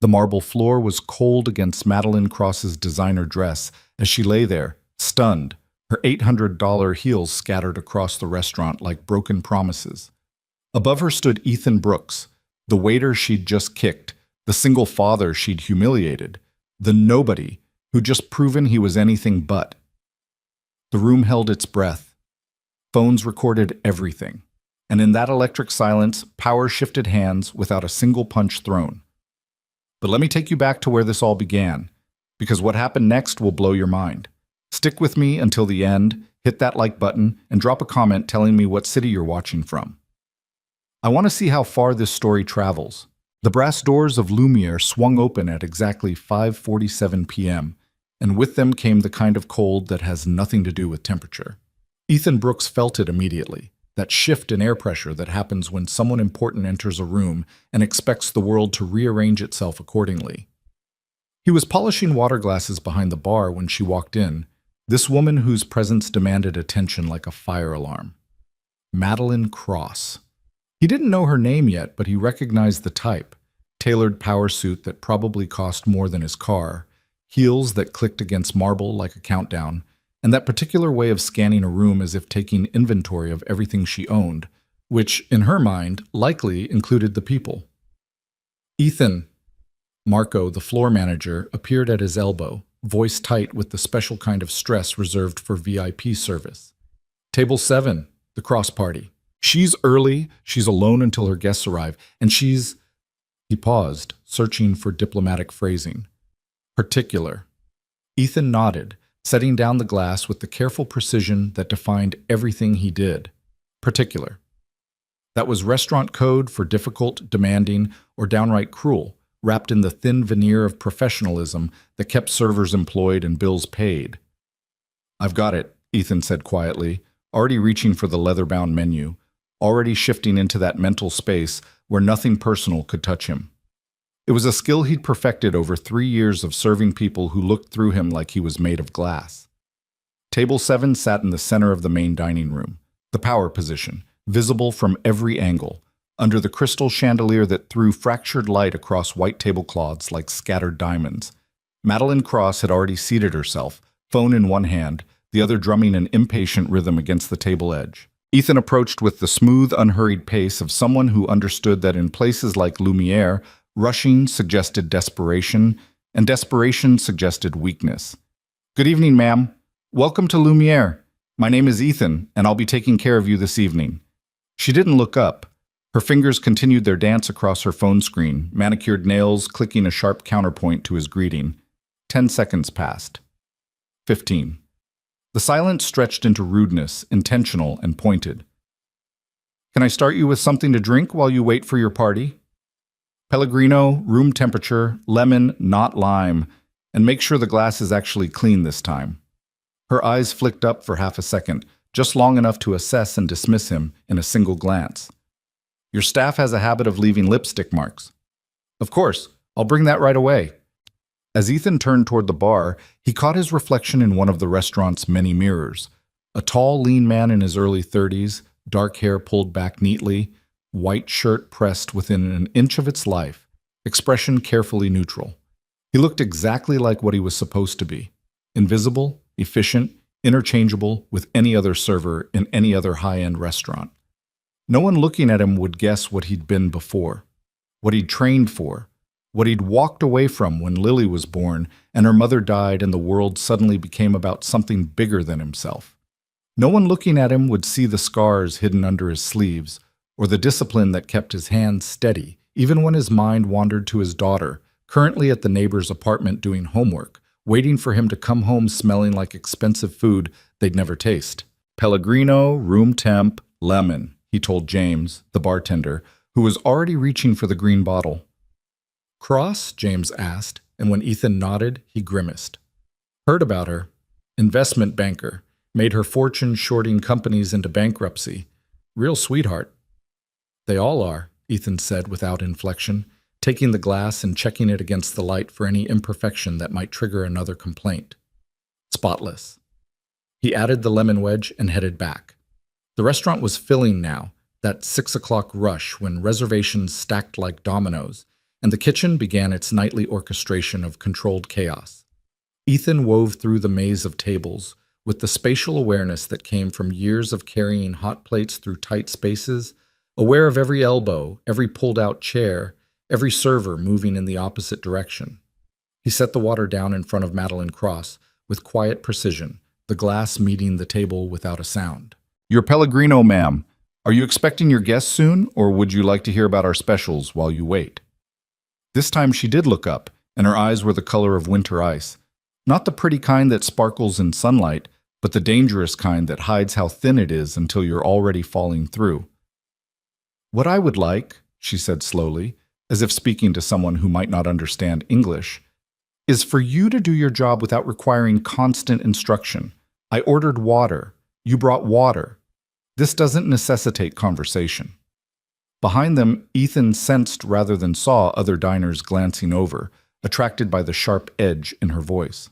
The marble floor was cold against Madeline Cross's designer dress as she lay there, stunned, her $800 heels scattered across the restaurant like broken promises. Above her stood Ethan Brooks, the waiter she'd just kicked, the single father she'd humiliated, the nobody who'd just proven he was anything but. The room held its breath. Phones recorded everything, and in that electric silence, power shifted hands without a single punch thrown. But let me take you back to where this all began, because what happened next will blow your mind. Stick with me until the end, hit that like button, and drop a comment telling me what city you're watching from. I want to see how far this story travels. The brass doors of Lumiere swung open at exactly 5:47 p.m., and with them came the kind of cold that has nothing to do with temperature. Ethan Brooks felt it immediately, that shift in air pressure that happens when someone important enters a room and expects the world to rearrange itself accordingly. He was polishing water glasses behind the bar when she walked in, this woman whose presence demanded attention like a fire alarm. Madeline Cross. He didn't know her name yet, but he recognized the type. Tailored power suit that probably cost more than his car, heels that clicked against marble like a countdown, and that particular way of scanning a room as if taking inventory of everything she owned, which, in her mind, likely included the people. Ethan. Marco, the floor manager, appeared at his elbow, voice tight with the special kind of stress reserved for VIP service. Table 7, the Cross party. She's early, she's alone until her guests arrive, and she's... He paused, searching for diplomatic phrasing. Particular. Ethan nodded, setting down the glass with the careful precision that defined everything he did. Particular. That was restaurant code for difficult, demanding, or downright cruel, wrapped in the thin veneer of professionalism that kept servers employed and bills paid. I've got it, Ethan said quietly, already reaching for the leather-bound menu, already shifting into that mental space where nothing personal could touch him. It was a skill he'd perfected over 3 years of serving people who looked through him like he was made of glass. Table 7 sat in the center of the main dining room, the power position, visible from every angle, under the crystal chandelier that threw fractured light across white tablecloths like scattered diamonds. Madeline Cross had already seated herself, phone in one hand, the other drumming an impatient rhythm against the table edge. Ethan approached with the smooth, unhurried pace of someone who understood that in places like Lumiere, rushing suggested desperation, and desperation suggested weakness. Good evening, ma'am. Welcome to Lumiere. My name is Ethan, and I'll be taking care of you this evening. She didn't look up. Her fingers continued their dance across her phone screen, manicured nails clicking a sharp counterpoint to his greeting. 10 seconds passed. 15. The silence stretched into rudeness, intentional and pointed. Can I start you with something to drink while you wait for your party? Pellegrino, room temperature, lemon, not lime, and make sure the glass is actually clean this time. Her eyes flicked up for half a second, just long enough to assess and dismiss him in a single glance. Your staff has a habit of leaving lipstick marks. Of course, I'll bring that right away. As Ethan turned toward the bar, he caught his reflection in one of the restaurant's many mirrors. A tall, lean man in his early 30s, dark hair pulled back neatly, white shirt pressed within an inch of its life, expression carefully neutral. He looked exactly like what he was supposed to be. Invisible, efficient, interchangeable with any other server in any other high-end restaurant. No one looking at him would guess what he'd been before, what he'd trained for, what he'd walked away from when Lily was born and her mother died and the world suddenly became about something bigger than himself. No one looking at him would see the scars hidden under his sleeves or the discipline that kept his hands steady, even when his mind wandered to his daughter, currently at the neighbor's apartment doing homework, waiting for him to come home smelling like expensive food they'd never taste. Pellegrino, room temp, lemon, he told James, the bartender, who was already reaching for the green bottle. Cross? James asked, and when Ethan nodded, he grimaced. Heard about her. Investment banker. Made her fortune shorting companies into bankruptcy. Real sweetheart. They all are, Ethan said without inflection, taking the glass and checking it against the light for any imperfection that might trigger another complaint. Spotless. He added the lemon wedge and headed back. The restaurant was filling now, that 6 o'clock rush when reservations stacked like dominoes, and the kitchen began its nightly orchestration of controlled chaos. Ethan wove through the maze of tables with the spatial awareness that came from years of carrying hot plates through tight spaces, aware of every elbow, every pulled-out chair, every server moving in the opposite direction. He set the water down in front of Madeline Cross with quiet precision, the glass meeting the table without a sound. "Your Pellegrino, ma'am. Are you expecting your guests soon, or would you like to hear about our specials while you wait?" This time she did look up, and her eyes were the color of winter ice. Not the pretty kind that sparkles in sunlight, but the dangerous kind that hides how thin it is until you're already falling through. "What I would like," she said slowly, as if speaking to someone who might not understand English, "is for you to do your job without requiring constant instruction. I ordered water. You brought water. This doesn't necessitate conversation." Behind them, Ethan sensed rather than saw other diners glancing over, attracted by the sharp edge in her voice.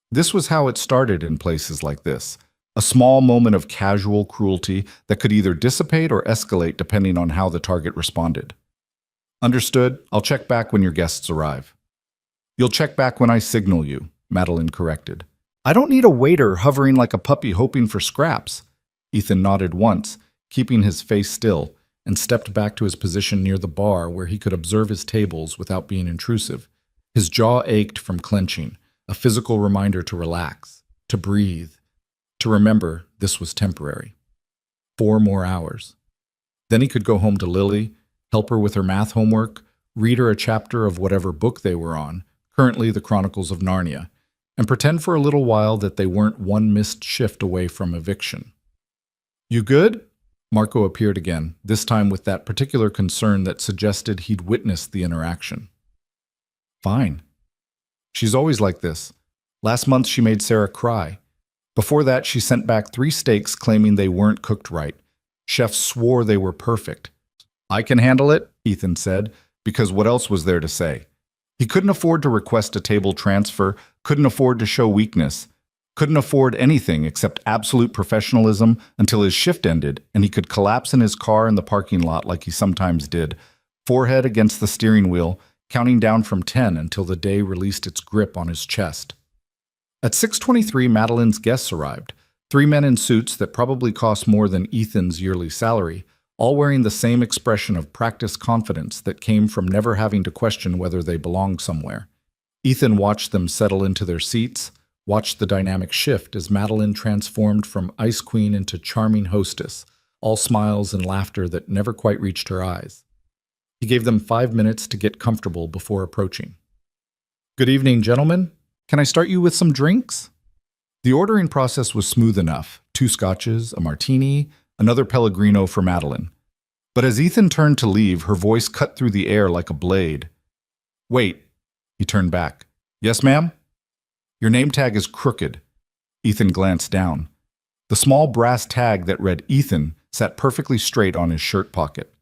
This was how it started in places like this, a small moment of casual cruelty that could either dissipate or escalate depending on how the target responded. "Understood. I'll check back when your guests arrive." "You'll check back when I signal you," Madeline corrected. "I don't need a waiter hovering like a puppy hoping for scraps." Ethan nodded once, keeping his face still, and stepped back to his position near the bar where he could observe his tables without being intrusive. His jaw ached from clenching, a physical reminder to relax, to breathe, to remember this was temporary. 4 more hours. Then he could go home to Lily, help her with her math homework, read her a chapter of whatever book they were on, currently the Chronicles of Narnia, and pretend for a little while that they weren't one missed shift away from eviction. "You good?" Marco appeared again, this time with that particular concern that suggested he'd witnessed the interaction. "Fine." She's always like this. Last month she made Sarah cry. Before that she sent back 3 steaks claiming they weren't cooked right. Chefs swore they were perfect. "I can handle it," Ethan said, because what else was there to say? He couldn't afford to request a table transfer, couldn't afford to show weakness, couldn't afford anything except absolute professionalism until his shift ended and he could collapse in his car in the parking lot like he sometimes did, forehead against the steering wheel, counting down from 10 until the day released its grip on his chest. At 6:23, Madeline's guests arrived, 3 men in suits that probably cost more than Ethan's yearly salary, all wearing the same expression of practiced confidence that came from never having to question whether they belonged somewhere. Ethan watched them settle into their seats, watched the dynamic shift as Madeline transformed from ice queen into charming hostess, all smiles and laughter that never quite reached her eyes. He gave them 5 minutes to get comfortable before approaching. "Good evening, gentlemen. Can I start you with some drinks?" The ordering process was smooth enough. 2 scotches, a martini, another Pellegrino for Madeline. But as Ethan turned to leave, her voice cut through the air like a blade. "Wait." He turned back. "Yes, ma'am?" "Your name tag is crooked." Ethan glanced down. The small brass tag that read Ethan sat perfectly straight on his shirt pocket.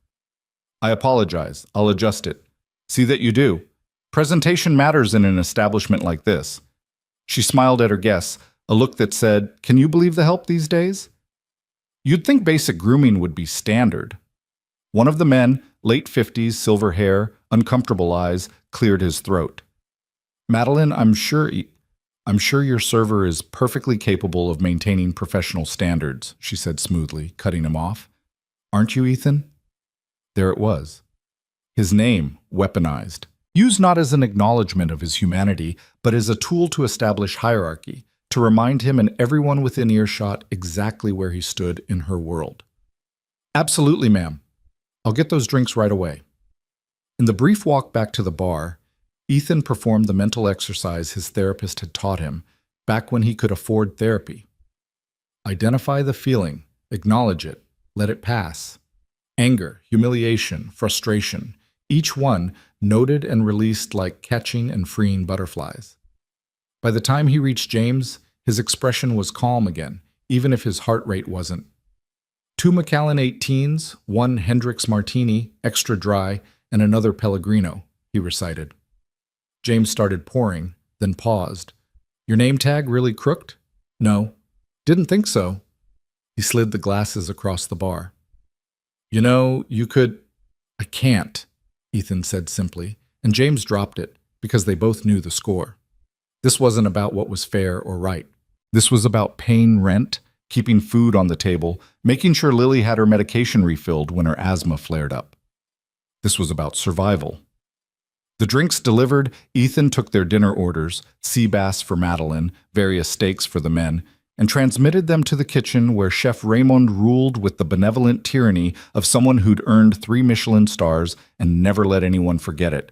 "I apologize. I'll adjust it." "See that you do. Presentation matters in an establishment like this." She smiled at her guests, a look that said, "Can you believe the help these days?" You'd think basic grooming would be standard. One of the men, late 50s, silver hair, uncomfortable eyes, cleared his throat. "Madeline, I'm sure your server is perfectly capable of maintaining professional standards," she said smoothly, cutting him off. "Aren't you, Ethan?" There it was. His name, weaponized. Used not as an acknowledgement of his humanity, but as a tool to establish hierarchy, to remind him and everyone within earshot exactly where he stood in her world. "Absolutely, ma'am. I'll get those drinks right away." In the brief walk back to the bar, Ethan performed the mental exercise his therapist had taught him, back when he could afford therapy. Identify the feeling, acknowledge it, let it pass. Anger, humiliation, frustration, each one noted and released like catching and freeing butterflies. By the time he reached James, his expression was calm again, even if his heart rate wasn't. 2 Macallan 18s, 1 Hendrix Martini, extra dry, and another Pellegrino, he recited. James started pouring, then paused. "Your name tag really crooked?" "No." "Didn't think so." He slid the glasses across the bar. "You know, you could—" "I can't," Ethan said simply, and James dropped it because they both knew the score. This wasn't about what was fair or right. This was about paying rent, keeping food on the table, making sure Lily had her medication refilled when her asthma flared up. This was about survival. The drinks delivered, Ethan took their dinner orders, sea bass for Madeline, various steaks for the men, and transmitted them to the kitchen where Chef Raymond ruled with the benevolent tyranny of someone who'd earned 3 Michelin stars and never let anyone forget it.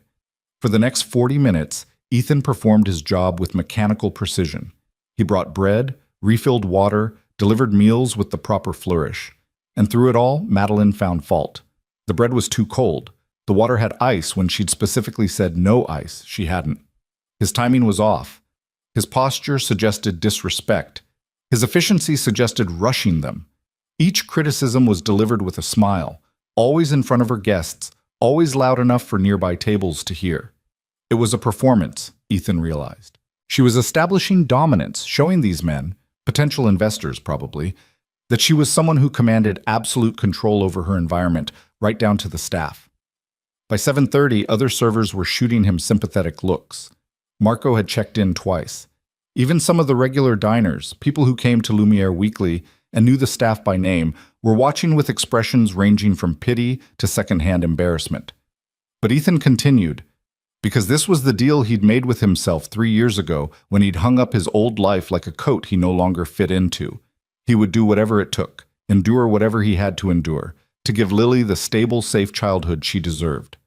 For the next 40 minutes, Ethan performed his job with mechanical precision. He brought bread, refilled water, delivered meals with the proper flourish. And through it all, Madeline found fault. The bread was too cold. The water had ice when she'd specifically said no ice. She hadn't. His timing was off. His posture suggested disrespect. His efficiency suggested rushing them. Each criticism was delivered with a smile, always in front of her guests, always loud enough for nearby tables to hear. It was a performance, Ethan realized. She was establishing dominance, showing these men, potential investors probably, that she was someone who commanded absolute control over her environment, right down to the staff. By 7:30, other servers were shooting him sympathetic looks. Marco had checked in twice. Even some of the regular diners, people who came to Lumiere weekly and knew the staff by name, were watching with expressions ranging from pity to secondhand embarrassment. But Ethan continued, because this was the deal he'd made with himself 3 years ago when he'd hung up his old life like a coat he no longer fit into. He would do whatever it took, endure whatever he had to endure, to give Lily the stable, safe childhood she deserved.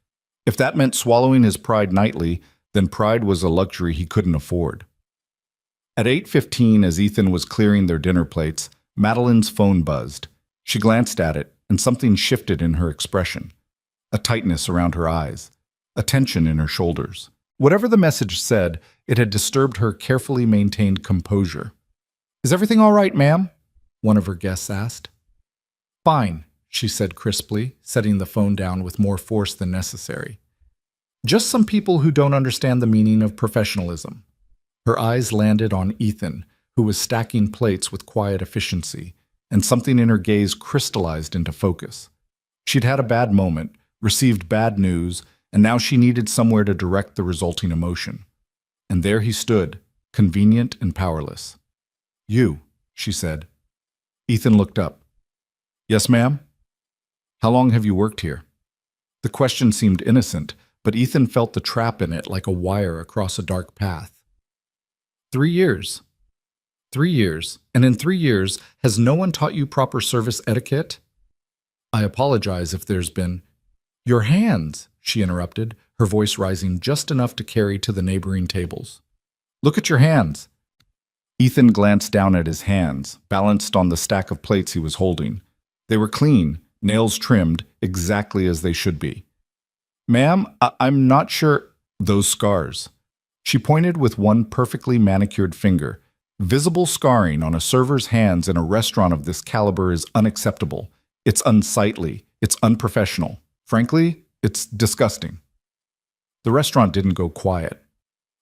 If that meant swallowing his pride nightly, then pride was a luxury he couldn't afford. At 8:15, as Ethan was clearing their dinner plates, Madeline's phone buzzed. She glanced at it, and something shifted in her expression. A tightness around her eyes, a tension in her shoulders. Whatever the message said, it had disturbed her carefully maintained composure. "Is everything all right, ma'am?" one of her guests asked. "Fine," she said crisply, setting the phone down with more force than necessary. "Just some people who don't understand the meaning of professionalism." Her eyes landed on Ethan, who was stacking plates with quiet efficiency, and something in her gaze crystallized into focus. She'd had a bad moment, received bad news, and now she needed somewhere to direct the resulting emotion. And there he stood, convenient and powerless. "You," she said. Ethan looked up. "Yes, ma'am?" "How long have you worked here?" The question seemed innocent, but Ethan felt the trap in it like a wire across a dark path. 3 years. 3 years. And in 3 years, has no one taught you proper service etiquette? I apologize if there's been... Your hands, she interrupted, her voice rising just enough to carry to the neighboring tables. Look at your hands. Ethan glanced down at his hands, balanced on the stack of plates he was holding. They were clean, nails trimmed, exactly as they should be. "Ma'am, I'm not sure..." "Those scars." She pointed with one perfectly manicured finger. Visible scarring on a server's hands in a restaurant of this caliber is unacceptable. It's unsightly. It's unprofessional. Frankly, it's disgusting. The restaurant didn't go quiet.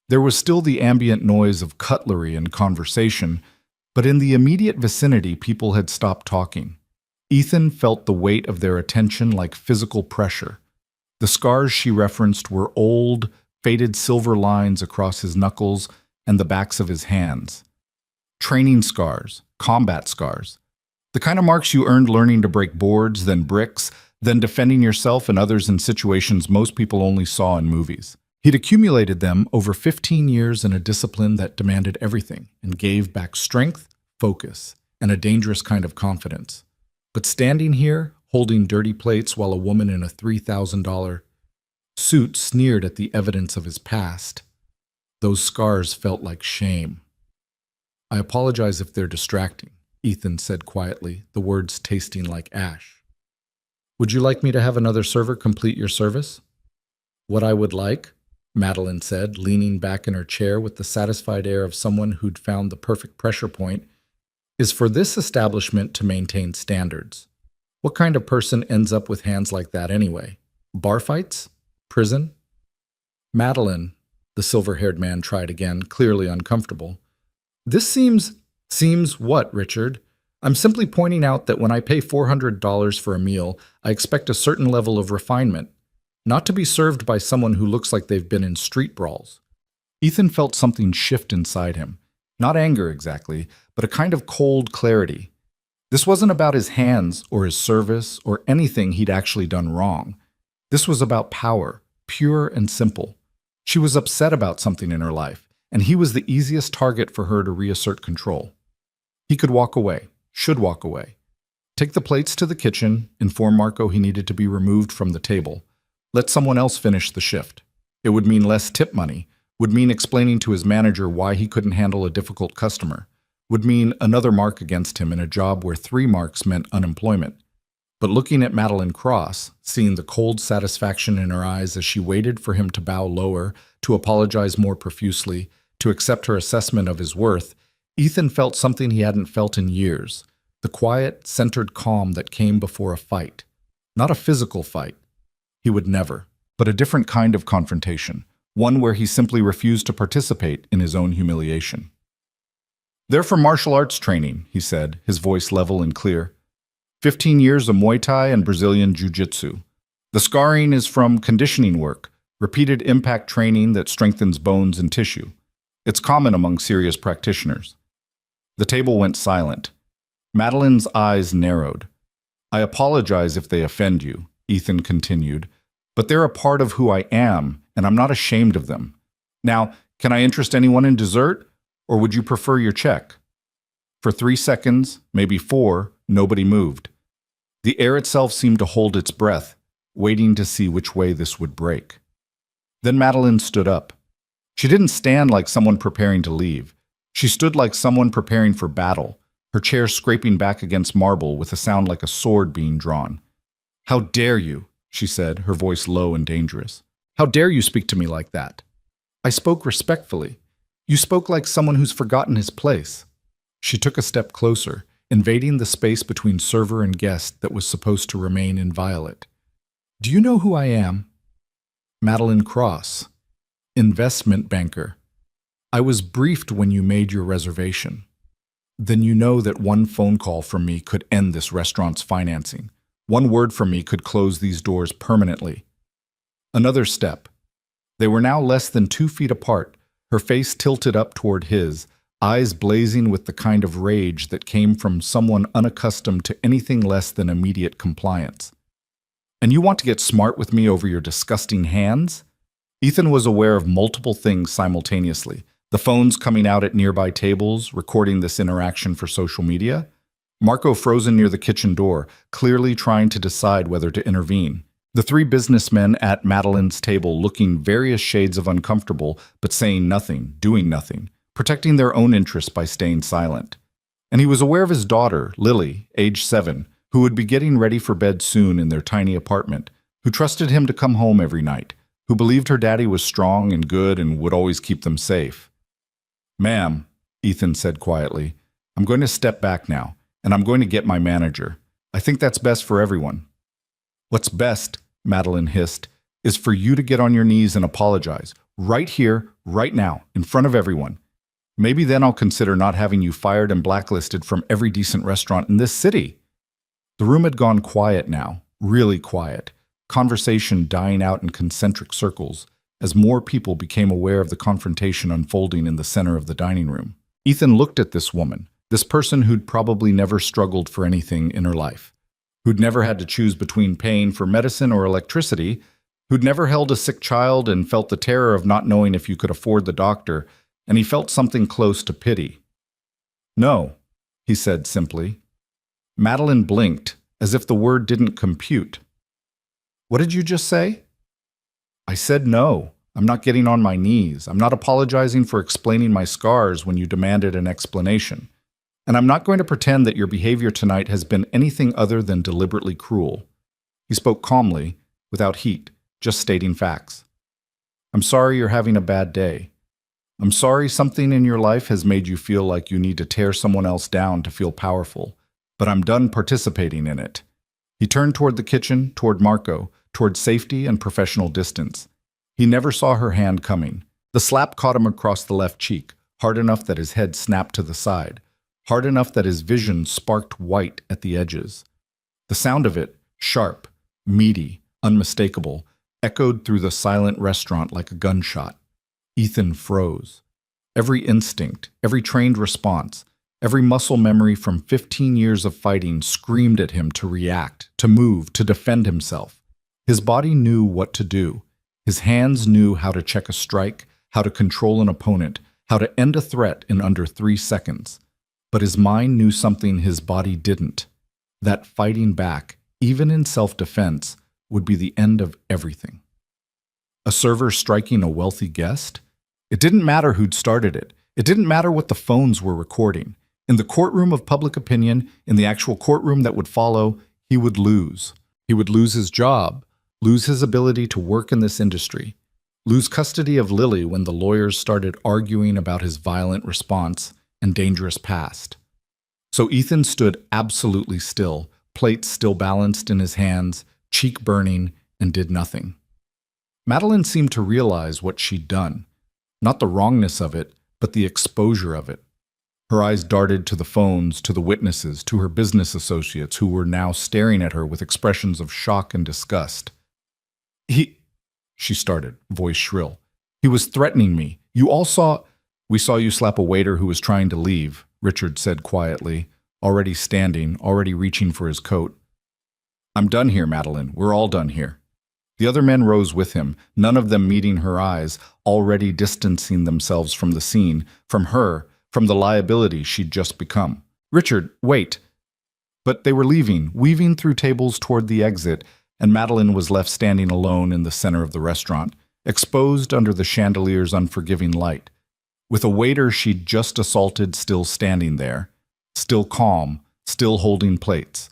There was still the ambient noise of cutlery and conversation, but in the immediate vicinity, people had stopped talking. Ethan felt the weight of their attention like physical pressure. The scars she referenced were old, faded silver lines across his knuckles and the backs of his hands. Training scars, combat scars. The kind of marks you earned learning to break boards, then bricks, then defending yourself and others in situations most people only saw in movies. He'd accumulated them over 15 years in a discipline that demanded everything and gave back strength, focus, and a dangerous kind of confidence. But standing here, holding dirty plates while a woman in a $3,000 suit sneered at the evidence of his past, those scars felt like shame. I apologize if they're distracting, Ethan said quietly, the words tasting like ash. Would you like me to have another server complete your service? What I would like, Madeline said, leaning back in her chair with the satisfied air of someone who'd found the perfect pressure point, is for this establishment to maintain standards. What kind of person ends up with hands like that anyway? Bar fights? Prison? Madeline, the silver-haired man tried again, clearly uncomfortable. This seems what, Richard? I'm simply pointing out that when I pay $400 for a meal, I expect a certain level of refinement. not to be served by someone who looks like they've been in street brawls. Ethan felt something shift inside him. Not anger exactly, but a kind of cold clarity. This wasn't about his hands or his service or anything he'd actually done wrong. This was about power, pure and simple. She was upset about something in her life, and he was the easiest target for her to reassert control. He could walk away, should walk away. Take the plates to the kitchen, inform Marco he needed to be removed from the table. Let someone else finish the shift. It would mean less tip money, would mean explaining to his manager why he couldn't handle a difficult customer, would mean another mark against him in a job where 3 marks meant unemployment. But looking at Madeline Cross, seeing the cold satisfaction in her eyes as she waited for him to bow lower, to apologize more profusely, to accept her assessment of his worth, Ethan felt something he hadn't felt in years, the quiet, centered calm that came before a fight. Not a physical fight. He would never, but a different kind of confrontation, one where he simply refused to participate in his own humiliation. "They're for martial arts training," he said, his voice level and clear. 15 years of Muay Thai and Brazilian Jiu-Jitsu. The scarring is from conditioning work, repeated impact training that strengthens bones and tissue. It's common among serious practitioners. The table went silent. Madeline's eyes narrowed. "I apologize if they offend you," Ethan continued, "but they're a part of who I am, and I'm not ashamed of them. Now, can I interest anyone in dessert, or would you prefer your check?" For 3 seconds, maybe 4, nobody moved. The air itself seemed to hold its breath, waiting to see which way this would break. Then Madeline stood up. She didn't stand like someone preparing to leave. She stood like someone preparing for battle, her chair scraping back against marble with a sound like a sword being drawn. "How dare you?" she said, her voice low and dangerous. "How dare you speak to me like that?" "I spoke respectfully. You spoke like someone who's forgotten his place." She took a step closer, invading the space between server and guest that was supposed to remain inviolate. "Do you know who I am?" "Madeline Cross, investment banker. I was briefed when you made your reservation. Then you know that one phone call from me could end this restaurant's financing. One word from me could close these doors permanently." Another step. They were now less than 2 feet apart, her face tilted up toward his, eyes blazing with the kind of rage that came from someone unaccustomed to anything less than immediate compliance. "And you want to get smart with me over your disgusting hands?" Ethan was aware of multiple things simultaneously. The phones coming out at nearby tables, recording this interaction for social media. Marco frozen near the kitchen door, clearly trying to decide whether to intervene. The 3 businessmen at Madeline's table looking various shades of uncomfortable, but saying nothing, doing nothing, protecting their own interests by staying silent. And he was aware of his daughter, Lily, age 7, who would be getting ready for bed soon in their tiny apartment, who trusted him to come home every night, who believed her daddy was strong and good and would always keep them safe. "Ma'am," Ethan said quietly, "I'm going to step back now, and I'm going to get my manager. I think that's best for everyone." "What's best," Madeline hissed, "is for you to get on your knees and apologize, right here, right now, in front of everyone. Maybe then I'll consider not having you fired and blacklisted from every decent restaurant in this city." The room had gone quiet now, really quiet, conversation dying out in concentric circles, as more people became aware of the confrontation unfolding in the center of the dining room. Ethan looked at this woman, this person who'd probably never struggled for anything in her life, who'd never had to choose between paying for medicine or electricity, who'd never held a sick child and felt the terror of not knowing if you could afford the doctor, and he felt something close to pity. "No," he said simply. Madeline blinked, as if the word didn't compute. "What did you just say?" "I said no. I'm not getting on my knees. I'm not apologizing for explaining my scars when you demanded an explanation. And I'm not going to pretend that your behavior tonight has been anything other than deliberately cruel." He spoke calmly, without heat, just stating facts. "I'm sorry you're having a bad day. I'm sorry something in your life has made you feel like you need to tear someone else down to feel powerful, but I'm done participating in it." He turned toward the kitchen, toward Marco, toward safety and professional distance. He never saw her hand coming. The slap caught him across the left cheek, hard enough that his head snapped to the side, hard enough that his vision sparked white at the edges. The sound of it, sharp, meaty, unmistakable, echoed through the silent restaurant like a gunshot. Ethan froze. Every instinct, every trained response, every muscle memory from 15 years of fighting screamed at him to react, to move, to defend himself. His body knew what to do. His hands knew how to check a strike, how to control an opponent, how to end a threat in under 3 seconds. But his mind knew something his body didn't. That fighting back, even in self-defense, would be the end of everything. A server striking a wealthy guest? It didn't matter who'd started it. It didn't matter what the phones were recording. In the courtroom of public opinion, in the actual courtroom that would follow, he would lose. He would lose his job, lose his ability to work in this industry, lose custody of Lily when the lawyers started arguing about his violent response and dangerous past. So Ethan stood absolutely still, plates still balanced in his hands, cheek burning, and did nothing. Madeline seemed to realize what she'd done. Not the wrongness of it, but the exposure of it. Her eyes darted to the phones, to the witnesses, to her business associates who were now staring at her with expressions of shock and disgust. She started, voice shrill. He was threatening me. You all saw... We saw you slap a waiter who was trying to leave, Richard said quietly, already standing, already reaching for his coat. I'm done here, Madeline. We're all done here. The other men rose with him, none of them meeting her eyes, already distancing themselves from the scene, from her, from the liability she'd just become. Richard, wait. But they were leaving, weaving through tables toward the exit, and Madeline was left standing alone in the center of the restaurant, exposed under the chandelier's unforgiving light, with a waiter she'd just assaulted still standing there, still calm, still holding plates.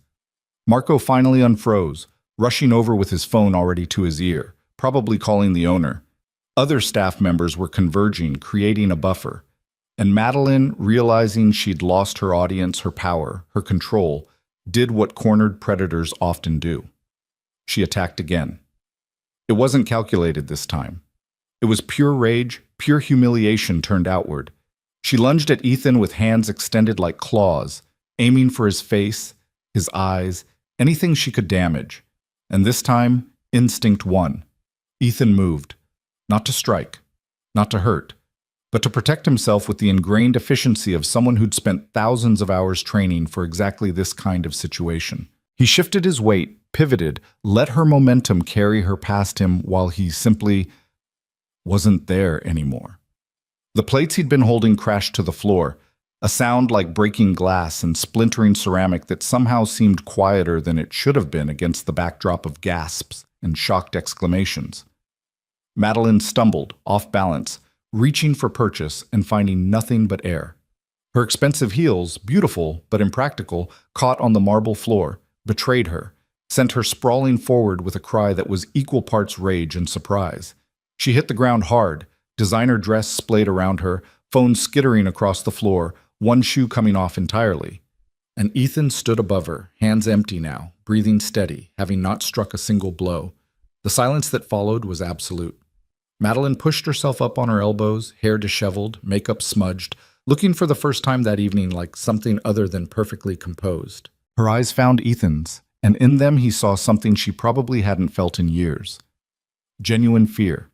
Marco finally unfroze, rushing over with his phone already to his ear, probably calling the owner. Other staff members were converging, creating a buffer. And Madeline, realizing she'd lost her audience, her power, her control, did what cornered predators often do. She attacked again. It wasn't calculated this time. It was pure rage, pure humiliation turned outward. She lunged at Ethan with hands extended like claws, aiming for his face, his eyes, anything she could damage. And this time, instinct won. Ethan moved, not to strike, not to hurt, but to protect himself with the ingrained efficiency of someone who'd spent thousands of hours training for exactly this kind of situation. He shifted his weight, pivoted, let her momentum carry her past him while he simply wasn't there anymore. The plates he'd been holding crashed to the floor, a sound like breaking glass and splintering ceramic that somehow seemed quieter than it should have been against the backdrop of gasps and shocked exclamations. Madeline stumbled, off balance, reaching for purchase and finding nothing but air. Her expensive heels, beautiful but impractical, caught on the marble floor, betrayed her, sent her sprawling forward with a cry that was equal parts rage and surprise. She hit the ground hard, designer dress splayed around her, phone skittering across the floor, one shoe coming off entirely. And Ethan stood above her, hands empty now, breathing steady, having not struck a single blow. The silence that followed was absolute. Madeline pushed herself up on her elbows, hair disheveled, makeup smudged, looking for the first time that evening like something other than perfectly composed. Her eyes found Ethan's, and in them he saw something she probably hadn't felt in years. Genuine fear.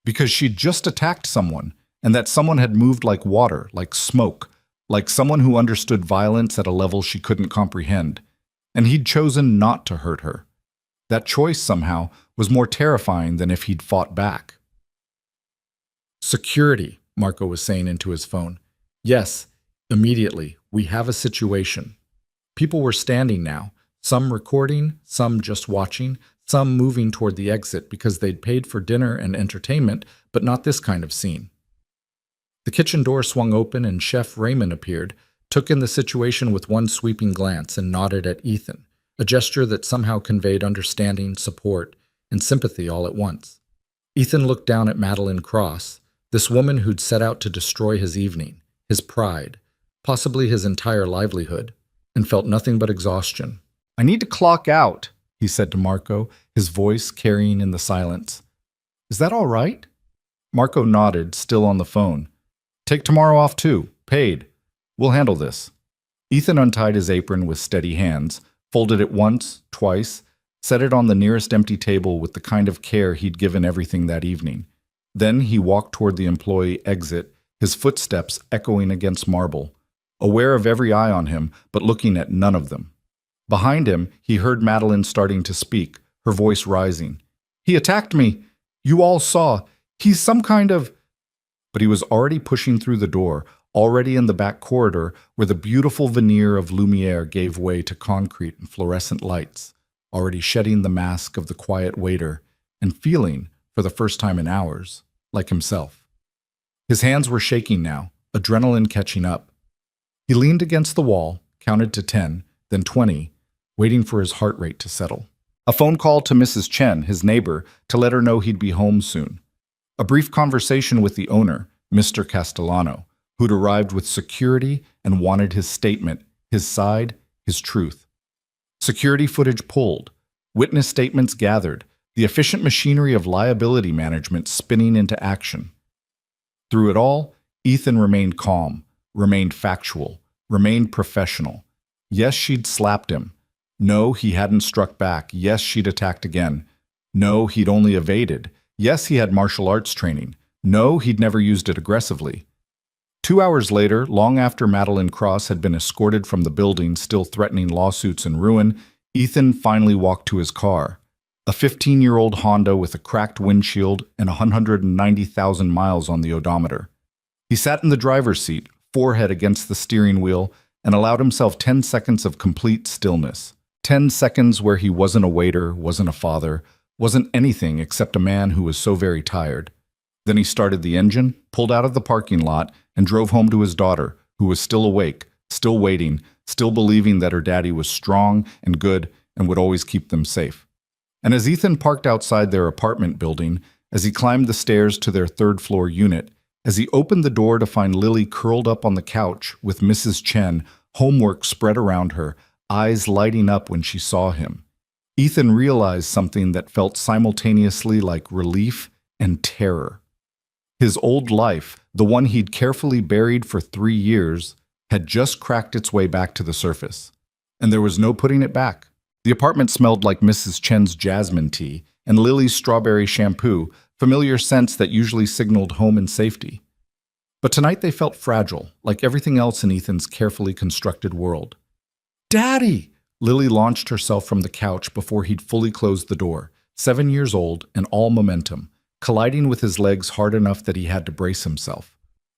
Because she'd just attacked someone, and that someone had moved like water, like smoke, like someone who understood violence at a level she couldn't comprehend, and he'd chosen not to hurt her. That choice, somehow, was more terrifying than if he'd fought back. Security, Marco was saying into his phone. Yes, immediately, we have a situation. People were standing now, some recording, some just watching, some moving toward the exit because they'd paid for dinner and entertainment, but not this kind of scene. The kitchen door swung open and Chef Raymond appeared, took in the situation with one sweeping glance and nodded at Ethan, a gesture that somehow conveyed understanding, support, and sympathy all at once. Ethan looked down at Madeline Cross, this woman who'd set out to destroy his evening, his pride, possibly his entire livelihood, and felt nothing but exhaustion. I need to clock out, he said to Marco, his voice carrying in the silence. Is that all right? Marco nodded, still on the phone. Take tomorrow off too, paid. We'll handle this. Ethan untied his apron with steady hands, folded it once, twice, set it on the nearest empty table with the kind of care he'd given everything that evening. Then he walked toward the employee exit, his footsteps echoing against marble, aware of every eye on him, but looking at none of them. Behind him, he heard Madeline starting to speak, her voice rising. "He attacked me! You all saw! He's some kind of—" But he was already pushing through the door, already in the back corridor where the beautiful veneer of Lumiere gave way to concrete and fluorescent lights, already shedding the mask of the quiet waiter and feeling, for the first time in hours, like himself. His hands were shaking now, adrenaline catching up. He leaned against the wall, counted to 10, then 20, waiting for his heart rate to settle. A phone call to Mrs. Chen, his neighbor, to let her know he'd be home soon. A brief conversation with the owner, Mr. Castellano, who'd arrived with security and wanted his statement, his side, his truth. Security footage pulled, witness statements gathered, the efficient machinery of liability management spinning into action. Through it all, Ethan remained calm, remained factual, remained professional. Yes, she'd slapped him. No, he hadn't struck back. Yes, she'd attacked again. No, he'd only evaded. Yes, he had martial arts training. No, he'd never used it aggressively. 2 hours later, long after Madeline Cross had been escorted from the building still threatening lawsuits and ruin, Ethan finally walked to his car. A 15-year-old Honda with a cracked windshield and 190,000 miles on the odometer. He sat in the driver's seat, forehead against the steering wheel, and allowed himself 10 seconds of complete stillness. 10 seconds where he wasn't a waiter, wasn't a father, wasn't anything except a man who was so very tired. Then he started the engine, pulled out of the parking lot, and drove home to his daughter, who was still awake, still waiting, still believing that her daddy was strong and good and would always keep them safe. And as Ethan parked outside their apartment building, as he climbed the stairs to their third-floor unit, as he opened the door to find Lily curled up on the couch with Mrs. Chen, homework spread around her, eyes lighting up when she saw him, Ethan realized something that felt simultaneously like relief and terror. His old life, the one he'd carefully buried for 3 years, had just cracked its way back to the surface. And there was no putting it back. The apartment smelled like Mrs. Chen's jasmine tea and Lily's strawberry shampoo, familiar scents that usually signaled home and safety. But tonight they felt fragile, like everything else in Ethan's carefully constructed world. "Daddy!" Lily launched herself from the couch before he'd fully closed the door, 7 years old and all momentum, colliding with his legs hard enough that he had to brace himself.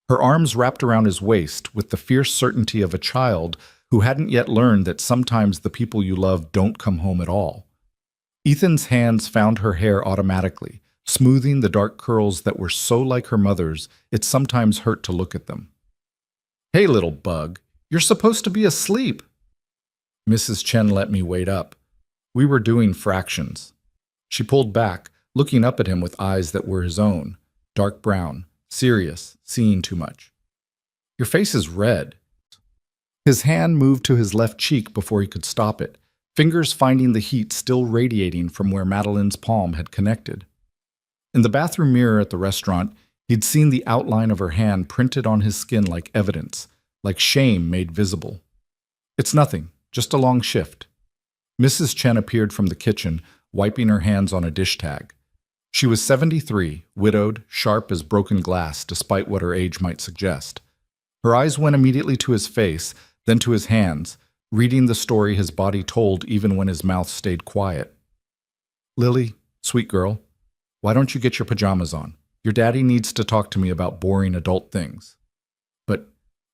Her arms wrapped around his waist with the fierce certainty of a child who hadn't yet learned that sometimes the people you love don't come home at all. Ethan's hands found her hair automatically, smoothing the dark curls that were so like her mother's, it sometimes hurt to look at them. "Hey, little bug, you're supposed to be asleep." Mrs. Chen let me wait up. We were doing fractions. She pulled back, looking up at him with eyes that were his own, dark brown, serious, seeing too much. "Your face is red." His hand moved to his left cheek before he could stop it, fingers finding the heat still radiating from where Madeline's palm had connected. In the bathroom mirror at the restaurant, he'd seen the outline of her hand printed on his skin like evidence, like shame made visible. "It's nothing, just a long shift." Mrs. Chen appeared from the kitchen, wiping her hands on a dish tag. She was 73, widowed, sharp as broken glass despite what her age might suggest. Her eyes went immediately to his face, then to his hands, reading the story his body told even when his mouth stayed quiet. "Lily, sweet girl, why don't you get your pajamas on? Your daddy needs to talk to me about boring adult things." "But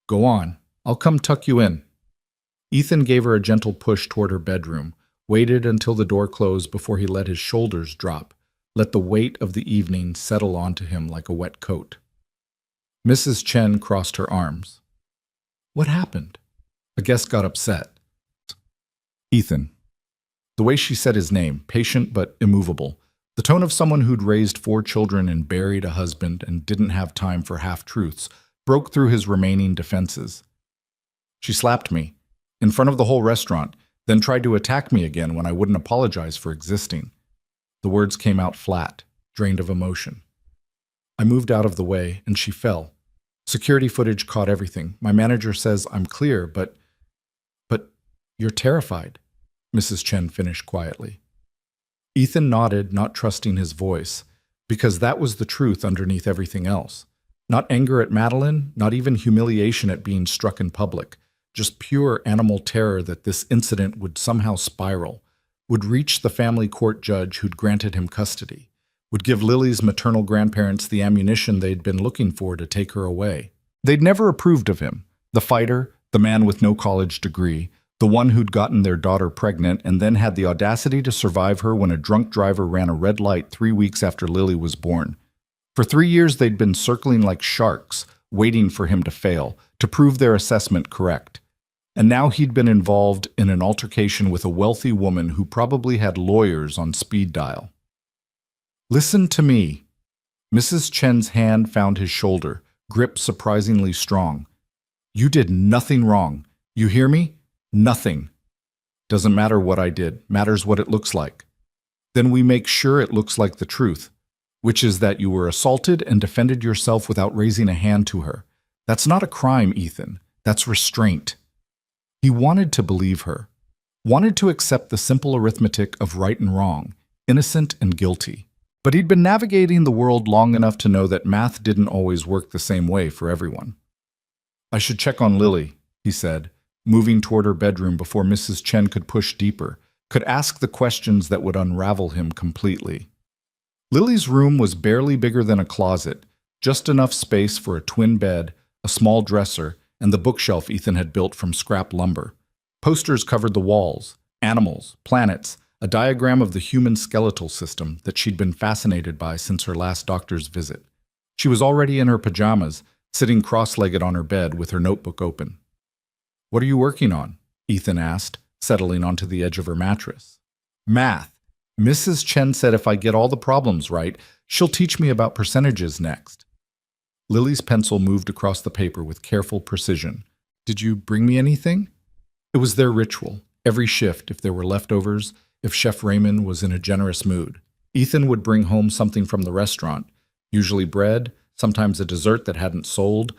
go on, I'll come tuck you in." Ethan gave her a gentle push toward her bedroom, waited until the door closed before he let his shoulders drop, let the weight of the evening settle onto him like a wet coat. Mrs. Chen crossed her arms. "What happened?" A guest got upset. "Ethan." The way she said his name, patient but immovable, the tone of someone who'd raised 4 children and buried a husband and didn't have time for half-truths, broke through his remaining defenses. "She slapped me, in front of the whole restaurant, then tried to attack me again when I wouldn't apologize for existing." The words came out flat, drained of emotion. "I moved out of the way, and she fell. Security footage caught everything. My manager says I'm clear, but you're terrified," Mrs. Chen finished quietly. Ethan nodded, not trusting his voice, because that was the truth underneath everything else. Not anger at Madeline, not even humiliation at being struck in public, just pure animal terror that this incident would somehow spiral, would reach the family court judge who'd granted him custody, would give Lily's maternal grandparents the ammunition they'd been looking for to take her away. They'd never approved of him, the fighter, the man with no college degree, the one who'd gotten their daughter pregnant and then had the audacity to survive her when a drunk driver ran a red light 3 weeks after Lily was born. For 3 years, they'd been circling like sharks, waiting for him to fail, to prove their assessment correct. And now he'd been involved in an altercation with a wealthy woman who probably had lawyers on speed dial. "Listen to me." Mrs. Chen's hand found his shoulder, grip surprisingly strong. "You did nothing wrong. You hear me? Nothing. Doesn't matter what I did, matters what it looks like. Then we make sure it looks like the truth, which is that you were assaulted and defended yourself without raising a hand to her. That's not a crime, Ethan. That's restraint." He wanted to believe her, wanted to accept the simple arithmetic of right and wrong, innocent and guilty. But he'd been navigating the world long enough to know that math didn't always work the same way for everyone. "I should check on Lily," he said, moving toward her bedroom before Mrs. Chen could push deeper, could ask the questions that would unravel him completely. Lily's room was barely bigger than a closet, just enough space for a twin bed, a small dresser, and the bookshelf Ethan had built from scrap lumber. Posters covered the walls, animals, planets, a diagram of the human skeletal system that she'd been fascinated by since her last doctor's visit. She was already in her pajamas, sitting cross-legged on her bed with her notebook open. "What are you working on?" Ethan asked, settling onto the edge of her mattress. "Math. Mrs. Chen said if I get all the problems right, she'll teach me about percentages next." Lily's pencil moved across the paper with careful precision. "Did you bring me anything?" It was their ritual, every shift, if there were leftovers, if Chef Raymond was in a generous mood. Ethan would bring home something from the restaurant, usually bread, sometimes a dessert that hadn't sold,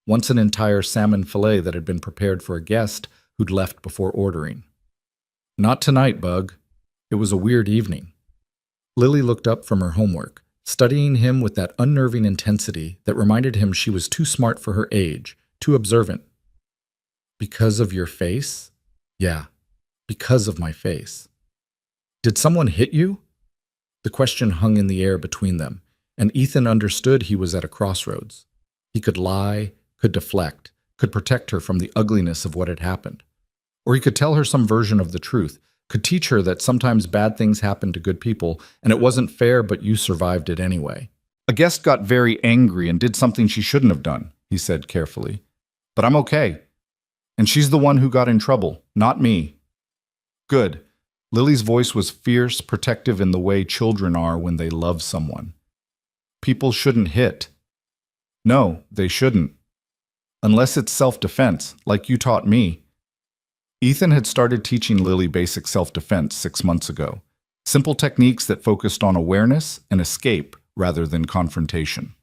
once an entire salmon fillet that had been prepared for a guest who'd left before ordering. "Not tonight, Bug." It was a weird evening. Lily looked up from her homework, studying him with that unnerving intensity that reminded him she was too smart for her age, too observant. "Because of your face?" "Yeah, because of my face." "Did someone hit you?" The question hung in the air between them, and Ethan understood he was at a crossroads. He could lie, could deflect, could protect her from the ugliness of what had happened. Or he could tell her some version of the truth, could teach her that sometimes bad things happen to good people, and it wasn't fair, but you survived it anyway. "A guest got very angry and did something she shouldn't have done," he said carefully. "But I'm okay. And she's the one who got in trouble, not me." "Good." Lily's voice was fierce, protective in the way children are when they love someone. "People shouldn't hit." "No, they shouldn't. Unless it's self-defense, like you taught me." Ethan had started teaching Lily basic self-defense 6 months ago. Simple techniques that focused on awareness and escape rather than confrontation.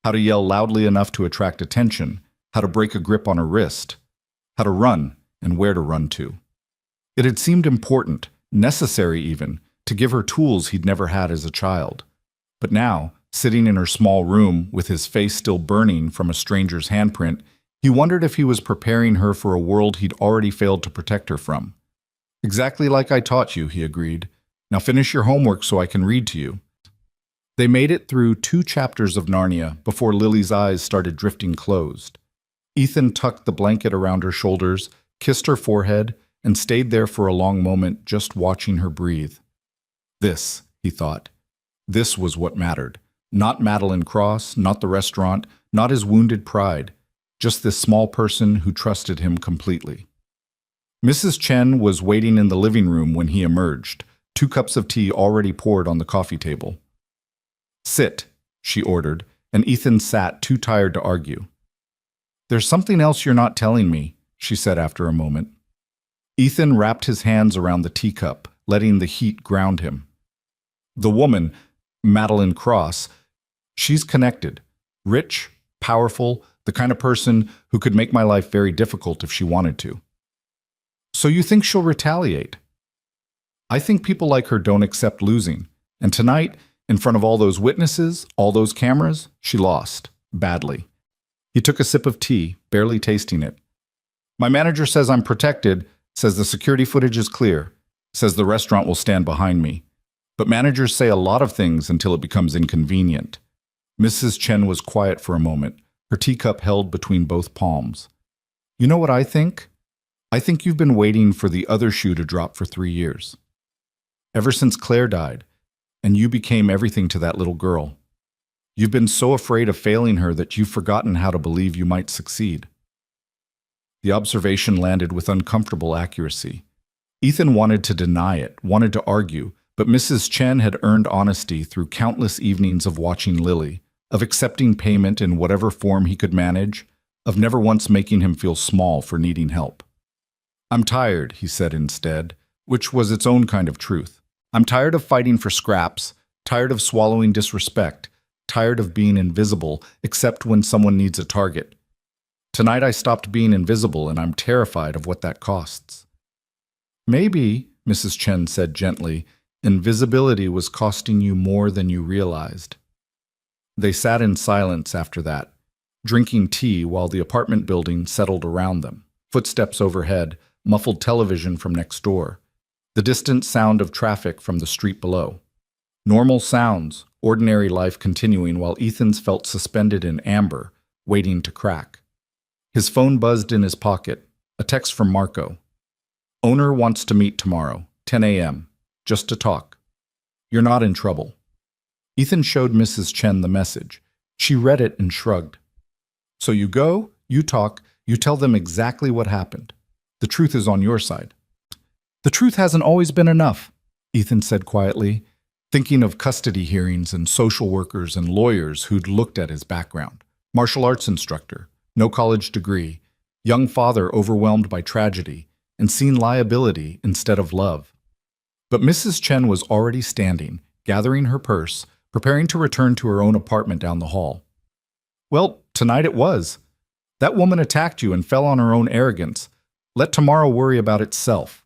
How to yell loudly enough to attract attention, how to break a grip on a wrist, how to run and where to run to. It had seemed important, necessary even, to give her tools he'd never had as a child. But now, sitting in her small room with his face still burning from a stranger's handprint, he wondered if he was preparing her for a world he'd already failed to protect her from. "Exactly like I taught you," he agreed. "Now finish your homework so I can read to you." They made it through 2 chapters of Narnia before Lily's eyes started drifting closed. Ethan tucked the blanket around her shoulders, kissed her forehead, and stayed there for a long moment just watching her breathe. This, he thought, this was what mattered. Not Madeline Cross, not the restaurant, not his wounded pride. Just this small person who trusted him completely. Mrs. Chen was waiting in the living room when he emerged, 2 cups of tea already poured on the coffee table. "Sit," she ordered, and Ethan sat too tired to argue. "There's something else you're not telling me," she said after a moment. Ethan wrapped his hands around the teacup, letting the heat ground him. "The woman, Madeline Cross, she's connected, rich, powerful, the kind of person who could make my life very difficult if she wanted to." "So you think she'll retaliate?" I think people like her don't accept losing. And tonight, in front of all those witnesses, all those cameras, she lost. Badly. He took a sip of tea, barely tasting it. My manager says I'm protected, says the security footage is clear, says the restaurant will stand behind me. But managers say a lot of things until it becomes inconvenient. Mrs. Chen was quiet for a moment, her teacup held between both palms. You know what I think? I think you've been waiting for the other shoe to drop for 3 years. Ever since Claire died, and you became everything to that little girl. You've been so afraid of failing her that you've forgotten how to believe you might succeed. The observation landed with uncomfortable accuracy. Ethan wanted to deny it, wanted to argue, but Mrs. Chen had earned honesty through countless evenings of watching Lily, of accepting payment in whatever form he could manage, of never once making him feel small for needing help. I'm tired, he said instead, which was its own kind of truth. I'm tired of fighting for scraps, tired of swallowing disrespect, tired of being invisible except when someone needs a target. Tonight I stopped being invisible and I'm terrified of what that costs. Maybe, Mrs. Chen said gently, invisibility was costing you more than you realized. They sat in silence after that, drinking tea while the apartment building settled around them. Footsteps overhead, muffled television from next door. The distant sound of traffic from the street below. Normal sounds, ordinary life continuing while Ethan's felt suspended in amber, waiting to crack. His phone buzzed in his pocket, a text from Marco. Owner wants to meet tomorrow, 10 a.m., just to talk. You're not in trouble. Ethan showed Mrs. Chen the message. She read it and shrugged. So you go, you talk, you tell them exactly what happened. The truth is on your side. The truth hasn't always been enough, Ethan said quietly, thinking of custody hearings and social workers and lawyers who'd looked at his background. Martial arts instructor, no college degree, young father overwhelmed by tragedy, and seen liability instead of love. But Mrs. Chen was already standing, gathering her purse, preparing to return to her own apartment down the hall. Well, tonight it was. That woman attacked you and fell on her own arrogance. Let tomorrow worry about itself.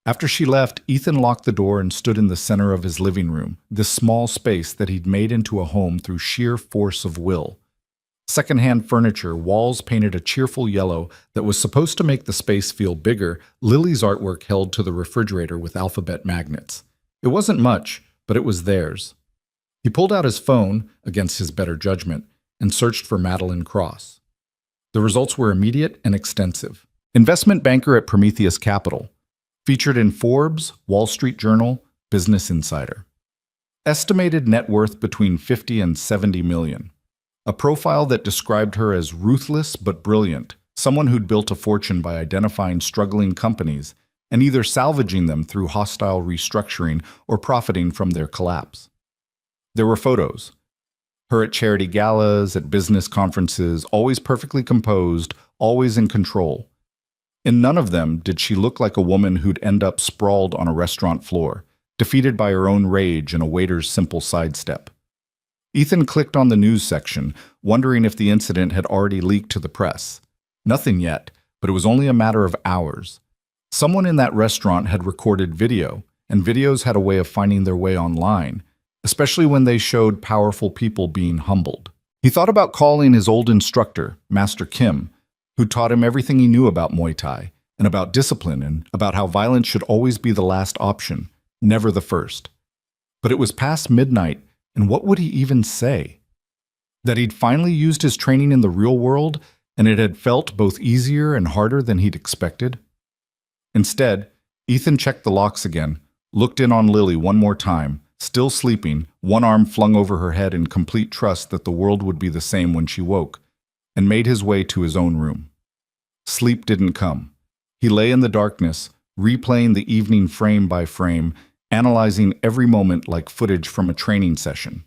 After she left, Ethan locked the door and stood in the center of his living room, this small space that he'd made into a home through sheer force of will. Secondhand furniture, walls painted a cheerful yellow that was supposed to make the space feel bigger, Lily's artwork held to the refrigerator with alphabet magnets. It wasn't much, but it was theirs. He pulled out his phone, against his better judgment, and searched for Madeline Cross. The results were immediate and extensive. Investment banker at Prometheus Capital. Featured in Forbes, Wall Street Journal, Business Insider. Estimated net worth between 50 and 70 million. A profile that described her as ruthless but brilliant, someone who'd built a fortune by identifying struggling companies and either salvaging them through hostile restructuring or profiting from their collapse. There were photos. Her at charity galas, at business conferences, always perfectly composed, always in control. In none of them did she look like a woman who'd end up sprawled on a restaurant floor, defeated by her own rage and a waiter's simple sidestep. Ethan clicked on the news section, wondering if the incident had already leaked to the press. Nothing yet, but it was only a matter of hours. Someone in that restaurant had recorded video, and videos had a way of finding their way online, especially when they showed powerful people being humbled. He thought about calling his old instructor, Master Kim, who taught him everything he knew about Muay Thai, and about discipline, and about how violence should always be the last option, never the first. But it was past midnight, and what would he even say? That he'd finally used his training in the real world, and it had felt both easier and harder than he'd expected? Instead, Ethan checked the locks again, looked in on Lily one more time, still sleeping, one arm flung over her head in complete trust that the world would be the same when she woke, and made his way to his own room. Sleep didn't come. He lay in the darkness, replaying the evening frame by frame, analyzing every moment like footage from a training session.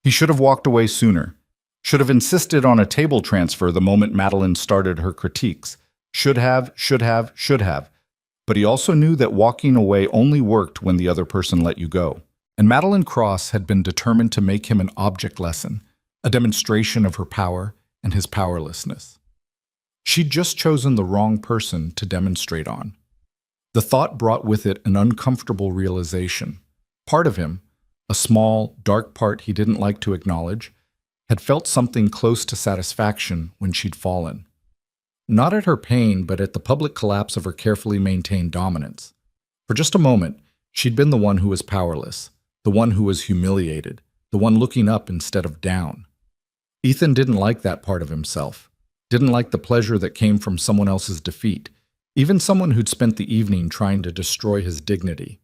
He should have walked away sooner, should have insisted on a table transfer the moment Madeline started her critiques. Should have. But he also knew that walking away only worked when the other person let you go. And Madeline Cross had been determined to make him an object lesson, a demonstration of her power and his powerlessness. She'd just chosen the wrong person to demonstrate on. The thought brought with it an uncomfortable realization. Part of him, a small, dark part he didn't like to acknowledge, had felt something close to satisfaction when she'd fallen. Not at her pain, but at the public collapse of her carefully maintained dominance. For just a moment, she'd been the one who was powerless, the one who was humiliated, the one looking up instead of down. Ethan didn't like that part of himself, didn't like the pleasure that came from someone else's defeat, even someone who'd spent the evening trying to destroy his dignity.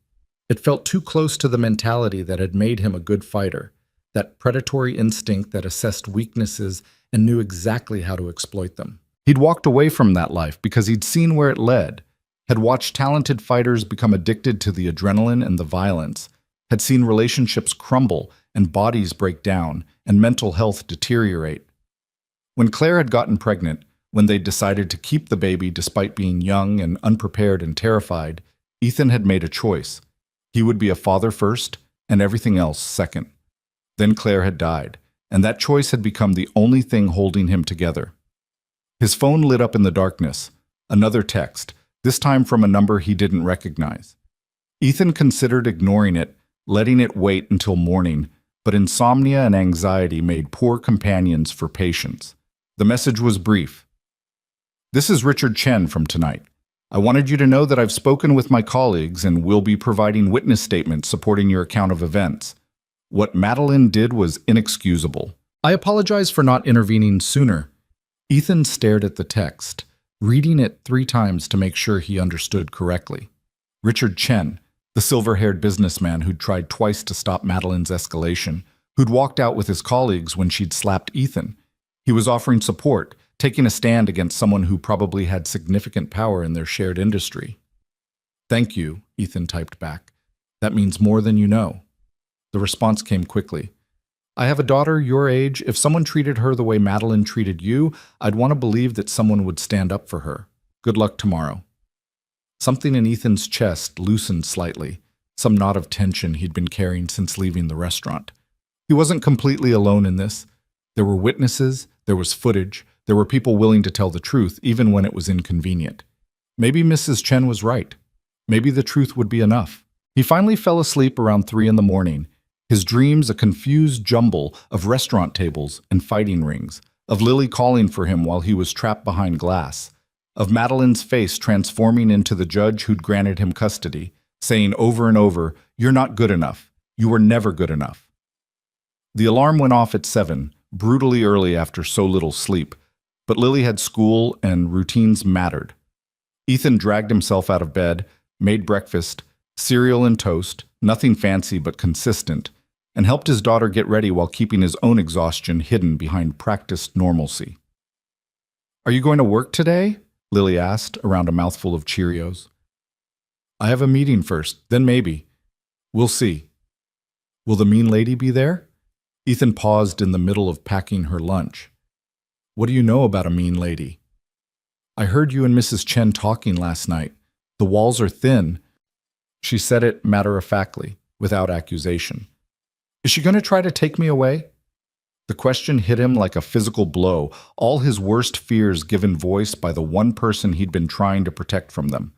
It felt too close to the mentality that had made him a good fighter, that predatory instinct that assessed weaknesses and knew exactly how to exploit them. He'd walked away from that life because he'd seen where it led, had watched talented fighters become addicted to the adrenaline and the violence, had seen relationships crumble and bodies break down and mental health deteriorate. When Claire had gotten pregnant, when they'd decided to keep the baby despite being young and unprepared and terrified, Ethan had made a choice. He would be a father first and everything else second. Then Claire had died, and that choice had become the only thing holding him together. His phone lit up in the darkness. Another text, this time from a number he didn't recognize. Ethan considered ignoring it, letting it wait until morning, but insomnia and anxiety made poor companions for patience. The message was brief. This is Richard Chen from tonight. I wanted you to know that I've spoken with my colleagues and will be providing witness statements supporting your account of events. What Madeline did was inexcusable. I apologize for not intervening sooner. Ethan stared at the text, reading it 3 times to make sure he understood correctly. Richard Chen, the silver-haired businessman who'd tried twice to stop Madeline's escalation, who'd walked out with his colleagues when she'd slapped Ethan. He was offering support, taking a stand against someone who probably had significant power in their shared industry. Thank you, Ethan typed back. That means more than you know. The response came quickly. I have a daughter your age. If someone treated her the way Madeline treated you, I'd want to believe that someone would stand up for her. Good luck tomorrow. Something in Ethan's chest loosened slightly, some knot of tension he'd been carrying since leaving the restaurant. He wasn't completely alone in this. There were witnesses, there was footage, there were people willing to tell the truth even when it was inconvenient. Maybe Mrs. Chen was right. Maybe the truth would be enough. He finally fell asleep around 3 in the morning, his dreams a confused jumble of restaurant tables and fighting rings, of Lily calling for him while he was trapped behind glass, of Madeline's face transforming into the judge who'd granted him custody, saying over and over, "You're not good enough. You were never good enough." The alarm went off at 7, brutally early after so little sleep, but Lily had school and routines mattered. Ethan dragged himself out of bed, made breakfast, cereal and toast, nothing fancy but consistent, and helped his daughter get ready while keeping his own exhaustion hidden behind practiced normalcy. Are you going to work today? Lily asked, around a mouthful of Cheerios. I have a meeting first, then maybe. We'll see. Will the mean lady be there? Ethan paused in the middle of packing her lunch. What do you know about a mean lady? I heard you and Mrs. Chen talking last night. The walls are thin. She said it matter-of-factly, without accusation. Is she going to try to take me away? The question hit him like a physical blow, all his worst fears given voice by the one person he'd been trying to protect from them.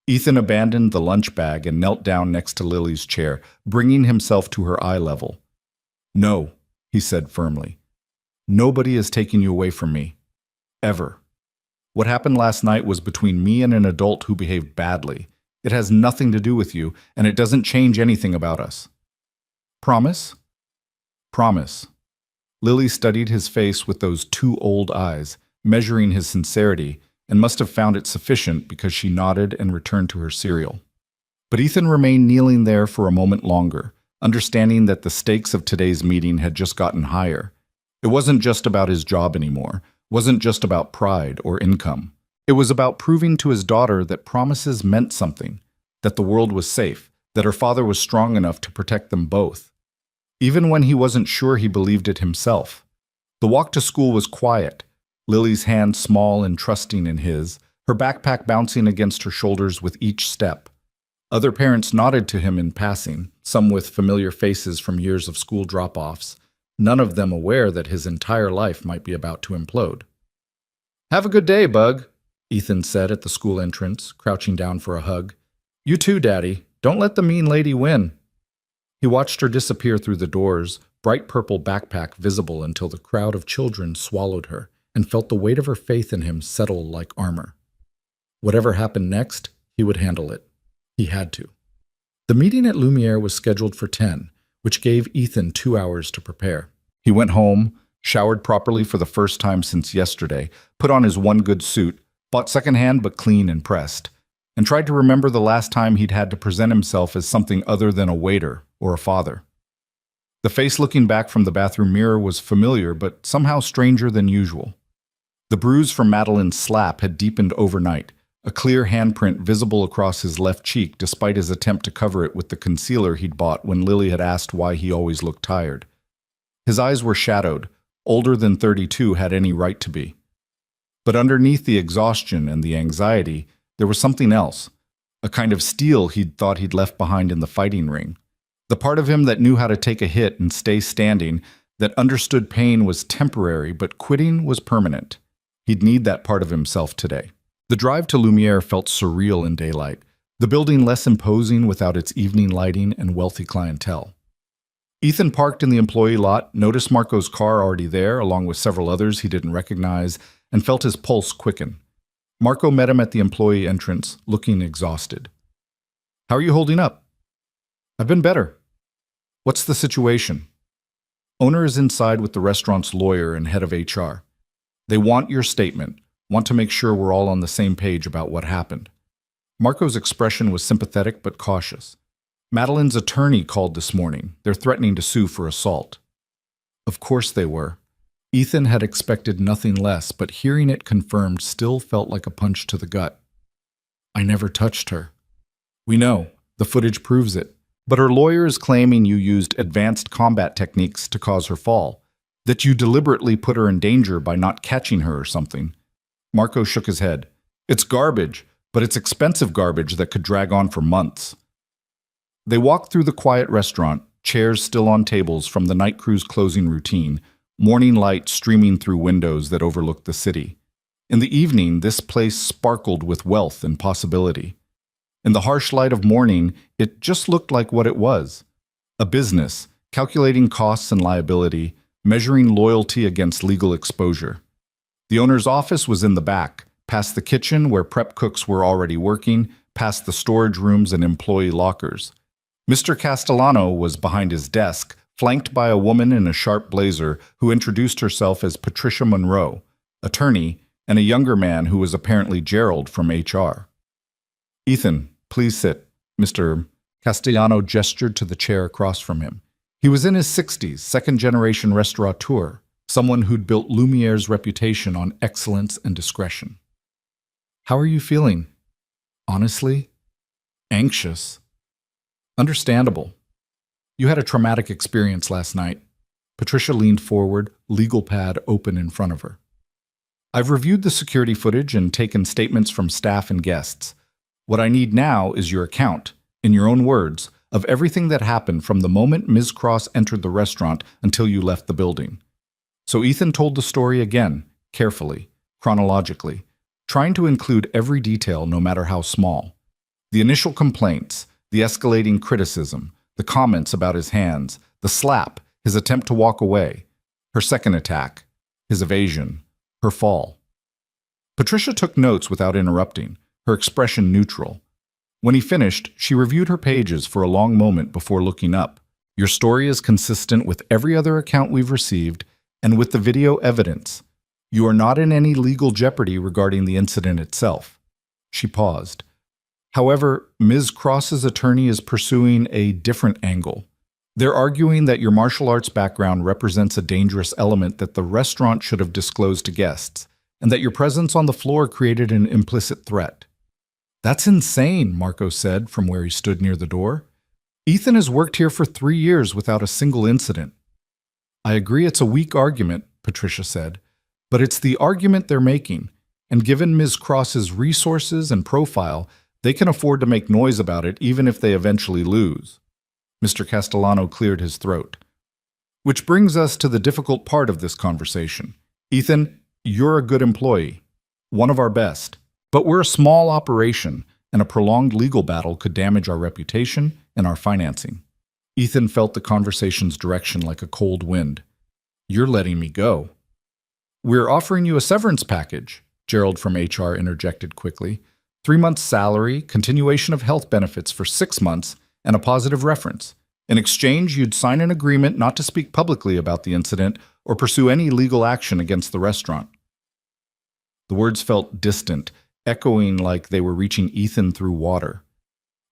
Ethan abandoned the lunch bag and knelt down next to Lily's chair, bringing himself to her eye level. No, he said firmly. Nobody is taking you away from me. Ever. What happened last night was between me and an adult who behaved badly. It has nothing to do with you, and it doesn't change anything about us. Promise? Promise. Lily studied his face with those 2 old eyes, measuring his sincerity, and must have found it sufficient because she nodded and returned to her cereal. But Ethan remained kneeling there for a moment longer, understanding that the stakes of today's meeting had just gotten higher. It wasn't just about his job anymore, wasn't just about pride or income. It was about proving to his daughter that promises meant something, that the world was safe, that her father was strong enough to protect them both. Even when he wasn't sure he believed it himself. The walk to school was quiet, Lily's hand small and trusting in his, her backpack bouncing against her shoulders with each step. Other parents nodded to him in passing, some with familiar faces from years of school drop-offs, none of them aware that his entire life might be about to implode. Have a good day, Bug, Ethan said at the school entrance, crouching down for a hug. You too, Daddy. Don't let the mean lady win. He watched her disappear through the doors, bright purple backpack visible until the crowd of children swallowed her, and felt the weight of her faith in him settle like armor. Whatever happened next, he would handle it. He had to. The meeting at Lumiere was scheduled for 10, which gave Ethan 2 hours to prepare. He went home, showered properly for the first time since yesterday, put on his one good suit, bought secondhand but clean and pressed, and tried to remember the last time he'd had to present himself as something other than a waiter or a father. The face looking back from the bathroom mirror was familiar but somehow stranger than usual. The bruise from Madeline's slap had deepened overnight, a clear handprint visible across his left cheek despite his attempt to cover it with the concealer he'd bought when Lily had asked why he always looked tired. His eyes were shadowed, older than 32 had any right to be. But underneath the exhaustion and the anxiety, there was something else, a kind of steel he'd thought he'd left behind in the fighting ring. The part of him that knew how to take a hit and stay standing, that understood pain was temporary but quitting was permanent. He'd need that part of himself today. The drive to Lumiere felt surreal in daylight, the building less imposing without its evening lighting and wealthy clientele. Ethan parked in the employee lot, noticed Marco's car already there, along with several others he didn't recognize, and felt his pulse quicken. Marco met him at the employee entrance, looking exhausted. "How are you holding up?" "I've been better." "What's the situation?" "Owner is inside with the restaurant's lawyer and head of HR. They want your statement, want to make sure we're all on the same page about what happened." Marco's expression was sympathetic but cautious. "Madeline's attorney called this morning. They're threatening to sue for assault." Of course they were. Ethan had expected nothing less, but hearing it confirmed still felt like a punch to the gut. "I never touched her." "We know. The footage proves it. But her lawyer is claiming you used advanced combat techniques to cause her fall, that you deliberately put her in danger by not catching her or something." Marco shook his head. "It's garbage, but it's expensive garbage that could drag on for months." They walked through the quiet restaurant, chairs still on tables from the night crew's closing routine, morning light streaming through windows that overlooked the city. In the evening, this place sparkled with wealth and possibility. In the harsh light of morning, it just looked like what it was. A business, calculating costs and liability, measuring loyalty against legal exposure. The owner's office was in the back, past the kitchen where prep cooks were already working, past the storage rooms and employee lockers. Mr. Castellano was behind his desk, flanked by a woman in a sharp blazer who introduced herself as Patricia Monroe, attorney, and a younger man who was apparently Gerald from HR. "Ethan, please sit." Mr. Castellano gestured to the chair across from him. He was in his 60s, second-generation restaurateur, someone who'd built Lumiere's reputation on excellence and discretion. "How are you feeling?" "Honestly, anxious." "Understandable. You had a traumatic experience last night." Patricia leaned forward, legal pad open in front of her. "I've reviewed the security footage and taken statements from staff and guests. What I need now is your account, in your own words, of everything that happened from the moment Ms. Cross entered the restaurant until you left the building." So Ethan told the story again, carefully, chronologically, trying to include every detail no matter how small. The initial complaints, the escalating criticism, the comments about his hands, the slap, his attempt to walk away, her second attack, his evasion, her fall. Patricia took notes without interrupting, her expression neutral. When he finished, she reviewed her pages for a long moment before looking up. "Your story is consistent with every other account we've received and with the video evidence. You are not in any legal jeopardy regarding the incident itself." She paused. "However, Ms. Cross's attorney is pursuing a different angle. They're arguing that your martial arts background represents a dangerous element that the restaurant should have disclosed to guests, and that your presence on the floor created an implicit threat." "That's insane," Marco said from where he stood near the door. "Ethan has worked here for 3 years without a single incident." "I agree it's a weak argument," Patricia said, "but it's the argument they're making, and given Ms. Cross's resources and profile, they can afford to make noise about it even if they eventually lose." Mr. Castellano cleared his throat. "Which brings us to the difficult part of this conversation. Ethan, you're a good employee, one of our best, but we're a small operation, and a prolonged legal battle could damage our reputation and our financing. Ethan felt the conversation's direction like a cold wind. You're letting me go. We're offering you a severance package, Gerald from HR interjected quickly. 3 months' salary, continuation of health benefits for 6 months, and a positive reference. In exchange, you'd sign an agreement not to speak publicly about the incident or pursue any legal action against the restaurant. The words felt distant, echoing like they were reaching Ethan through water.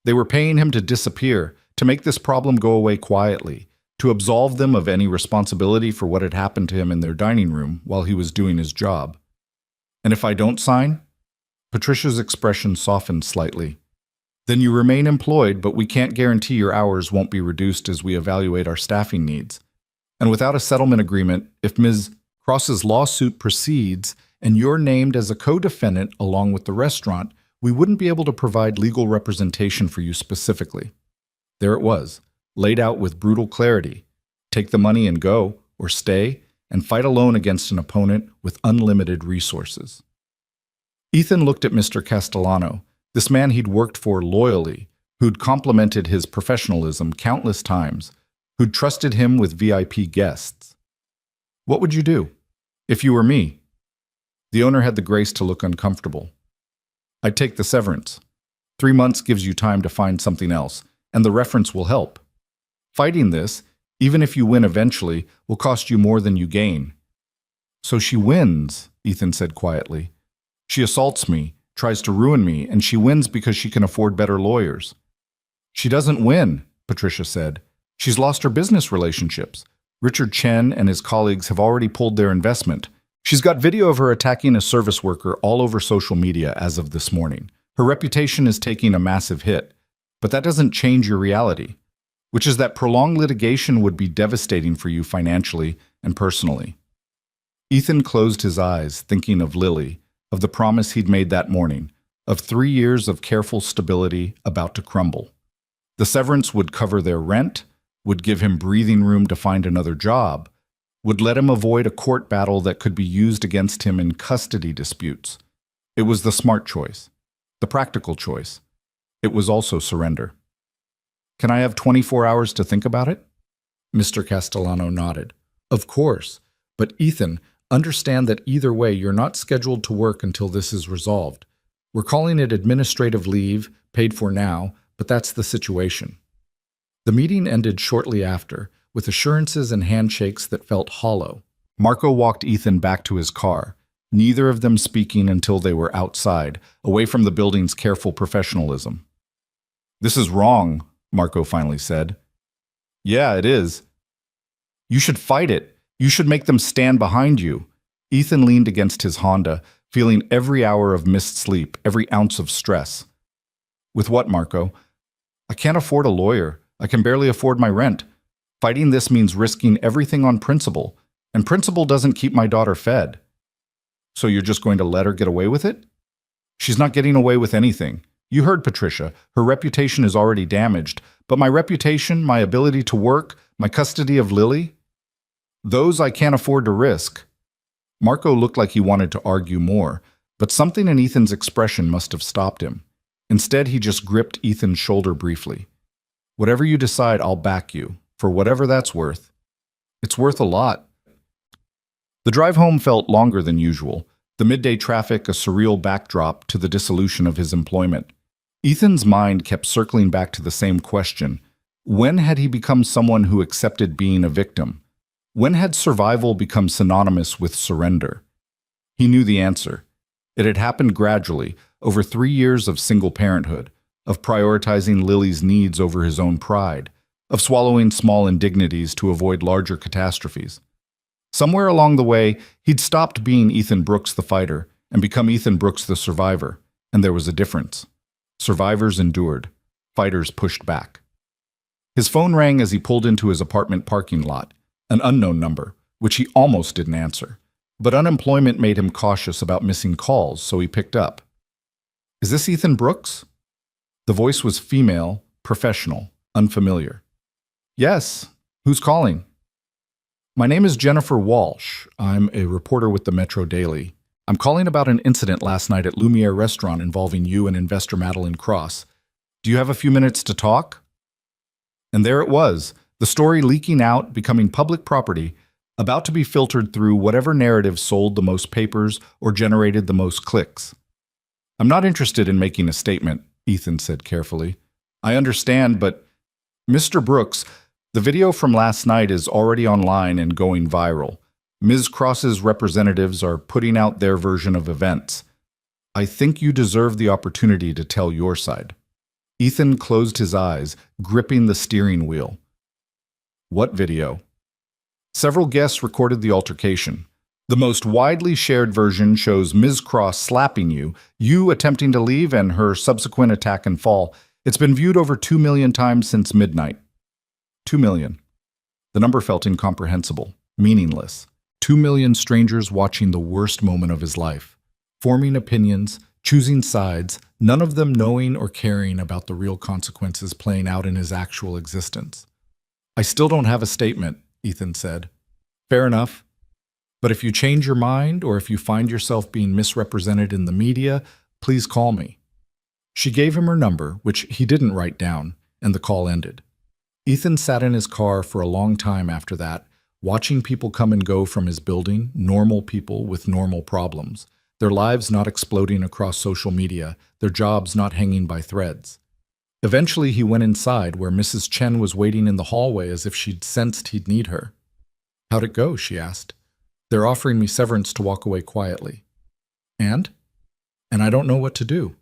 They were paying him to disappear, to make this problem go away quietly, to absolve them of any responsibility for what had happened to him in their dining room while he was doing his job. And if I don't sign? Patricia's expression softened slightly. Then you remain employed, but we can't guarantee your hours won't be reduced as we evaluate our staffing needs. And without a settlement agreement, if Ms. Cross's lawsuit proceeds and you're named as a co-defendant along with the restaurant, we wouldn't be able to provide legal representation for you specifically. There it was, laid out with brutal clarity. Take the money and go, or stay, and fight alone against an opponent with unlimited resources. Ethan looked at Mr. Castellano, this man he'd worked for loyally, who'd complimented his professionalism countless times, who'd trusted him with VIP guests. What would you do? If you were me? The owner had the grace to look uncomfortable. I'd take the severance. 3 months gives you time to find something else, and the reference will help. Fighting this, even if you win eventually, will cost you more than you gain. So she wins, Ethan said quietly. She assaults me, tries to ruin me, and she wins because she can afford better lawyers. She doesn't win, Patricia said. She's lost her business relationships. Richard Chen and his colleagues have already pulled their investment. She's got video of her attacking a service worker all over social media as of this morning. Her reputation is taking a massive hit. But that doesn't change your reality, which is that prolonged litigation would be devastating for you financially and personally. Ethan closed his eyes, thinking of Lily, of the promise he'd made that morning, of 3 years of careful stability about to crumble. The severance would cover their rent, would give him breathing room to find another job, would let him avoid a court battle that could be used against him in custody disputes. It was the smart choice, the practical choice. It was also surrender. Can I have 24 hours to think about it? Mr. Castellano nodded. Of course, but Ethan, understand that either way you're not scheduled to work until this is resolved. We're calling it administrative leave, paid for now, but that's the situation. The meeting ended shortly after, with assurances and handshakes that felt hollow. Marco walked Ethan back to his car, neither of them speaking until they were outside, away from the building's careful professionalism. This is wrong, Marco finally said. Yeah, it is. You should fight it. You should make them stand behind you. Ethan leaned against his Honda, feeling every hour of missed sleep, every ounce of stress. With what, Marco? I can't afford a lawyer. I can barely afford my rent. Fighting this means risking everything on principle, and principle doesn't keep my daughter fed. So you're just going to let her get away with it? She's not getting away with anything. You heard Patricia. Her reputation is already damaged, but my reputation, my ability to work, my custody of Lily, those I can't afford to risk. Marco looked like he wanted to argue more, but something in Ethan's expression must have stopped him. Instead, he just gripped Ethan's shoulder briefly. Whatever you decide, I'll back you, for whatever that's worth. It's worth a lot. The drive home felt longer than usual, the midday traffic a surreal backdrop to the dissolution of his employment. Ethan's mind kept circling back to the same question. When had he become someone who accepted being a victim? When had survival become synonymous with surrender? He knew the answer. It had happened gradually, over 3 years of single parenthood, of prioritizing Lily's needs over his own pride, of swallowing small indignities to avoid larger catastrophes. Somewhere along the way, he'd stopped being Ethan Brooks the fighter and become Ethan Brooks the survivor, and there was a difference. Survivors endured. Fighters pushed back. His phone rang as he pulled into his apartment parking lot, an unknown number, which he almost didn't answer. But unemployment made him cautious about missing calls, so he picked up. Is this Ethan Brooks? The voice was female, professional, unfamiliar. Yes. Who's calling? My name is Jennifer Walsh. I'm a reporter with the Metro Daily. I'm calling about an incident last night at Lumiere restaurant involving you and investor Madeline Cross. Do you have a few minutes to talk?" And there it was, the story leaking out, becoming public property, about to be filtered through whatever narrative sold the most papers or generated the most clicks. "I'm not interested in making a statement," Ethan said carefully. "I understand, but Mr. Brooks, the video from last night is already online and going viral. Ms. Cross's representatives are putting out their version of events. I think you deserve the opportunity to tell your side." Ethan closed his eyes, gripping the steering wheel. "What video?" Several guests recorded the altercation. The most widely shared version shows Ms. Cross slapping you attempting to leave, and her subsequent attack and fall. It's been viewed over 2 million times since midnight. 2 million. The number felt incomprehensible, meaningless. 2 million strangers watching the worst moment of his life, forming opinions, choosing sides, none of them knowing or caring about the real consequences playing out in his actual existence. "I still don't have a statement," Ethan said. "Fair enough. But if you change your mind, or if you find yourself being misrepresented in the media, please call me." She gave him her number, which he didn't write down, and the call ended. Ethan sat in his car for a long time after that, watching people come and go from his building, normal people with normal problems, their lives not exploding across social media, their jobs not hanging by threads. Eventually, he went inside, where Mrs. Chen was waiting in the hallway as if she'd sensed he'd need her. "How'd it go?" she asked. "They're offering me severance to walk away quietly." And I don't know what to do."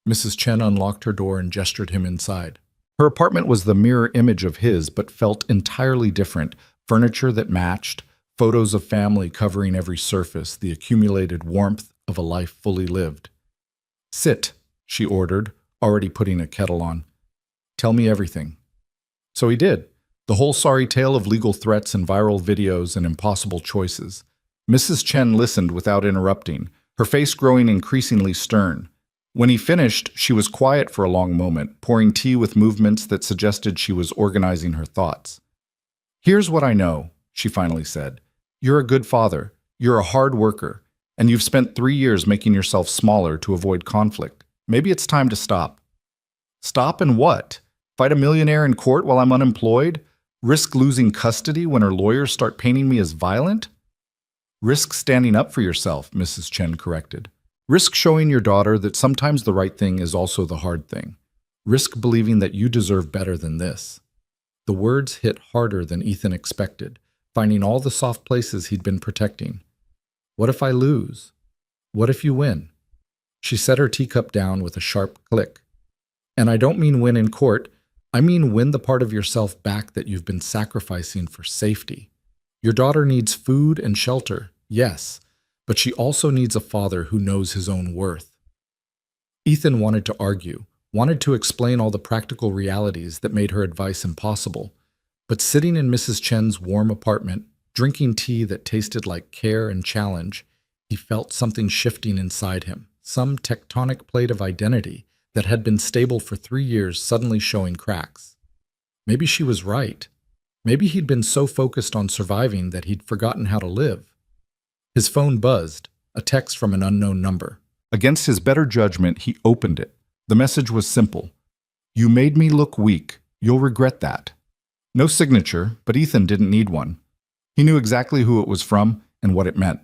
Mrs. Chen unlocked her door and gestured him inside. Her apartment was the mirror image of his, but felt entirely different. Furniture that matched, photos of family covering every surface, the accumulated warmth of a life fully lived. "Sit," she ordered, already putting a kettle on. "Tell me everything." So he did. The whole sorry tale of legal threats and viral videos and impossible choices. Mrs. Chen listened without interrupting, her face growing increasingly stern. When he finished, she was quiet for a long moment, pouring tea with movements that suggested she was organizing her thoughts. "Here's what I know," she finally said. "You're a good father, you're a hard worker, and you've spent 3 years making yourself smaller to avoid conflict. Maybe it's time to stop." "Stop and what? Fight a millionaire in court while I'm unemployed? Risk losing custody when her lawyers start painting me as violent?" "Risk standing up for yourself," Mrs. Chen corrected. "Risk showing your daughter that sometimes the right thing is also the hard thing. Risk believing that you deserve better than this." The words hit harder than Ethan expected, finding all the soft places he'd been protecting. "What if I lose? What if you win?" She set her teacup down with a sharp click. "And I don't mean win in court. I mean win the part of yourself back that you've been sacrificing for safety. Your daughter needs food and shelter, yes, but she also needs a father who knows his own worth." Ethan wanted to argue, wanted to explain all the practical realities that made her advice impossible, but sitting in Mrs. Chen's warm apartment, drinking tea that tasted like care and challenge, he felt something shifting inside him, some tectonic plate of identity that had been stable for 3 years suddenly showing cracks. Maybe she was right. Maybe he'd been so focused on surviving that he'd forgotten how to live. His phone buzzed, a text from an unknown number. Against his better judgment, he opened it. The message was simple. "You made me look weak. You'll regret that." No signature, but Ethan didn't need one. He knew exactly who it was from and what it meant.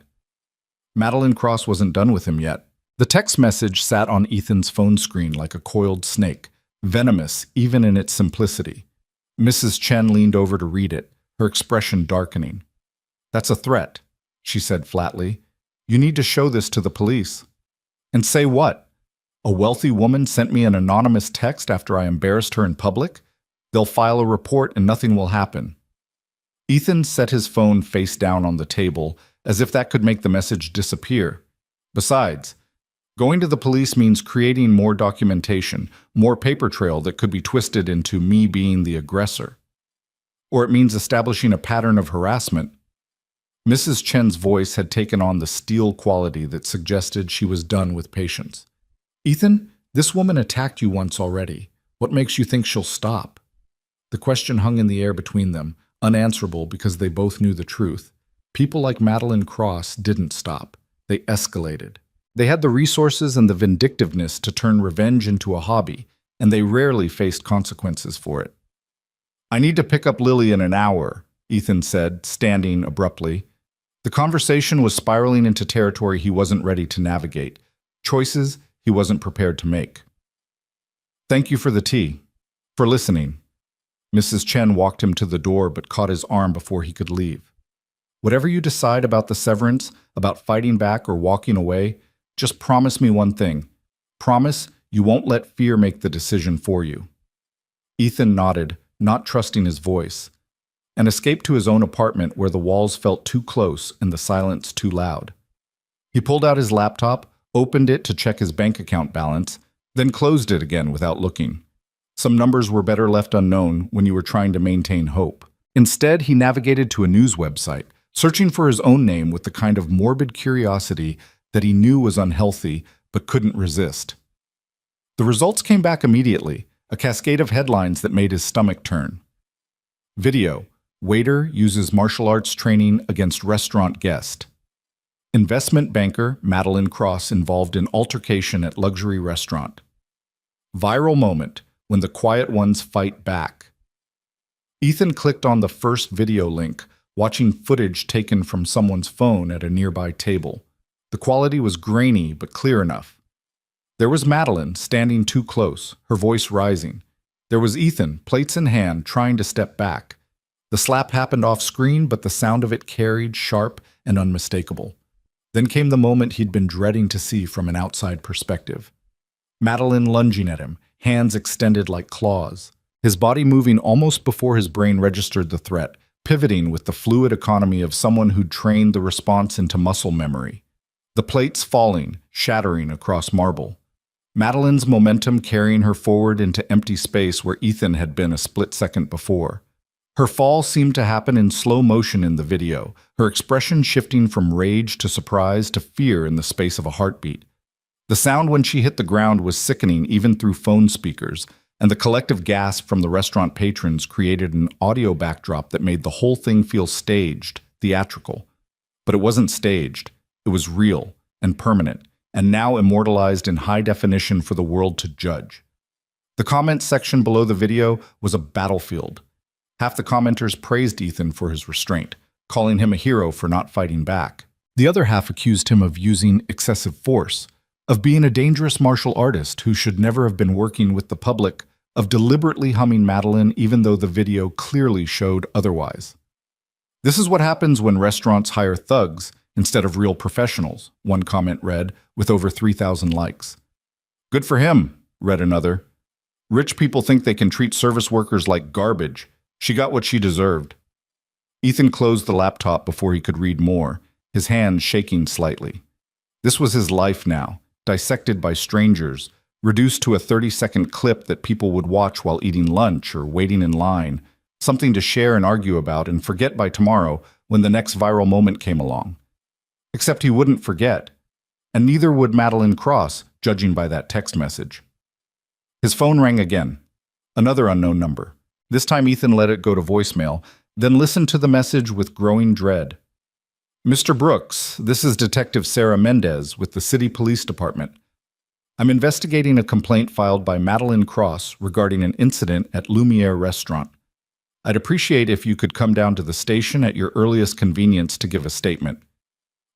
Madeline Cross wasn't done with him yet. The text message sat on Ethan's phone screen like a coiled snake, venomous even in its simplicity. Mrs. Chen leaned over to read it, her expression darkening. "That's a threat," she said flatly. "You need to show this to the police." "And say what? A wealthy woman sent me an anonymous text after I embarrassed her in public? They'll file a report and nothing will happen." Ethan set his phone face down on the table, as if that could make the message disappear. Besides, going to the police means creating more documentation, more paper trail that could be twisted into me being the aggressor. Or it means establishing a pattern of harassment. Mrs. Chen's voice had taken on the steel quality that suggested she was done with patience. "Ethan, this woman attacked you once already. What makes you think she'll stop?" The question hung in the air between them, unanswerable because they both knew the truth. People like Madeline Cross didn't stop. They escalated. They had the resources and the vindictiveness to turn revenge into a hobby, and they rarely faced consequences for it. "I need to pick up Lily in an hour," Ethan said, standing abruptly. The conversation was spiraling into territory he wasn't ready to navigate, choices he wasn't prepared to make. "Thank you for the tea. For listening." Mrs. Chen walked him to the door but caught his arm before he could leave. "Whatever you decide about the severance, about fighting back or walking away, just promise me one thing. Promise you won't let fear make the decision for you." Ethan nodded, not trusting his voice, and escaped to his own apartment where the walls felt too close and the silence too loud. He pulled out his laptop, opened it to check his bank account balance, then closed it again without looking. Some numbers were better left unknown when you were trying to maintain hope. Instead, he navigated to a news website, searching for his own name with the kind of morbid curiosity that he knew was unhealthy but couldn't resist. The results came back immediately, a cascade of headlines that made his stomach turn. Video: Waiter uses martial arts training against restaurant guest. Investment banker Madeline Cross involved in altercation at luxury restaurant. Viral moment: when the quiet ones fight back. Ethan clicked on the first video link, watching footage taken from someone's phone at a nearby table. The quality was grainy but clear enough. There was Madeline standing too close, her voice rising. There was Ethan, plates in hand, trying to step back. The slap happened off screen, but the sound of it carried, sharp and unmistakable. Then came the moment he'd been dreading to see from an outside perspective. Madeline lunging at him, hands extended like claws. His body moving almost before his brain registered the threat, pivoting with the fluid economy of someone who'd trained the response into muscle memory. The plates falling, shattering across marble. Madeline's momentum carrying her forward into empty space where Ethan had been a split second before. Her fall seemed to happen in slow motion in the video, her expression shifting from rage to surprise to fear in the space of a heartbeat. The sound when she hit the ground was sickening even through phone speakers, and the collective gasp from the restaurant patrons created an audio backdrop that made the whole thing feel staged, theatrical. But it wasn't staged. It was real and permanent, and now immortalized in high definition for the world to judge. The comments section below the video was a battlefield. Half the commenters praised Ethan for his restraint, calling him a hero for not fighting back. The other half accused him of using excessive force, of being a dangerous martial artist who should never have been working with the public, of deliberately humming Madeline even though the video clearly showed otherwise. "This is what happens when restaurants hire thugs instead of real professionals," one comment read, with over 3,000 likes. "Good for him," read another. "Rich people think they can treat service workers like garbage. She got what she deserved." Ethan closed the laptop before he could read more, his hands shaking slightly. This was his life now, dissected by strangers, reduced to a 30-second clip that people would watch while eating lunch or waiting in line, something to share and argue about and forget by tomorrow when the next viral moment came along. Except he wouldn't forget, and neither would Madeline Cross, judging by that text message. His phone rang again. Another unknown number. This time Ethan let it go to voicemail, then listened to the message with growing dread. "Mr. Brooks, this is Detective Sarah Mendez with the City Police Department. I'm investigating a complaint filed by Madeline Cross regarding an incident at Lumiere Restaurant. I'd appreciate if you could come down to the station at your earliest convenience to give a statement.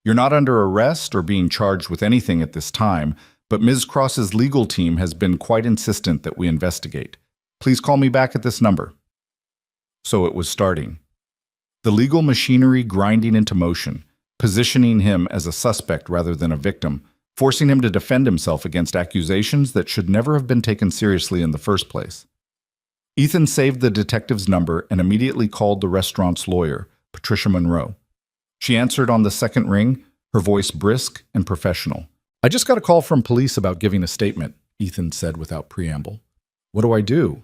You're not under arrest or being charged with anything at this time, but Ms. Cross's legal team has been quite insistent that we investigate. Please call me back at this number." So it was starting. The legal machinery grinding into motion, positioning him as a suspect rather than a victim, forcing him to defend himself against accusations that should never have been taken seriously in the first place. Ethan saved the detective's number and immediately called the restaurant's lawyer, Patricia Monroe. She answered on the second ring, her voice brisk and professional. "I just got a call from police about giving a statement," Ethan said without preamble. "What do I do?"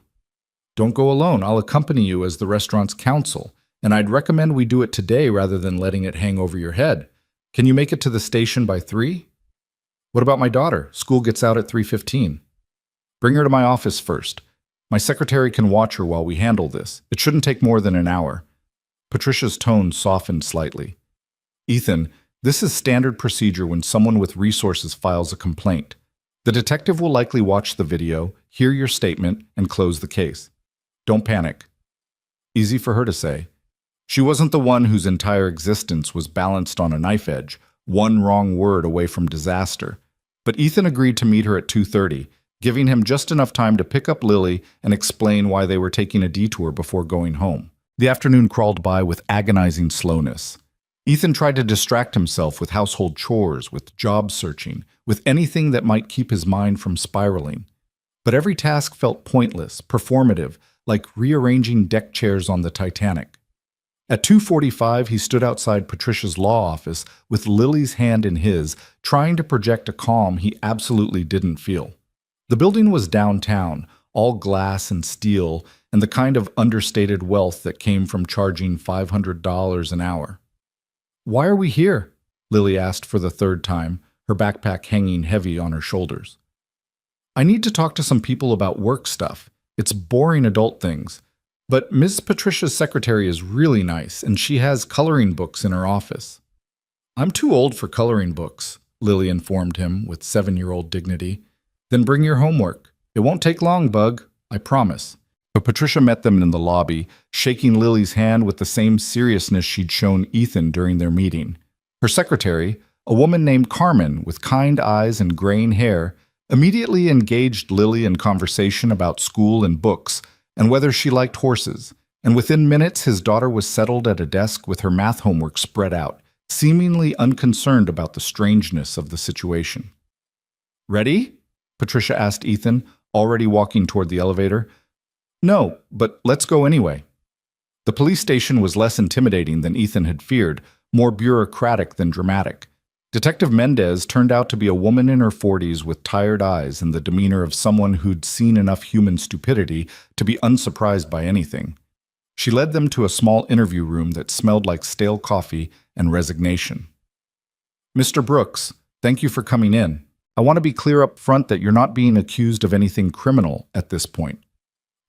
"Don't go alone. I'll accompany you as the restaurant's counsel, and I'd recommend we do it today rather than letting it hang over your head. Can you make it to the station by 3? "What about my daughter? School gets out at 3:15. "Bring her to my office first. My secretary can watch her while we handle this. It shouldn't take more than an hour." Patricia's tone softened slightly. "Ethan, This is standard procedure when someone with resources files a complaint. The detective will likely watch the video, hear your statement, and close the case. Don't panic. Easy for her to say. She wasn't the one whose entire existence was balanced on a knife edge, one wrong word away from disaster. But Ethan agreed to meet her at 2:30, giving him just enough time to pick up Lily and explain why they were taking a detour before going home. The afternoon crawled by with agonizing slowness. Ethan tried to distract himself with household chores, with job searching, with anything that might keep his mind from spiraling. But every task felt pointless, performative, like rearranging deck chairs on the Titanic. At 2:45, he stood outside Patricia's law office with Lily's hand in his, trying to project a calm he absolutely didn't feel. The building was downtown, all glass and steel, and the kind of understated wealth that came from charging $500 an hour. "Why are we here?" Lily asked for the third time, her backpack hanging heavy on her shoulders. "I need to talk to some people about work stuff. It's boring adult things. But Miss Patricia's secretary is really nice, and she has coloring books in her office." "I'm too old for coloring books," Lily informed him with 7-year-old dignity. "Then bring your homework. It won't take long, Bug, I promise." But Patricia met them in the lobby, shaking Lily's hand with the same seriousness she'd shown Ethan during their meeting. Her secretary, a woman named Carmen with kind eyes and graying hair, immediately engaged Lily in conversation about school and books, and whether she liked horses, and within minutes his daughter was settled at a desk with her math homework spread out, seemingly unconcerned about the strangeness of the situation. "Ready?" Patricia asked Ethan, already walking toward the elevator. "No, but let's go anyway." The police station was less intimidating than Ethan had feared, more bureaucratic than dramatic. Detective Mendez turned out to be a woman in her 40s with tired eyes and the demeanor of someone who'd seen enough human stupidity to be unsurprised by anything. She led them to a small interview room that smelled like stale coffee and resignation. "Mr. Brooks, thank you for coming in. I want to be clear up front that you're not being accused of anything criminal at this point.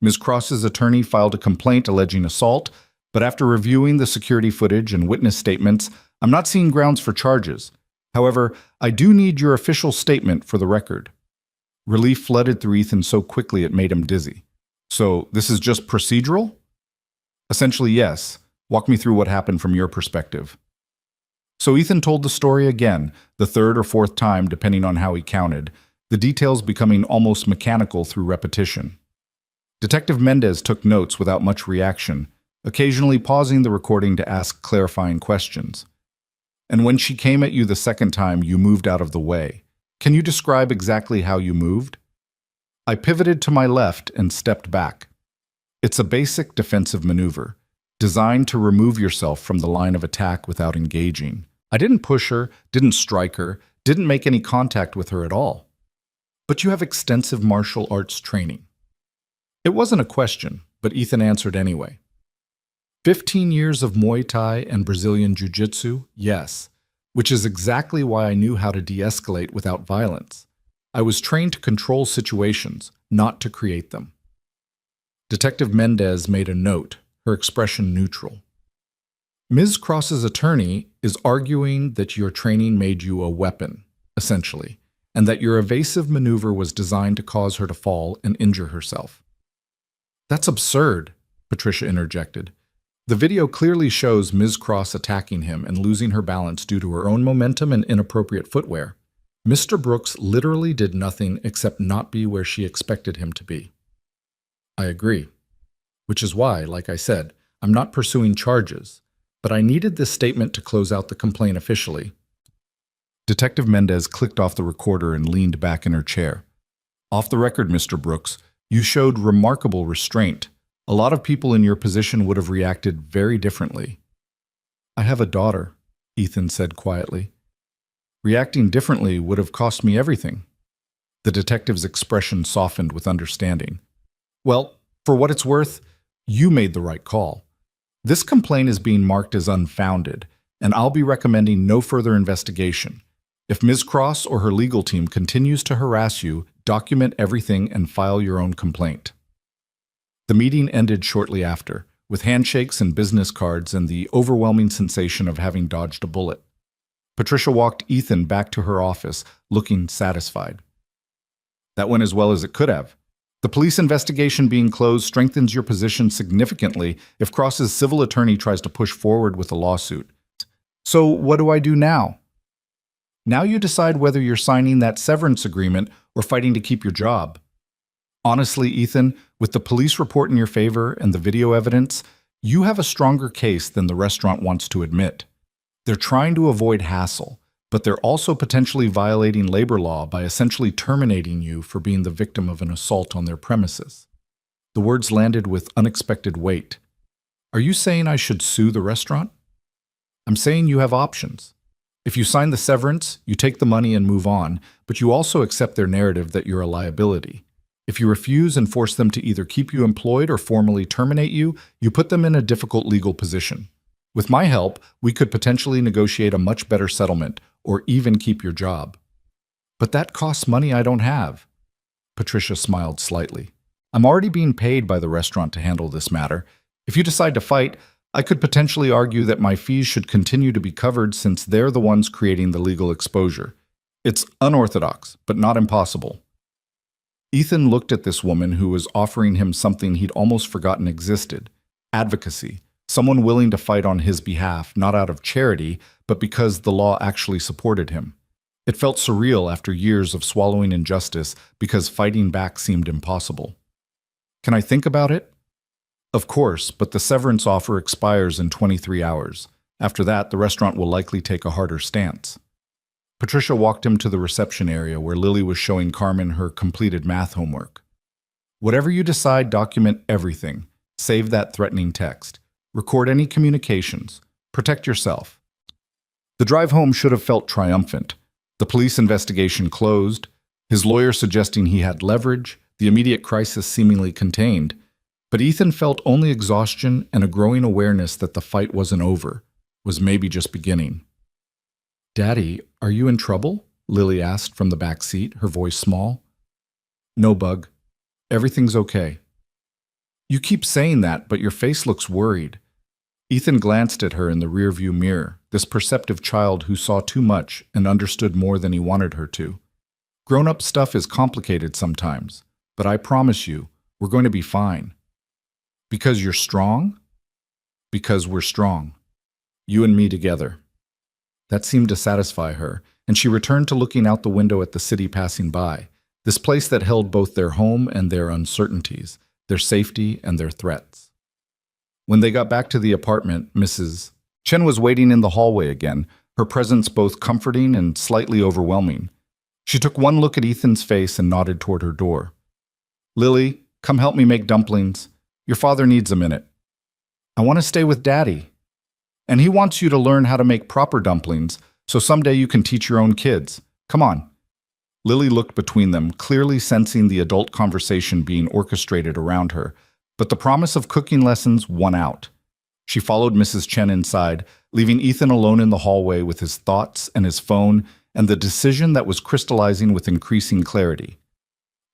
Ms. Cross's attorney filed a complaint alleging assault, but after reviewing the security footage and witness statements, I'm not seeing grounds for charges. However, I do need your official statement for the record." Relief flooded through Ethan so quickly it made him dizzy. "So, this is just procedural?" "Essentially, yes. Walk me through what happened from your perspective." So Ethan told the story again, the third or fourth time depending on how he counted, the details becoming almost mechanical through repetition. Detective Mendez took notes without much reaction, occasionally pausing the recording to ask clarifying questions. "And when she came at you the second time, you moved out of the way. Can you describe exactly how you moved?" "I pivoted to my left and stepped back. It's a basic defensive maneuver, designed to remove yourself from the line of attack without engaging. I didn't push her, didn't strike her, didn't make any contact with her at all." "But you have extensive martial arts training." It wasn't a question, but Ethan answered anyway. 15 years of Muay Thai and Brazilian Jiu-Jitsu, yes, which is exactly why I knew how to de-escalate without violence. I was trained to control situations, not to create them. Detective Mendez made a note, her expression neutral. "Ms. Cross's attorney is arguing that your training made you a weapon, essentially, and that your evasive maneuver was designed to cause her to fall and injure herself." "That's absurd," Patricia interjected. "The video clearly shows Ms. Cross attacking him and losing her balance due to her own momentum and inappropriate footwear. Mr. Brooks literally did nothing except not be where she expected him to be." "I agree. Which is why, like I said, I'm not pursuing charges, but I needed this statement to close out the complaint officially." Detective Mendez clicked off the recorder and leaned back in her chair. "Off the record, Mr. Brooks, you showed remarkable restraint. A lot of people in your position would have reacted very differently." "I have a daughter," Ethan said quietly. "Reacting differently would have cost me everything." The detective's expression softened with understanding. "Well, for what it's worth, you made the right call. This complaint is being marked as unfounded, and I'll be recommending no further investigation. If Ms. Cross or her legal team continues to harass you, document everything and file your own complaint." The meeting ended shortly after, with handshakes and business cards and the overwhelming sensation of having dodged a bullet. Patricia walked Ethan back to her office, looking satisfied. That went as well as it could have. The police investigation being closed strengthens your position significantly if Cross's civil attorney tries to push forward with a lawsuit. So what do I do now? Now you decide whether you're signing that severance agreement or fighting to keep your job. Honestly, Ethan, with the police report in your favor and the video evidence, you have a stronger case than the restaurant wants to admit. They're trying to avoid hassle, but they're also potentially violating labor law by essentially terminating you for being the victim of an assault on their premises. The words landed with unexpected weight. Are you saying I should sue the restaurant? I'm saying you have options. If you sign the severance, you take the money and move on, but you also accept their narrative that you're a liability. If you refuse and force them to either keep you employed or formally terminate you, you put them in a difficult legal position. With my help, we could potentially negotiate a much better settlement, or even keep your job. But that costs money I don't have. Patricia smiled slightly. I'm already being paid by the restaurant to handle this matter. If you decide to fight, I could potentially argue that my fees should continue to be covered since they're the ones creating the legal exposure. It's unorthodox, but not impossible. Ethan looked at this woman who was offering him something he'd almost forgotten existed: advocacy. Someone willing to fight on his behalf, not out of charity, but because the law actually supported him. It felt surreal after years of swallowing injustice because fighting back seemed impossible. Can I think about it? Of course, but the severance offer expires in 23 hours. After that, the restaurant will likely take a harder stance. Patricia walked him to the reception area where Lily was showing Carmen her completed math homework. Whatever you decide, document everything. Save that threatening text. Record any communications. Protect yourself. The drive home should have felt triumphant. The police investigation closed, his lawyer suggesting he had leverage, the immediate crisis seemingly contained. But Ethan felt only exhaustion and a growing awareness that the fight wasn't over, was maybe just beginning. "Daddy, are you in trouble?" Lily asked from the back seat, her voice small. "No, Bug. Everything's okay." "You keep saying that, but your face looks worried." Ethan glanced at her in the rearview mirror, this perceptive child who saw too much and understood more than he wanted her to. "Grown-up stuff is complicated sometimes, but I promise you, we're going to be fine." "Because you're strong?" "Because we're strong. You and me together." That seemed to satisfy her, and she returned to looking out the window at the city passing by, this place that held both their home and their uncertainties, their safety and their threats. When they got back to the apartment, Mrs. Chen was waiting in the hallway again, her presence both comforting and slightly overwhelming. She took one look at Ethan's face and nodded toward her door. "Lily, come help me make dumplings. Your father needs a minute." "I want to stay with Daddy. And he wants you to learn how to make proper dumplings, so someday you can teach your own kids. Come on." Lily looked between them, clearly sensing the adult conversation being orchestrated around her, but the promise of cooking lessons won out. She followed Mrs. Chen inside, leaving Ethan alone in the hallway with his thoughts and his phone and the decision that was crystallizing with increasing clarity.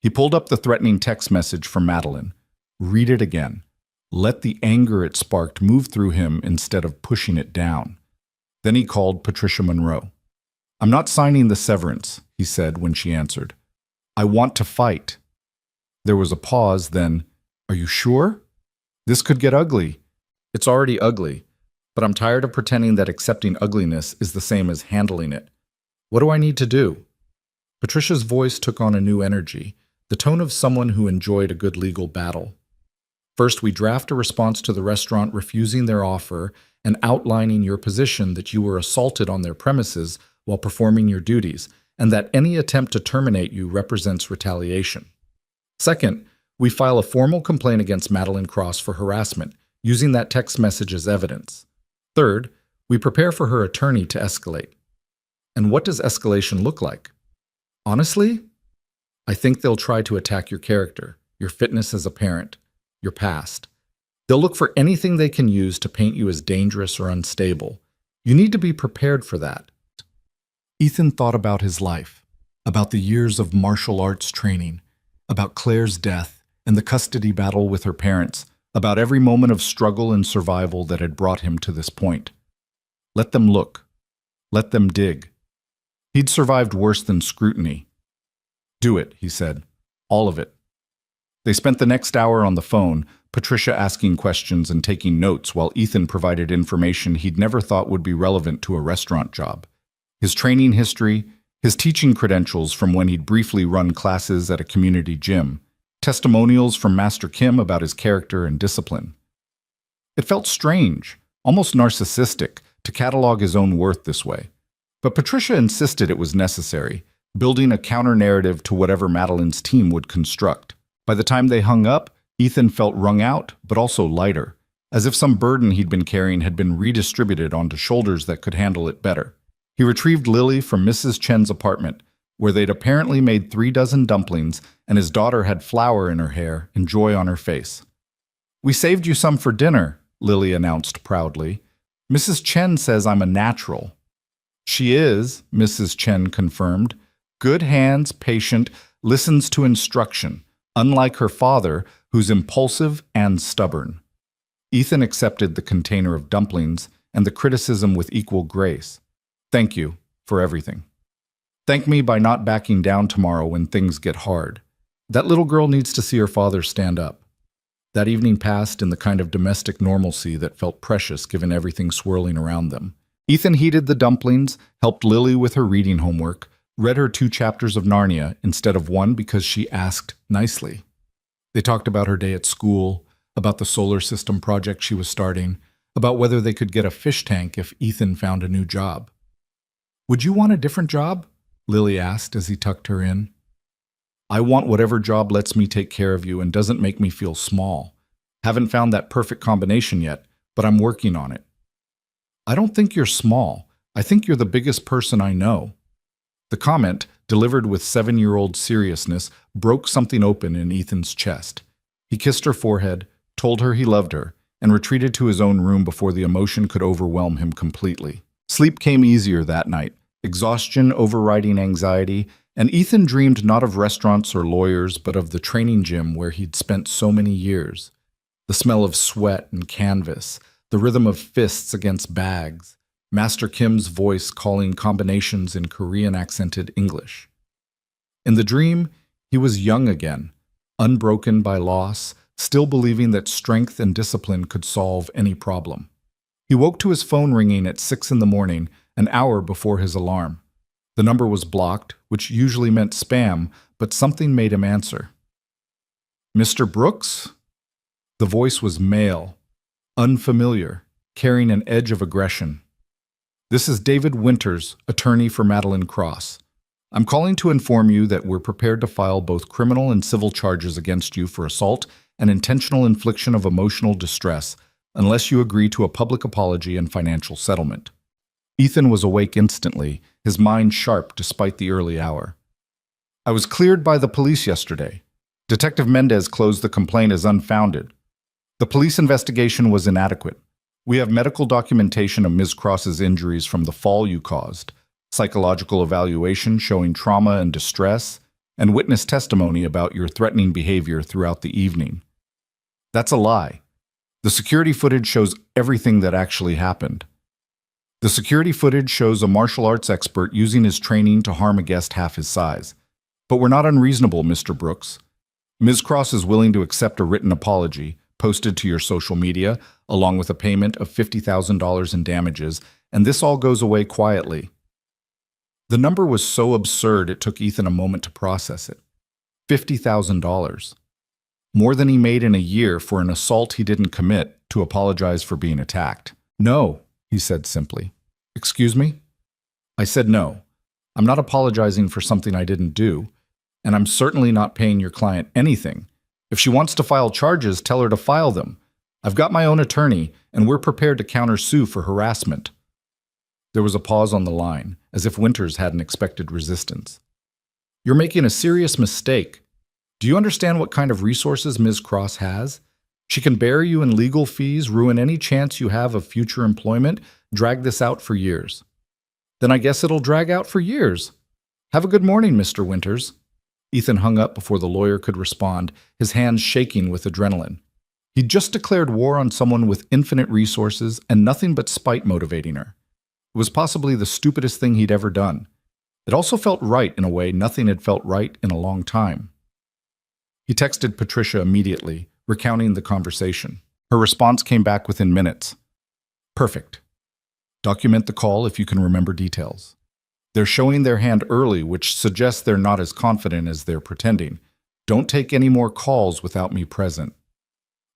He pulled up the threatening text message from Madeline. Read it again. Let the anger it sparked move through him instead of pushing it down. Then he called Patricia Monroe. "I'm not signing the severance," he said when she answered. "I want to fight." There was a pause, then, "Are you sure? This could get ugly." "It's already ugly, but I'm tired of pretending that accepting ugliness is the same as handling it. What do I need to do?" Patricia's voice took on a new energy, the tone of someone who enjoyed a good legal battle. "First, we draft a response to the restaurant refusing their offer and outlining your position that you were assaulted on their premises while performing your duties, and that any attempt to terminate you represents retaliation. Second, we file a formal complaint against Madeline Cross for harassment, using that text message as evidence. Third, we prepare for her attorney to escalate. And what does escalation look like? Honestly, I think they'll try to attack your character, your fitness as a parent, your past. They'll look for anything they can use to paint you as dangerous or unstable. You need to be prepared for that." Ethan thought about his life, about the years of martial arts training, about Claire's death and the custody battle with her parents, about every moment of struggle and survival that had brought him to this point. Let them look. Let them dig. He'd survived worse than scrutiny. Do it, he said. All of it. They spent the next hour on the phone, Patricia asking questions and taking notes while Ethan provided information he'd never thought would be relevant to a restaurant job. His training history, his teaching credentials from when he'd briefly run classes at a community gym, testimonials from Master Kim about his character and discipline. It felt strange, almost narcissistic, to catalog his own worth this way. But Patricia insisted it was necessary, building a counter-narrative to whatever Madeline's team would construct. By the time they hung up, Ethan felt wrung out, but also lighter, as if some burden he'd been carrying had been redistributed onto shoulders that could handle it better. He retrieved Lily from Mrs. Chen's apartment, where they'd apparently made 36 dumplings, and his daughter had flour in her hair and joy on her face. "We saved you some for dinner," Lily announced proudly. "Mrs. Chen says I'm a natural." "She is," Mrs. Chen confirmed. "Good hands, patient, listens to instruction, unlike her father, who's impulsive and stubborn." Ethan accepted the container of dumplings and the criticism with equal grace. "Thank you for everything. Thank me by not backing down tomorrow when things get hard. That little girl needs to see her father stand up." That evening passed in the kind of domestic normalcy that felt precious given everything swirling around them. Ethan heated the dumplings, helped Lily with her reading homework, read her 2 chapters of Narnia instead of 1 because she asked nicely. They talked about her day at school, about the solar system project she was starting, about whether they could get a fish tank if Ethan found a new job. "Would you want a different job?" Lily asked as he tucked her in. "I want whatever job lets me take care of you and doesn't make me feel small. Haven't found that perfect combination yet, but I'm working on it." "I don't think you're small. I think you're the biggest person I know." The comment, delivered with 7-year-old seriousness, broke something open in Ethan's chest. He kissed her forehead, told her he loved her, and retreated to his own room before the emotion could overwhelm him completely. Sleep came easier that night, exhaustion overriding anxiety, and Ethan dreamed not of restaurants or lawyers, but of the training gym where he'd spent so many years. The smell of sweat and canvas, the rhythm of fists against bags, Master Kim's voice calling combinations in Korean-accented English. In the dream, he was young again, unbroken by loss, still believing that strength and discipline could solve any problem. He woke to his phone ringing at 6 in the morning, an hour before his alarm. The number was blocked, which usually meant spam, but something made him answer. "Mr. Brooks?" The voice was male, unfamiliar, carrying an edge of aggression. "This is David Winters, attorney for Madeline Cross. I'm calling to inform you that we're prepared to file both criminal and civil charges against you for assault and intentional infliction of emotional distress, unless you agree to a public apology and financial settlement." Ethan was awake instantly, his mind sharp despite the early hour. "I was cleared by the police yesterday. Detective Mendez closed the complaint as unfounded. The police investigation was inadequate. We have medical documentation of Ms. Cross's injuries from the fall you caused, psychological evaluation showing trauma and distress, and witness testimony about your threatening behavior throughout the evening." "That's a lie. The security footage shows everything that actually happened." "The security footage shows a martial arts expert using his training to harm a guest half his size. But we're not unreasonable, Mr. Brooks. Ms. Cross is willing to accept a written apology, posted to your social media, along with a payment of $50,000 in damages, and this all goes away quietly." The number was so absurd it took Ethan a moment to process it. $50,000. More than he made in a year for an assault he didn't commit to apologize for being attacked. "No," he said simply. "Excuse me?" "I said no. I'm not apologizing for something I didn't do, and I'm certainly not paying your client anything. If she wants to file charges, tell her to file them. I've got my own attorney, and we're prepared to countersue for harassment." There was a pause on the line, as if Winters hadn't expected resistance. "You're making a serious mistake. Do you understand what kind of resources Ms. Cross has? She can bury you in legal fees, ruin any chance you have of future employment, drag this out for years." "Then I guess it'll drag out for years. Have a good morning, Mr. Winters." Ethan hung up before the lawyer could respond, his hands shaking with adrenaline. He'd just declared war on someone with infinite resources and nothing but spite motivating her. It was possibly the stupidest thing he'd ever done. It also felt right in a way nothing had felt right in a long time. He texted Patricia immediately, recounting the conversation. Her response came back within minutes. Perfect. Document the call if you can remember details. They're showing their hand early, which suggests they're not as confident as they're pretending. Don't take any more calls without me present.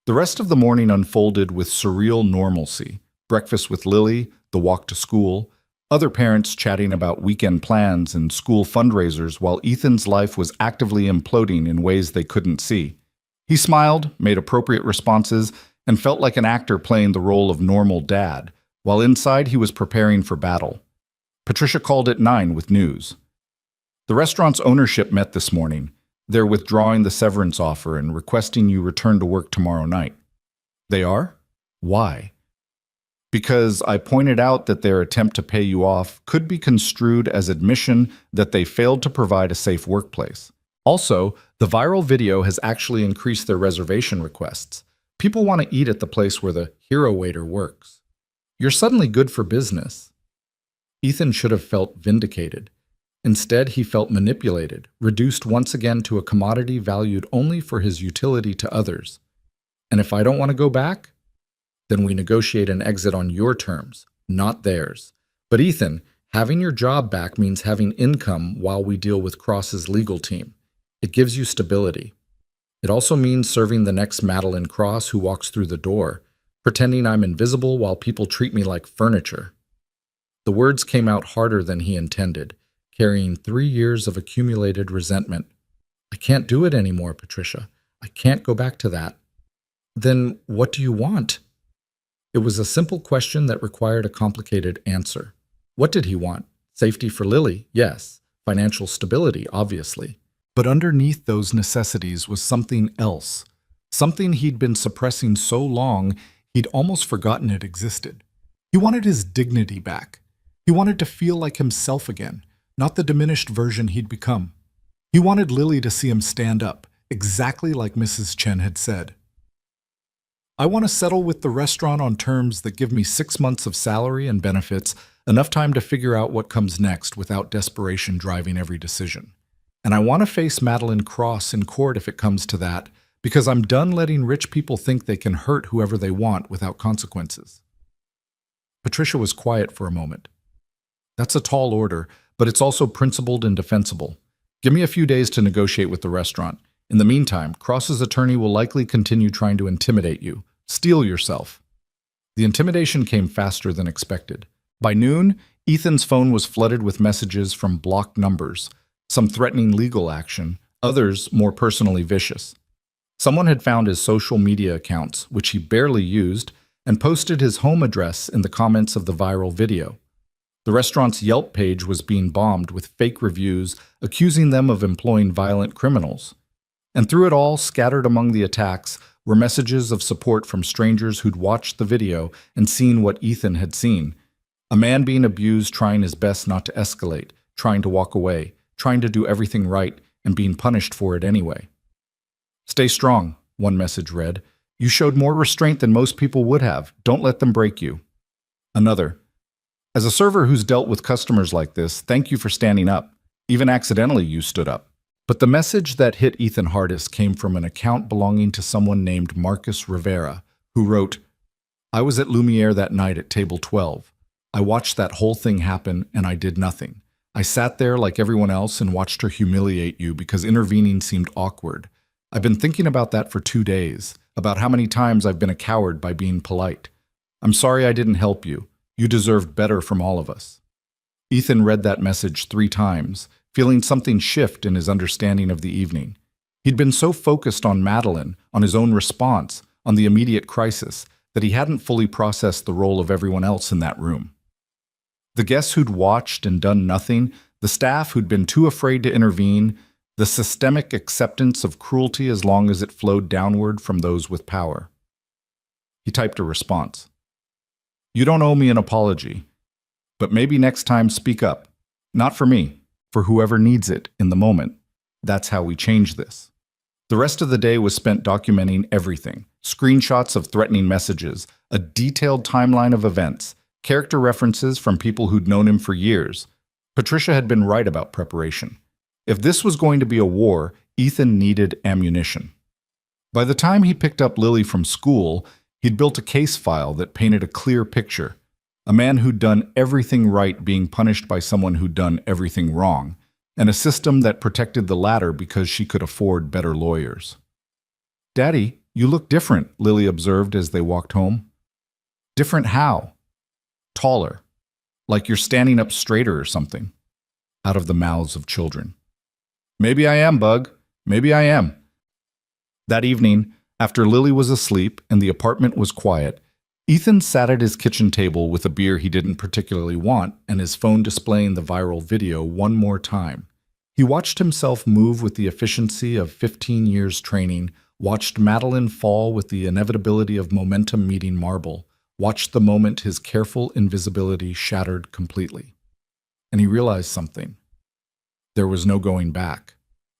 The rest of the morning unfolded with surreal normalcy. Breakfast with Lily, the walk to school, other parents chatting about weekend plans and school fundraisers while Ethan's life was actively imploding in ways they couldn't see. He smiled, made appropriate responses, and felt like an actor playing the role of normal dad, while inside he was preparing for battle. Patricia called at 9 with news. The restaurant's ownership met this morning. They're withdrawing the severance offer and requesting you return to work tomorrow night. They are? Why? Because I pointed out that their attempt to pay you off could be construed as admission that they failed to provide a safe workplace. Also, the viral video has actually increased their reservation requests. People want to eat at the place where the hero waiter works. You're suddenly good for business. Ethan should have felt vindicated. Instead, he felt manipulated, reduced once again to a commodity valued only for his utility to others. And if I don't want to go back, then we negotiate an exit on your terms, not theirs. But Ethan, having your job back means having income while we deal with Cross's legal team. It gives you stability. It also means serving the next Madeline Cross who walks through the door, pretending I'm invisible while people treat me like furniture. The words came out harder than he intended, carrying 3 years of accumulated resentment. I can't do it anymore, Patricia. I can't go back to that. Then what do you want? It was a simple question that required a complicated answer. What did he want? Safety for Lily, yes. Financial stability, obviously. But underneath those necessities was something else. Something he'd been suppressing so long, he'd almost forgotten it existed. He wanted his dignity back. He wanted to feel like himself again, not the diminished version he'd become. He wanted Lily to see him stand up, exactly like Mrs. Chen had said. I want to settle with the restaurant on terms that give me 6 months of salary and benefits, enough time to figure out what comes next without desperation driving every decision. And I want to face Madeline Cross in court if it comes to that, because I'm done letting rich people think they can hurt whoever they want without consequences. Patricia was quiet for a moment. That's a tall order, but it's also principled and defensible. Give me a few days to negotiate with the restaurant. In the meantime, Cross's attorney will likely continue trying to intimidate you. Steel yourself. The intimidation came faster than expected. By noon, Ethan's phone was flooded with messages from blocked numbers, some threatening legal action, others more personally vicious. Someone had found his social media accounts, which he barely used, and posted his home address in the comments of the viral video. The restaurant's Yelp page was being bombed with fake reviews accusing them of employing violent criminals. And through it all, scattered among the attacks, were messages of support from strangers who'd watched the video and seen what Ethan had seen. A man being abused, trying his best not to escalate, trying to walk away, trying to do everything right, and being punished for it anyway. Stay strong, one message read. You showed more restraint than most people would have. Don't let them break you. Another. As a server who's dealt with customers like this, thank you for standing up. Even accidentally, you stood up. But the message that hit Ethan hardest came from an account belonging to someone named Marcus Rivera, who wrote, I was at Lumiere that night at table 12. I watched that whole thing happen and I did nothing. I sat there like everyone else and watched her humiliate you because intervening seemed awkward. I've been thinking about that for 2 days, about how many times I've been a coward by being polite. I'm sorry I didn't help you. You deserved better from all of us. Ethan read that message 3 times, feeling something shift in his understanding of the evening. He'd been so focused on Madeline, on his own response, on the immediate crisis, that he hadn't fully processed the role of everyone else in that room. The guests who'd watched and done nothing, the staff who'd been too afraid to intervene, the systemic acceptance of cruelty as long as it flowed downward from those with power. He typed a response. You don't owe me an apology, but maybe next time speak up. Not for me. For whoever needs it in the moment. That's how we change this. The rest of the day was spent documenting everything. Screenshots of threatening messages, a detailed timeline of events, Character references from people who'd known him for years. Patricia had been right about preparation. If this was going to be a war, Ethan needed ammunition. By the time he picked up Lily from school, he'd built a case file that painted a clear picture. A man who'd done everything right being punished by someone who'd done everything wrong, and a system that protected the latter because she could afford better lawyers. "Daddy, you look different," Lily observed as they walked home. "Different how?" "Taller. Like you're standing up straighter or something." Out of the mouths of children. "Maybe I am, Bug. Maybe I am." That evening, after Lily was asleep and the apartment was quiet, Ethan sat at his kitchen table with a beer he didn't particularly want and his phone displaying the viral video one more time. He watched himself move with the efficiency of 15 years training, watched Madeline fall with the inevitability of momentum meeting marble, watched the moment his careful invisibility shattered completely. And he realized something. There was no going back.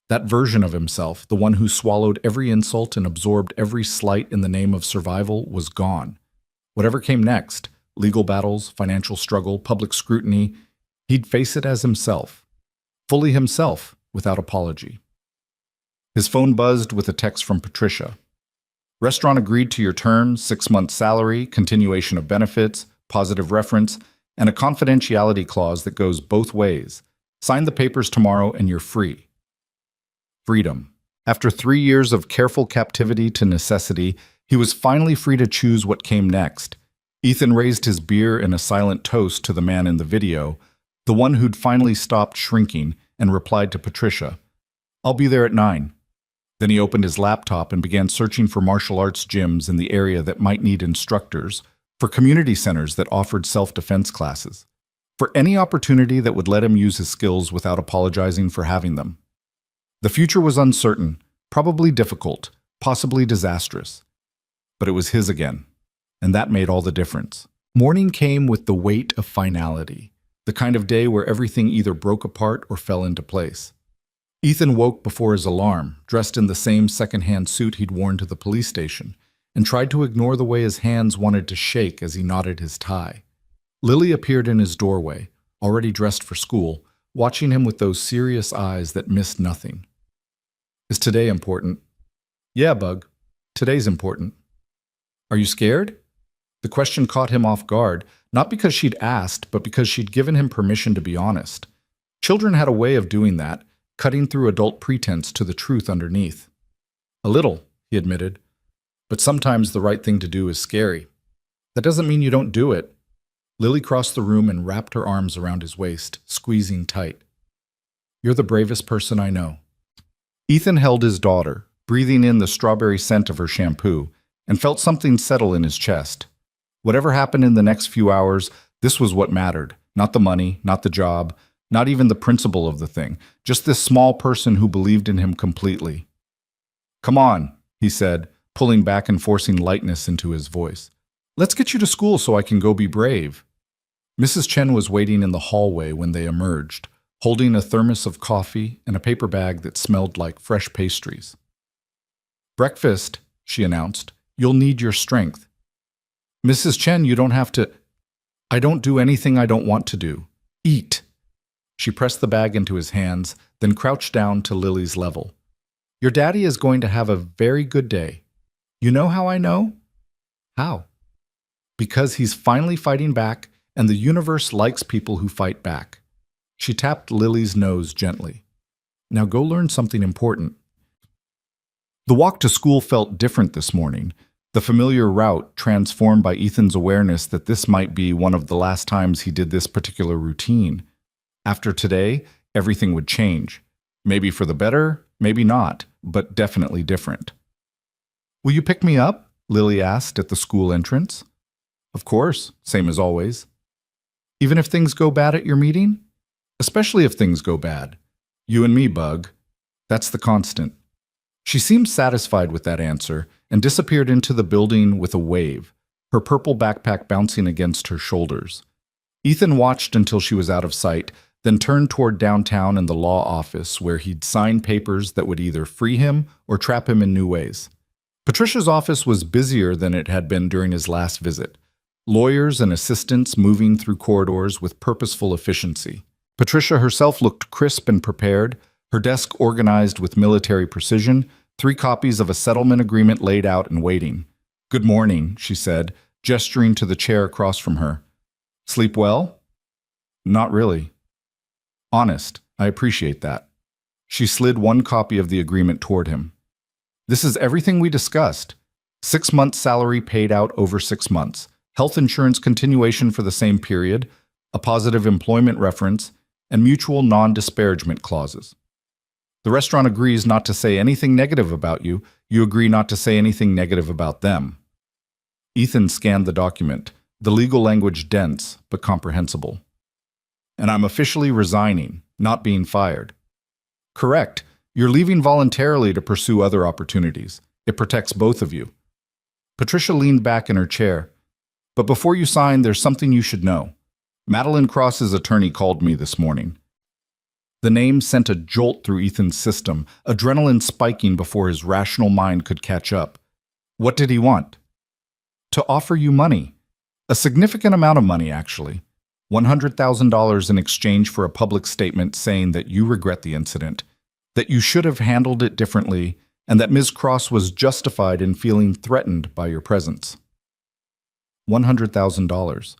That version of himself, the one who swallowed every insult and absorbed every slight in the name of survival, was gone. Whatever came next, legal battles, financial struggle, public scrutiny, he'd face it as himself. Fully himself, without apology. His phone buzzed with a text from Patricia. "Restaurant agreed to your terms, 6 months salary, continuation of benefits, positive reference, and a confidentiality clause that goes both ways. Sign the papers tomorrow and you're free." Freedom. After 3 years of careful captivity to necessity, he was finally free to choose what came next. Ethan raised his beer in a silent toast to the man in the video, the one who'd finally stopped shrinking, and replied to Patricia, "I'll be there at 9. Then he opened his laptop and began searching for martial arts gyms in the area that might need instructors, for community centers that offered self-defense classes, for any opportunity that would let him use his skills without apologizing for having them. The future was uncertain, probably difficult, possibly disastrous. But it was his again, and that made all the difference. Morning came with the weight of finality, the kind of day where everything either broke apart or fell into place. Ethan woke before his alarm, dressed in the same second-hand suit he'd worn to the police station, and tried to ignore the way his hands wanted to shake as he knotted his tie. Lily appeared in his doorway, already dressed for school, watching him with those serious eyes that missed nothing. "Is today important?" "Yeah, Bug. Today's important." "Are you scared?" The question caught him off guard, not because she'd asked, but because she'd given him permission to be honest. Children had a way of doing that, cutting through adult pretense to the truth underneath. "A little," he admitted. "But sometimes the right thing to do is scary. That doesn't mean you don't do it." Lily crossed the room and wrapped her arms around his waist, squeezing tight. "You're the bravest person I know." Ethan held his daughter, breathing in the strawberry scent of her shampoo, and felt something settle in his chest. Whatever happened in the next few hours, this was what mattered. Not the money, not the job, not even the principle of the thing. Just this small person who believed in him completely. "Come on," he said, pulling back and forcing lightness into his voice. "Let's get you to school so I can go be brave." Mrs. Chen was waiting in the hallway when they emerged, holding a thermos of coffee and a paper bag that smelled like fresh pastries. "Breakfast," she announced. "You'll need your strength." "Mrs. Chen, you don't have to—" "I don't do anything I don't want to do. Eat." She pressed the bag into his hands, then crouched down to Lily's level. "Your daddy is going to have a very good day. You know how I know?" "How?" "Because he's finally fighting back, and the universe likes people who fight back." She tapped Lily's nose gently. "Now go learn something important." The walk to school felt different this morning, the familiar route transformed by Ethan's awareness that this might be one of the last times he did this particular routine. After today, everything would change. Maybe for the better, maybe not, but definitely different. "Will you pick me up?" Lily asked at the school entrance. "Of course, same as always." "Even if things go bad at your meeting?" "Especially if things go bad. You and me, Bug. That's the constant." She seemed satisfied with that answer and disappeared into the building with a wave, her purple backpack bouncing against her shoulders. Ethan watched until she was out of sight, then turned toward downtown and the law office where he'd sign papers that would either free him or trap him in new ways. Patricia's office was busier than it had been during his last visit. Lawyers and assistants moving through corridors with purposeful efficiency. Patricia herself looked crisp and prepared, her desk organized with military precision, 3 copies of a settlement agreement laid out and waiting. "Good morning," she said, gesturing to the chair across from her. "Sleep well?" "Not really." "Honest, I appreciate that." She slid 1 copy of the agreement toward him. "This is everything we discussed. 6 months' salary paid out over 6 months, health insurance continuation for the same period, a positive employment reference, and mutual non-disparagement clauses. The restaurant agrees not to say anything negative about you. You agree not to say anything negative about them." Ethan scanned the document, the legal language dense but comprehensible. "And I'm officially resigning, not being fired." "Correct. You're leaving voluntarily to pursue other opportunities. It protects both of you." Patricia leaned back in her chair. "But before you sign, there's something you should know. Madeline Cross's attorney called me this morning." The name sent a jolt through Ethan's system, adrenaline spiking before his rational mind could catch up. "What did he want?" "To offer you money. A significant amount of money, actually. $100,000 in exchange for a public statement saying that you regret the incident, that you should have handled it differently, and that Ms. Cross was justified in feeling threatened by your presence." $100,000.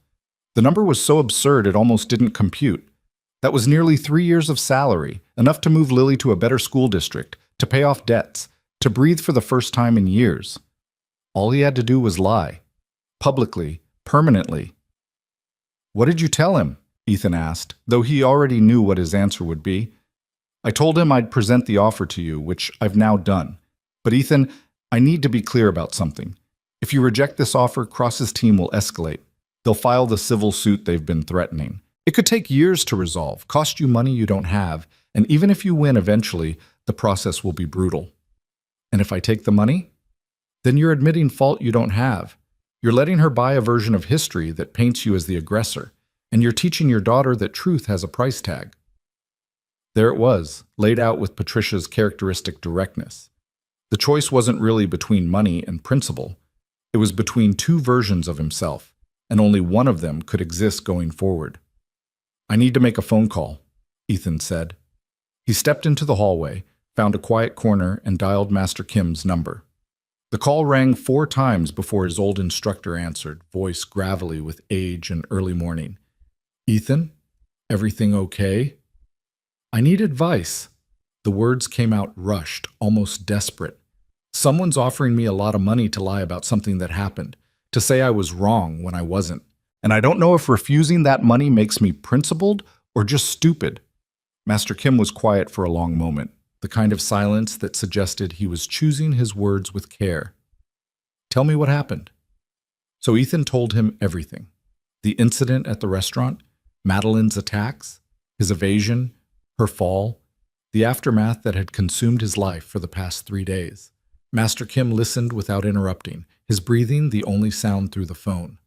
The number was so absurd it almost didn't compute. That was nearly 3 years of salary, enough to move Lily to a better school district, to pay off debts, to breathe for the first time in years. All he had to do was lie. Publicly, permanently. "What did you tell him?" Ethan asked, though he already knew what his answer would be. "I told him I'd present the offer to you, which I've now done. But Ethan, I need to be clear about something. If you reject this offer, Cross's team will escalate. They'll file the civil suit they've been threatening. It could take years to resolve, cost you money you don't have, and even if you win eventually, the process will be brutal. And if I take the money? Then you're admitting fault you don't have. You're letting her buy a version of history that paints you as the aggressor, and you're teaching your daughter that truth has a price tag." There it was, laid out with Patricia's characteristic directness. The choice wasn't really between money and principle. It was between 2 versions of himself, and only one of them could exist going forward. "I need to make a phone call," Ethan said. He stepped into the hallway, found a quiet corner, and dialed Master Kim's number. The call rang 4 times before his old instructor answered, voice gravelly with age and early morning. "Ethan, everything okay?" "I need advice." The words came out rushed, almost desperate. "Someone's offering me a lot of money to lie about something that happened, to say I was wrong when I wasn't. And I don't know if refusing that money makes me principled or just stupid." Master Kim was quiet for a long moment, the kind of silence that suggested he was choosing his words with care. "Tell me what happened." So Ethan told him everything. The incident at the restaurant, Madeline's attacks, his evasion, her fall, the aftermath that had consumed his life for the past 3 days. Master Kim listened without interrupting, his breathing the only sound through the phone.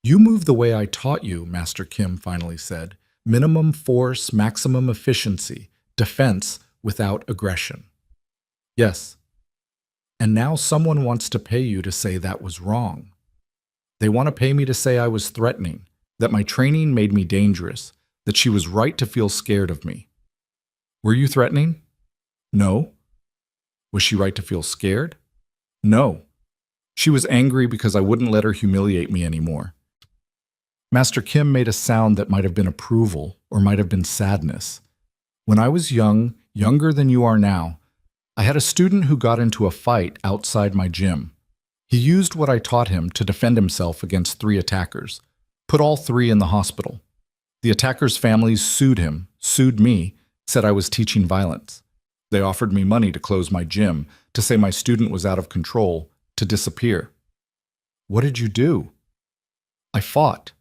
"You move the way I taught you," Master Kim finally said. "Minimum force, maximum efficiency, defense without aggression." "Yes." "And now someone wants to pay you to say that was wrong. They want to pay me to say I was threatening, that my training made me dangerous, that she was right to feel scared of me." "Were you threatening?" "No." "Was she right to feel scared?" "No. She was angry because I wouldn't let her humiliate me anymore." Master Kim made a sound that might have been approval or might have been sadness. "When I was young, younger than you are now, I had a student who got into a fight outside my gym. He used what I taught him to defend himself against 3 attackers, put all 3 in the hospital. The attackers' families sued him, sued me, said I was teaching violence. They offered me money to close my gym, to say my student was out of control, to disappear. What did you do?" "I fought.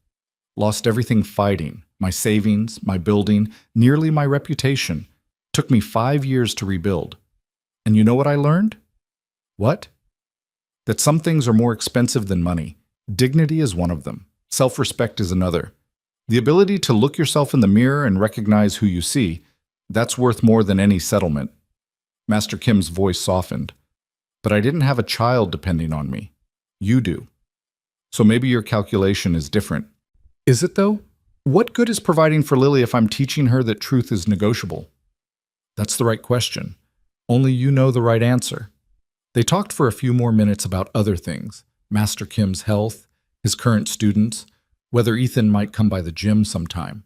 Lost everything fighting, my savings, my building, nearly my reputation. Took me 5 years to rebuild. And you know what I learned?" "What?" "That some things are more expensive than money. Dignity is one of them. Self-respect is another. The ability to look yourself in the mirror and recognize who you see, that's worth more than any settlement." Master Kim's voice softened. "But I didn't have a child depending on me. You do." So maybe your calculation is different. Is it though? What good is providing for Lily if I'm teaching her that truth is negotiable? That's the right question. Only you know the right answer. They talked for a few more minutes about other things, Master Kim's health, his current students, whether Ethan might come by the gym sometime.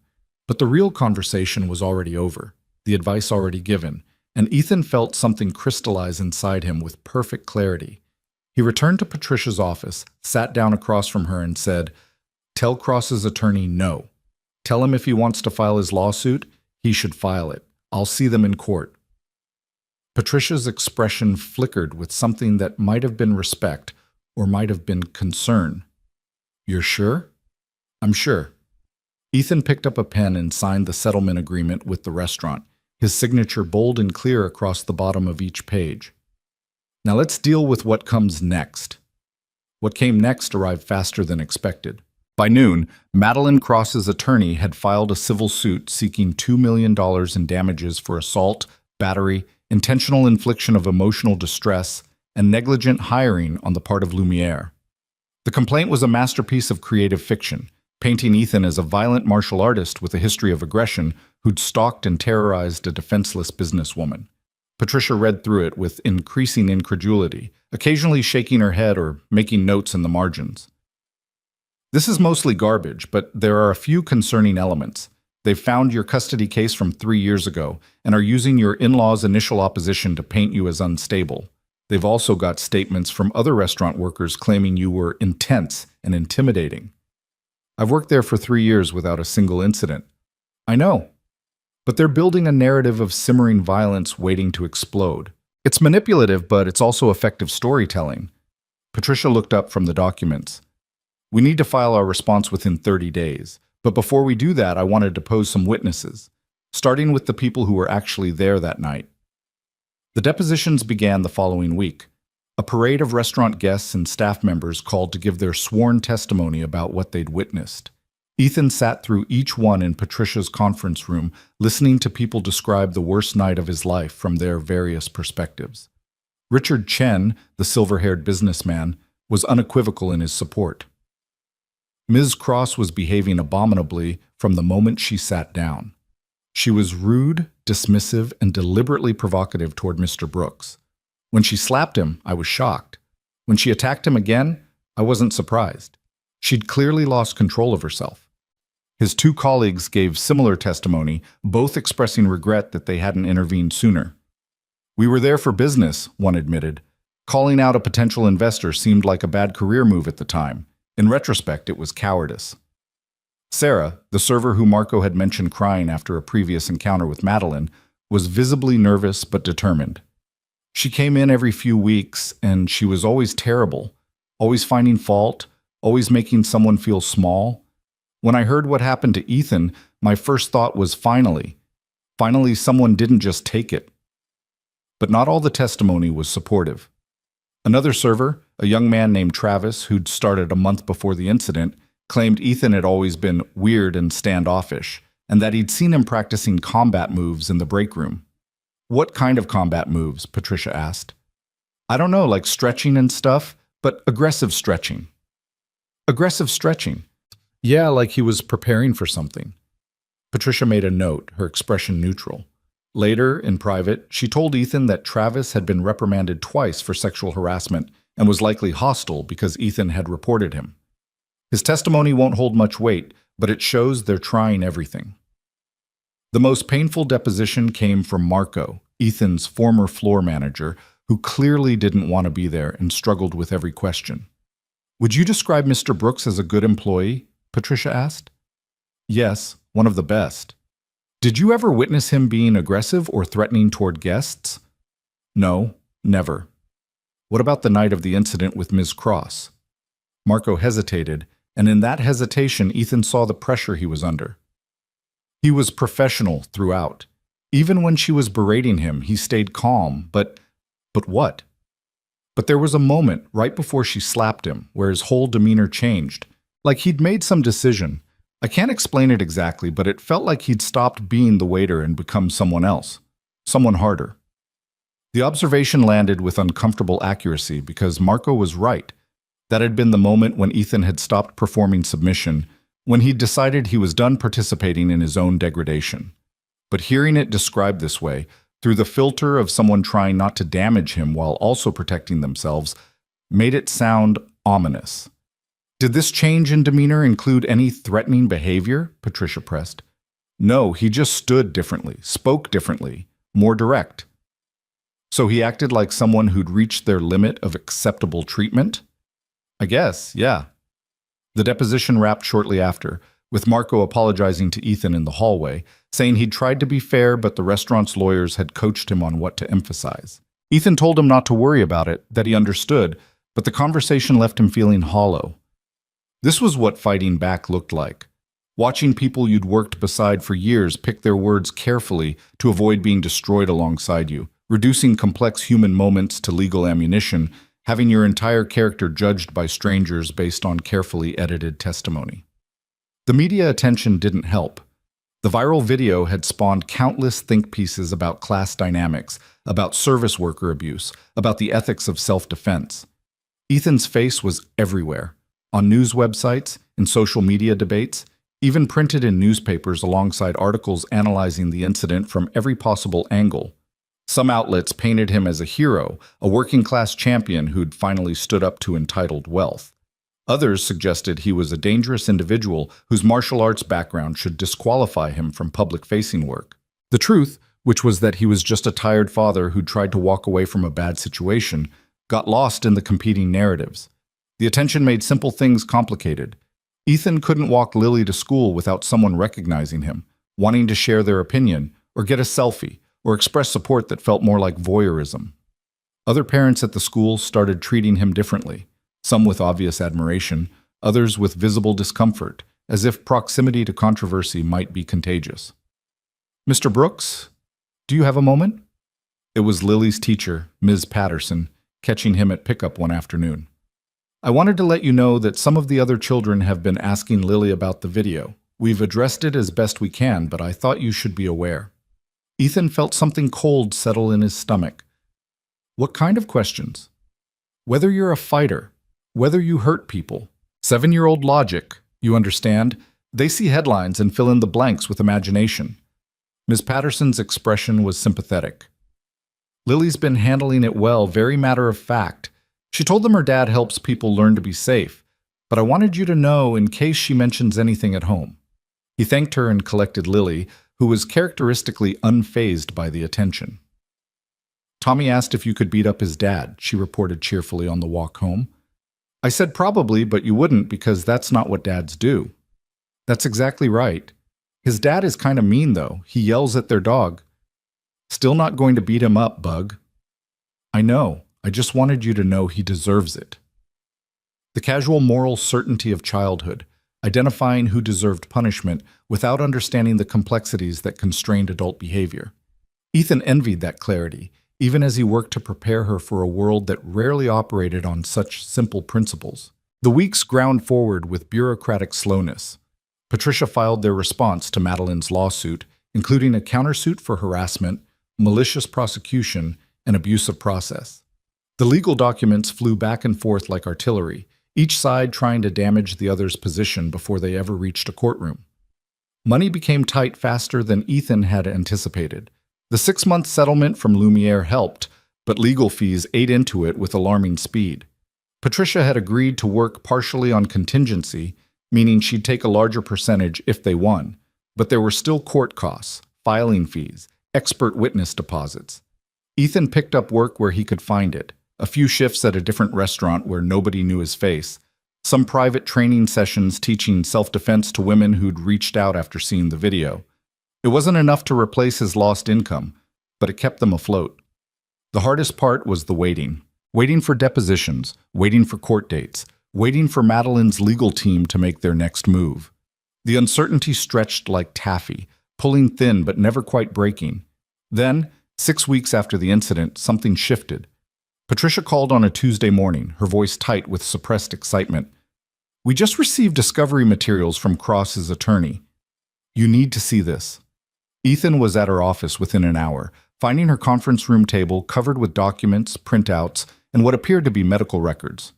But the real conversation was already over, the advice already given, and Ethan felt something crystallize inside him with perfect clarity. He returned to Patricia's office, sat down across from her and said, "Tell Cross's attorney no. Tell him if he wants to file his lawsuit, he should file it. I'll see them in court." Patricia's expression flickered with something that might have been respect or might have been concern. "You're sure?" "I'm sure." Ethan picked up a pen and signed the settlement agreement with the restaurant, his signature bold and clear across the bottom of each page. Now let's deal with what comes next. What came next arrived faster than expected. By noon, Madeline Cross's attorney had filed a civil suit seeking $2 million in damages for assault, battery, intentional infliction of emotional distress, and negligent hiring on the part of Lumiere. The complaint was a masterpiece of creative fiction, painting Ethan as a violent martial artist with a history of aggression who'd stalked and terrorized a defenseless businesswoman. Patricia read through it with increasing incredulity, occasionally shaking her head or making notes in the margins. "This is mostly garbage, but there are a few concerning elements. They've found your custody case from 3 years ago and are using your in-laws' initial opposition to paint you as unstable. They've also got statements from other restaurant workers claiming you were intense and intimidating. I've worked there for 3 years without a single incident." "I know. But they're building a narrative of simmering violence waiting to explode. It's manipulative, but it's also effective storytelling." Patricia looked up from the documents. "We need to file our response within 30 days. But before we do that, I want to depose some witnesses, starting with the people who were actually there that night." The depositions began the following week. A parade of restaurant guests and staff members called to give their sworn testimony about what they'd witnessed. Ethan sat through each one in Patricia's conference room, listening to people describe the worst night of his life from their various perspectives. Richard Chen, the silver-haired businessman, was unequivocal in his support. Ms. Cross was behaving abominably from the moment she sat down. She was rude, dismissive, and deliberately provocative toward Mr. Brooks. When she slapped him, I was shocked. When she attacked him again, I wasn't surprised. She'd clearly lost control of herself. His 2 colleagues gave similar testimony, both expressing regret that they hadn't intervened sooner. "We were there for business," one admitted. "Calling out a potential investor seemed like a bad career move at the time. In retrospect, it was cowardice." Sarah, the server who Marco had mentioned crying after a previous encounter with Madeline, was visibly nervous but determined. She came in every few weeks, and she was always terrible, always finding fault, always making someone feel small. When I heard what happened to Ethan, my first thought was finally someone didn't just take it. But not all the testimony was supportive. Another server, a young man named Travis, who'd started a month before the incident, claimed Ethan had always been weird and standoffish, and that he'd seen him practicing combat moves in the break room. "What kind of combat moves?" Patricia asked. "I don't know, like stretching and stuff, but aggressive stretching." "Aggressive stretching?" "Yeah, like he was preparing for something." Patricia made a note, her expression neutral. Later, in private, she told Ethan that Travis had been reprimanded twice for sexual harassment and was likely hostile because Ethan had reported him. His testimony won't hold much weight, but it shows they're trying everything. The most painful deposition came from Marco, Ethan's former floor manager, who clearly didn't want to be there and struggled with every question. "Would you describe Mr. Brooks as a good employee?" Patricia asked. "Yes, one of the best." "Did you ever witness him being aggressive or threatening toward guests?" "No, never." "What about the night of the incident with Ms. Cross?" Marco hesitated, and in that hesitation, Ethan saw the pressure he was under. He was professional throughout. Even when she was berating him, he stayed calm, but what? But there was a moment right before she slapped him where his whole demeanor changed, like he'd made some decision. I can't explain it exactly, but it felt like he'd stopped being the waiter and become someone else, someone harder. The observation landed with uncomfortable accuracy because Marco was right. That had been the moment when Ethan had stopped performing submission, when he'd decided he was done participating in his own degradation. But hearing it described this way, through the filter of someone trying not to damage him while also protecting themselves, made it sound ominous. Did this change in demeanor include any threatening behavior? Patricia pressed. No, he just stood differently, spoke differently, more direct. So he acted like someone who'd reached their limit of acceptable treatment? I guess, yeah. The deposition wrapped shortly after, with Marco apologizing to Ethan in the hallway, saying he'd tried to be fair but the restaurant's lawyers had coached him on what to emphasize. Ethan told him not to worry about it, that he understood, but the conversation left him feeling hollow. This was what fighting back looked like. Watching people you'd worked beside for years pick their words carefully to avoid being destroyed alongside you, reducing complex human moments to legal ammunition, having your entire character judged by strangers based on carefully edited testimony. The media attention didn't help. The viral video had spawned countless think pieces about class dynamics, about service worker abuse, about the ethics of self-defense. Ethan's face was everywhere, on news websites, in social media debates, even printed in newspapers alongside articles analyzing the incident from every possible angle. Some outlets painted him as a hero, a working-class champion who'd finally stood up to entitled wealth. Others suggested he was a dangerous individual whose martial arts background should disqualify him from public-facing work. The truth, which was that he was just a tired father who'd tried to walk away from a bad situation, got lost in the competing narratives. The attention made simple things complicated. Ethan couldn't walk Lily to school without someone recognizing him, wanting to share their opinion, or get a selfie, or express support that felt more like voyeurism. Other parents at the school started treating him differently, some with obvious admiration, others with visible discomfort, as if proximity to controversy might be contagious. "Mr. Brooks, do you have a moment?" It was Lily's teacher, Ms. Patterson, catching him at pickup one afternoon. "I wanted to let you know that some of the other children have been asking Lily about the video. We've addressed it as best we can, but I thought you should be aware." Ethan felt something cold settle in his stomach. What kind of questions? Whether you're a fighter, whether you hurt people. 7-year-old logic, you understand? They see headlines and fill in the blanks with imagination. Ms. Patterson's expression was sympathetic. Lily's been handling it well, very matter of fact. She told them her dad helps people learn to be safe, but I wanted you to know in case she mentions anything at home. He thanked her and collected Lily, who was characteristically unfazed by the attention. "Tommy asked if you could beat up his dad," she reported cheerfully on the walk home. "I said probably, but you wouldn't because that's not what dads do." "That's exactly right. His dad is kind of mean, though. He yells at their dog." "Still not going to beat him up, Bug." "I know. I just wanted you to know he deserves it." The casual moral certainty of childhood, identifying who deserved punishment without understanding the complexities that constrained adult behavior. Ethan envied that clarity, even as he worked to prepare her for a world that rarely operated on such simple principles. The weeks ground forward with bureaucratic slowness. Patricia filed their response to Madeline's lawsuit, including a countersuit for harassment, malicious prosecution, and abuse of process. The legal documents flew back and forth like artillery, each side trying to damage the other's position before they ever reached a courtroom. Money became tight faster than Ethan had anticipated. The 6-month settlement from Lumiere helped, but legal fees ate into it with alarming speed. Patricia had agreed to work partially on contingency, meaning she'd take a larger percentage if they won, but there were still court costs, filing fees, expert witness deposits. Ethan picked up work where he could find it, a few shifts at a different restaurant where nobody knew his face, some private training sessions teaching self-defense to women who'd reached out after seeing the video. It wasn't enough to replace his lost income, but it kept them afloat. The hardest part was the waiting. Waiting for depositions, waiting for court dates, waiting for Madeline's legal team to make their next move. The uncertainty stretched like taffy, pulling thin but never quite breaking. Then, 6 weeks after the incident, something shifted. Patricia called on a Tuesday morning, her voice tight with suppressed excitement. "We just received discovery materials from Cross's attorney. You need to see this." Ethan was at her office within an hour, finding her conference room table covered with documents, printouts, and what appeared to be medical records.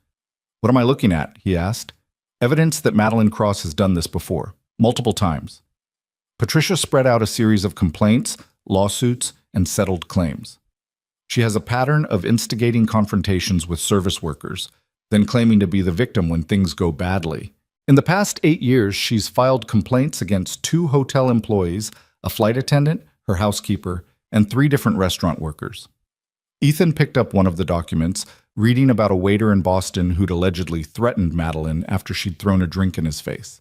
What am I looking at? He asked. Evidence that Madeline Cross has done this before, multiple times. Patricia spread out a series of complaints, lawsuits, and settled claims. She has a pattern of instigating confrontations with service workers, then claiming to be the victim when things go badly. In the past 8 years, she's filed complaints against 2 hotel employees, a flight attendant, her housekeeper, and 3 different restaurant workers. Ethan picked up one of the documents, reading about a waiter in Boston who'd allegedly threatened Madeline after she'd thrown a drink in his face.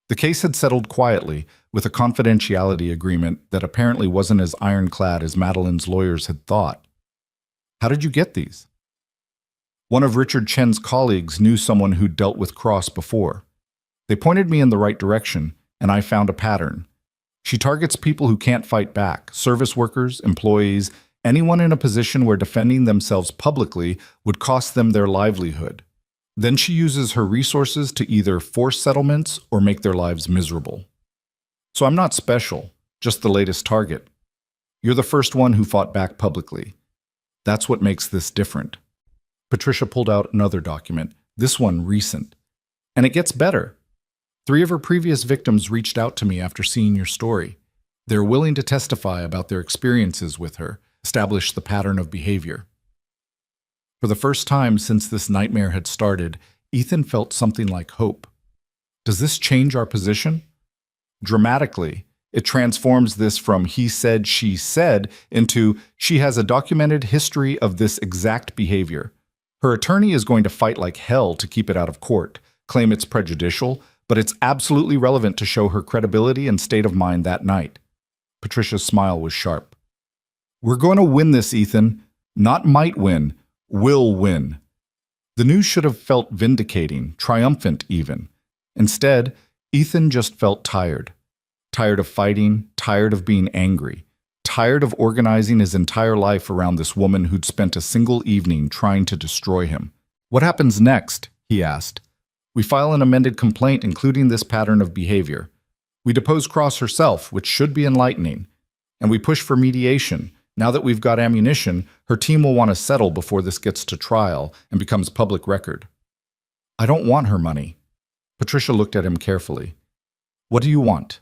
The case had settled quietly, with a confidentiality agreement that apparently wasn't as ironclad as Madeline's lawyers had thought. How did you get these? One of Richard Chen's colleagues knew someone who'd dealt with Cross before. They pointed me in the right direction, and I found a pattern. She targets people who can't fight back, service workers, employees, anyone in a position where defending themselves publicly would cost them their livelihood. Then she uses her resources to either force settlements or make their lives miserable. So I'm not special, just the latest target. You're the first one who fought back publicly. That's what makes this different. Patricia pulled out another document, this one recent. And it gets better. 3 of her previous victims reached out to me after seeing your story. They're willing to testify about their experiences with her, establish the pattern of behavior. For the first time since this nightmare had started, Ethan felt something like hope. Does this change our position? Dramatically, it transforms this from he said, she said into she has a documented history of this exact behavior. Her attorney is going to fight like hell to keep it out of court, claim it's prejudicial, but it's absolutely relevant to show her credibility and state of mind that night. Patricia's smile was sharp. We're going to win this, Ethan. Not might win, will win. The news should have felt vindicating, triumphant even. Instead, Ethan just felt tired. Tired of fighting, tired of being angry, tired of organizing his entire life around this woman who'd spent a single evening trying to destroy him. What happens next? He asked. We file an amended complaint including this pattern of behavior. We depose Cross herself, which should be enlightening. And we push for mediation. Now that we've got ammunition, her team will want to settle before this gets to trial and becomes public record. I don't want her money. Patricia looked at him carefully. What do you want?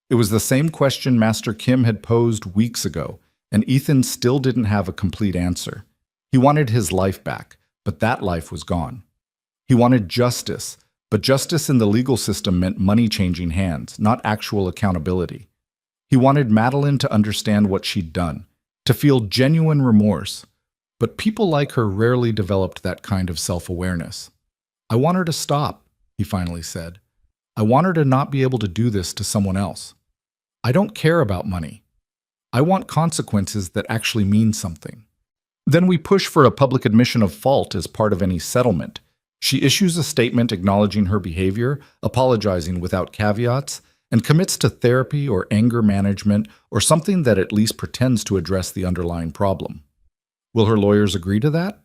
It was the same question Master Kim had posed weeks ago, and Ethan still didn't have a complete answer. He wanted his life back, but that life was gone. He wanted justice, but justice in the legal system meant money changing hands, not actual accountability. He wanted Madeline to understand what she'd done, to feel genuine remorse, but people like her rarely developed that kind of self-awareness. I want her to stop, he finally said. I want her to not be able to do this to someone else. I don't care about money. I want consequences that actually mean something. Then we push for a public admission of fault as part of any settlement. She issues a statement acknowledging her behavior, apologizing without caveats, and commits to therapy or anger management or something that at least pretends to address the underlying problem. Will her lawyers agree to that?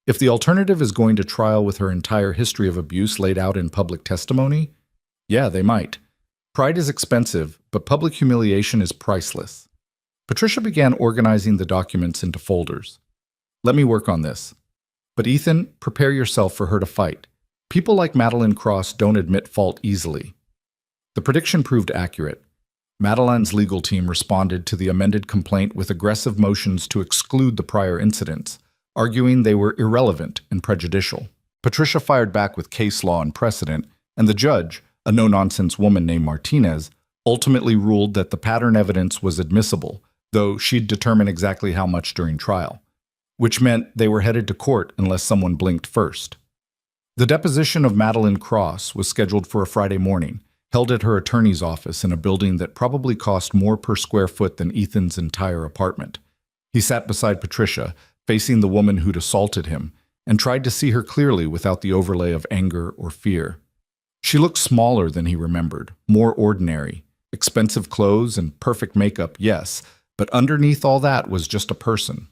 If the alternative is going to trial with her entire history of abuse laid out in public testimony, yeah, they might. Pride is expensive, but public humiliation is priceless. Patricia began organizing the documents into folders. Let me work on this. But Ethan, prepare yourself for her to fight. People like Madeline Cross don't admit fault easily. The prediction proved accurate. Madeline's legal team responded to the amended complaint with aggressive motions to exclude the prior incidents, arguing they were irrelevant and prejudicial. Patricia fired back with case law and precedent, and the judge, a no-nonsense woman named Martinez, ultimately ruled that the pattern evidence was admissible, though she'd determine exactly how much during trial, which meant they were headed to court unless someone blinked first. The deposition of Madeline Cross was scheduled for a Friday morning, held at her attorney's office in a building that probably cost more per square foot than Ethan's entire apartment. He sat beside Patricia, facing the woman who'd assaulted him, and tried to see her clearly without the overlay of anger or fear. She looked smaller than he remembered, more ordinary. Expensive clothes and perfect makeup, yes, but underneath all that was just a person.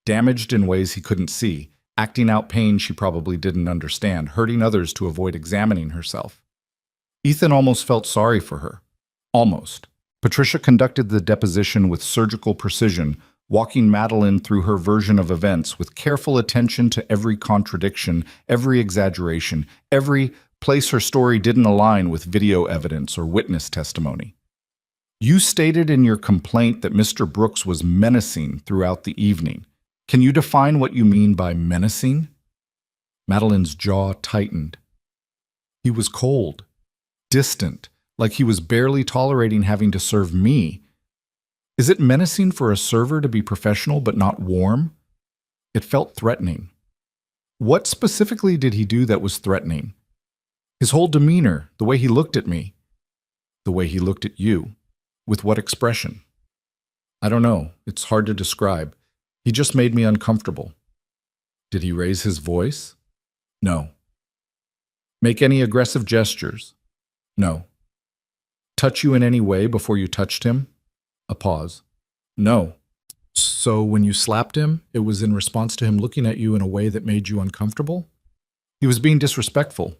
Damaged in ways he couldn't see, acting out pain she probably didn't understand, hurting others to avoid examining herself. Ethan almost felt sorry for her. Almost. Patricia conducted the deposition with surgical precision, walking Madeline through her version of events with careful attention to every contradiction, every exaggeration, every place her story didn't align with video evidence or witness testimony. You stated in your complaint that Mr. Brooks was menacing throughout the evening. Can you define what you mean by menacing? Madeline's jaw tightened. He was cold, distant, like he was barely tolerating having to serve me. Is it menacing for a server to be professional but not warm? It felt threatening. What specifically did he do that was threatening? His whole demeanor, the way he looked at me, the way he looked at you. With what expression? I don't know. It's hard to describe. He just made me uncomfortable. Did he raise his voice? No. Make any aggressive gestures? No. Touch you in any way before you touched him? A pause. No. So when you slapped him, it was in response to him looking at you in a way that made you uncomfortable? He was being disrespectful.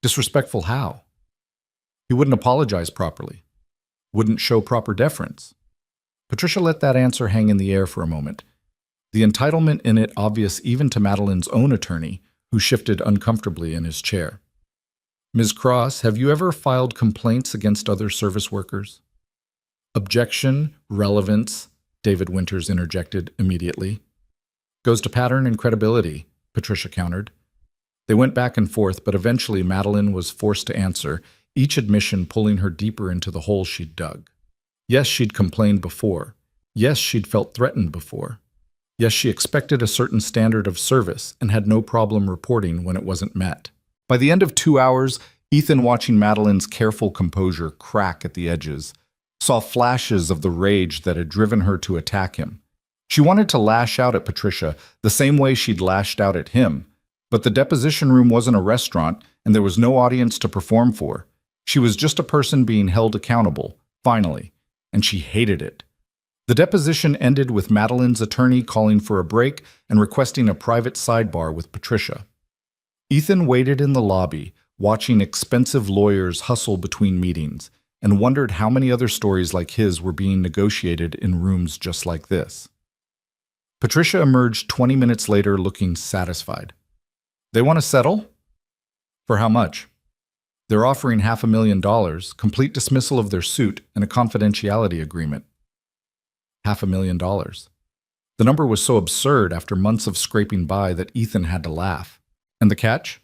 Disrespectful how? He wouldn't apologize properly. Wouldn't show proper deference. Patricia let that answer hang in the air for a moment, the entitlement in it obvious even to Madeline's own attorney, who shifted uncomfortably in his chair. Ms. Cross, have you ever filed complaints against other service workers? Objection, relevance, David Winters interjected immediately. Goes to pattern and credibility, Patricia countered. They went back and forth, but eventually Madeline was forced to answer, each admission pulling her deeper into the hole she'd dug. Yes, she'd complained before. Yes, she'd felt threatened before. Yes, she expected a certain standard of service and had no problem reporting when it wasn't met. By the end of 2 hours, Ethan, watching Madeline's careful composure crack at the edges, saw flashes of the rage that had driven her to attack him. She wanted to lash out at Patricia the same way she'd lashed out at him, but the deposition room wasn't a restaurant and there was no audience to perform for. She was just a person being held accountable, finally, and she hated it. The deposition ended with Madeline's attorney calling for a break and requesting a private sidebar with Patricia. Ethan waited in the lobby, watching expensive lawyers hustle between meetings, and wondered how many other stories like his were being negotiated in rooms just like this. Patricia emerged 20 minutes later looking satisfied. They want to settle? For how much? They're offering $500,000, complete dismissal of their suit, and a confidentiality agreement. $500,000. The number was so absurd after months of scraping by that Ethan had to laugh. And the catch?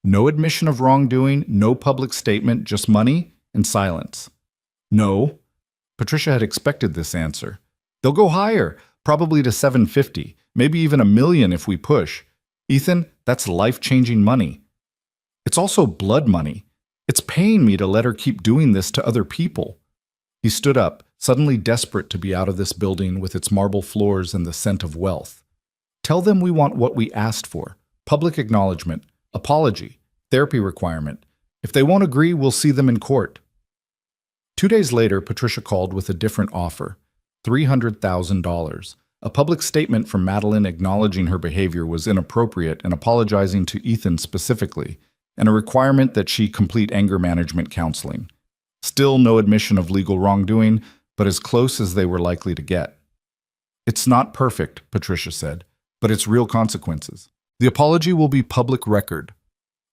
No admission of wrongdoing, no public statement, just money and silence. No. Patricia had expected this answer. They'll go higher, probably to $750,000, maybe even $1 million if we push. Ethan, that's life-changing money. It's also blood money. It's paying me to let her keep doing this to other people. He stood up, suddenly desperate to be out of this building with its marble floors and the scent of wealth. Tell them we want what we asked for. Public acknowledgement, apology, therapy requirement. If they won't agree, we'll see them in court. 2 days later, Patricia called with a different offer, $300,000. A public statement from Madeline acknowledging her behavior was inappropriate and apologizing to Ethan specifically, and a requirement that she complete anger management counseling. Still no admission of legal wrongdoing, but as close as they were likely to get. It's not perfect, Patricia said, but it's real consequences. The apology will be public record.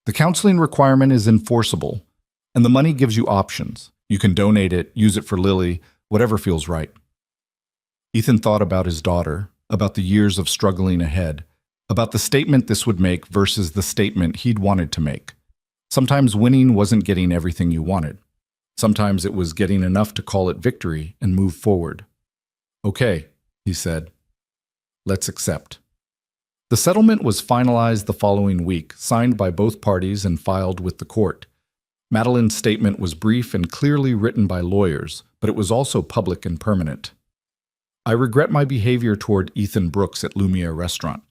The counseling requirement is enforceable, and the money gives you options. You can donate it, use it for Lily, whatever feels right. Ethan thought about his daughter, about the years of struggling ahead, about the statement this would make versus the statement he'd wanted to make. Sometimes winning wasn't getting everything you wanted. Sometimes it was getting enough to call it victory and move forward. Okay, he said. Let's accept. The settlement was finalized the following week, signed by both parties and filed with the court. Madeline's statement was brief and clearly written by lawyers, but it was also public and permanent. I regret my behavior toward Ethan Brooks at Lumiere Restaurant.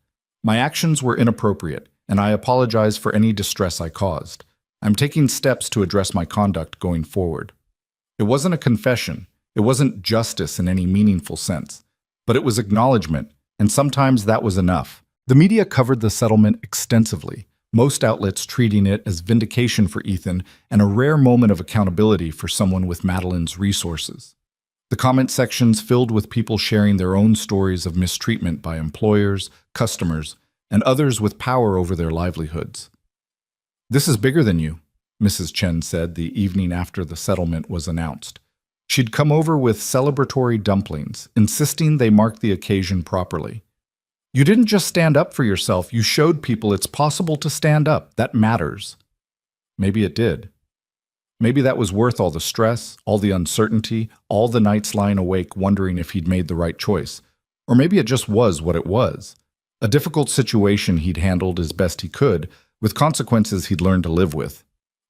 My actions were inappropriate, and I apologize for any distress I caused. I'm taking steps to address my conduct going forward. It wasn't a confession. It wasn't justice in any meaningful sense. But it was acknowledgement, and sometimes that was enough. The media covered the settlement extensively, most outlets treating it as vindication for Ethan and a rare moment of accountability for someone with Madeline's resources. The comment sections filled with people sharing their own stories of mistreatment by employers, customers, and others with power over their livelihoods. "This is bigger than you," Mrs. Chen said the evening after the settlement was announced. She'd come over with celebratory dumplings, insisting they mark the occasion properly. "You didn't just stand up for yourself, you showed people it's possible to stand up. That matters." Maybe it did. Maybe that was worth all the stress, all the uncertainty, all the nights lying awake wondering if he'd made the right choice. Or maybe it just was what it was. A difficult situation he'd handled as best he could, with consequences he'd learned to live with.